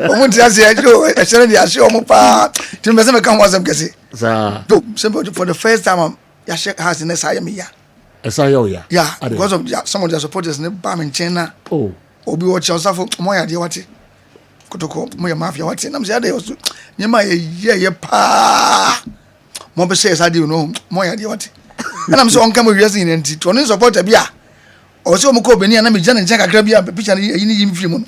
Speaker 4: woman ti ase ajo e shere di ase omo pa ti me se me kan wasam kese
Speaker 1: sa
Speaker 4: simple for the first time ya shake hands in esa me ya
Speaker 1: esa ya
Speaker 4: yeah because of some of their supporters ne ba me chena obi wo cha Safo mo ya de wate kotoko mo ya mafia wate na me se ade osu nyema ye pa mo be say esa de no mo ya de wate and I'm so on camera we in enti to no support bia o se o mko beni na me jana nchen kakra bia picture ni yim film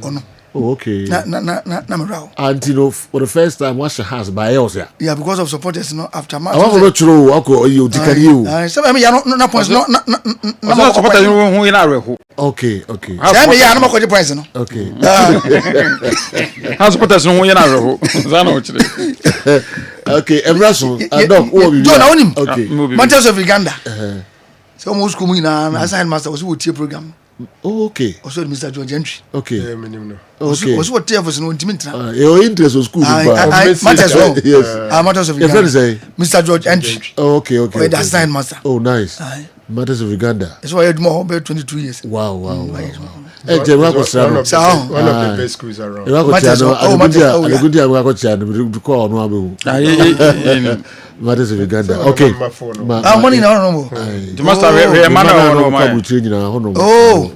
Speaker 4: no
Speaker 1: okay
Speaker 4: na me raw
Speaker 1: and you know for the first time wash your hands by else
Speaker 4: yeah because of supporters no after match
Speaker 1: I want to true ako you dikari you
Speaker 4: some me ya no points no
Speaker 13: na supporters hu ina reho
Speaker 1: okay
Speaker 4: say me ya no mako points no
Speaker 1: okay
Speaker 13: how supporters hu ina reho zana o chire
Speaker 1: okay Emerson dog who be
Speaker 4: John onim
Speaker 1: okay
Speaker 4: Manchester of Uganda so mo school mu na assign master was what program
Speaker 1: okay
Speaker 4: also Mr. George Entry
Speaker 1: okay
Speaker 4: okay was what tell us no intimate
Speaker 1: your interest was school
Speaker 4: Manchester
Speaker 1: yes
Speaker 4: Manchester of Uganda Mr. George Entry
Speaker 1: okay
Speaker 4: with the assign master
Speaker 1: oh nice Matters of Uganda
Speaker 4: that's why I had more about 22 years
Speaker 1: wow one of the
Speaker 11: best schools around.
Speaker 1: Matters of Uganda. Okay.
Speaker 4: Money no.
Speaker 13: You must have
Speaker 1: man.
Speaker 4: Oh.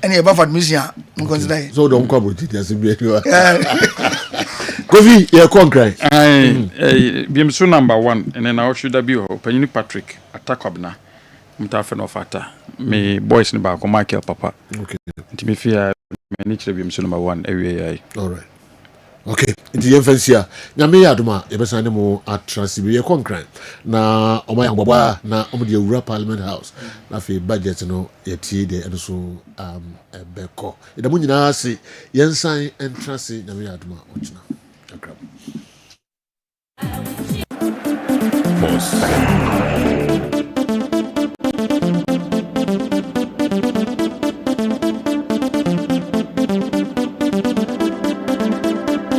Speaker 4: Any above admission consider.
Speaker 1: So don't come with it as Kofi, you're concrete.
Speaker 13: BMSO number 1, and then I should be Penny Patrick, Attackabna, Mutafen of Ata, me boys in Bako Michael Papa.
Speaker 1: Okay.
Speaker 13: Timothy, many BMSO number 1, every
Speaker 1: all right. Okay, nti yɛmfansia nyame yɛ adom a yɛbɛsane mu atrase bi yɛkɔ nkran na ɔma yɛ agbɔbɔ na ɔmde awura parliament house na afei budget no yɛtie deɛ ɛno so ɛbɛkɔ yɛda mu nyinaa ase yɛnsan ɛntrase nyame yɛ adom a ɔkyena akram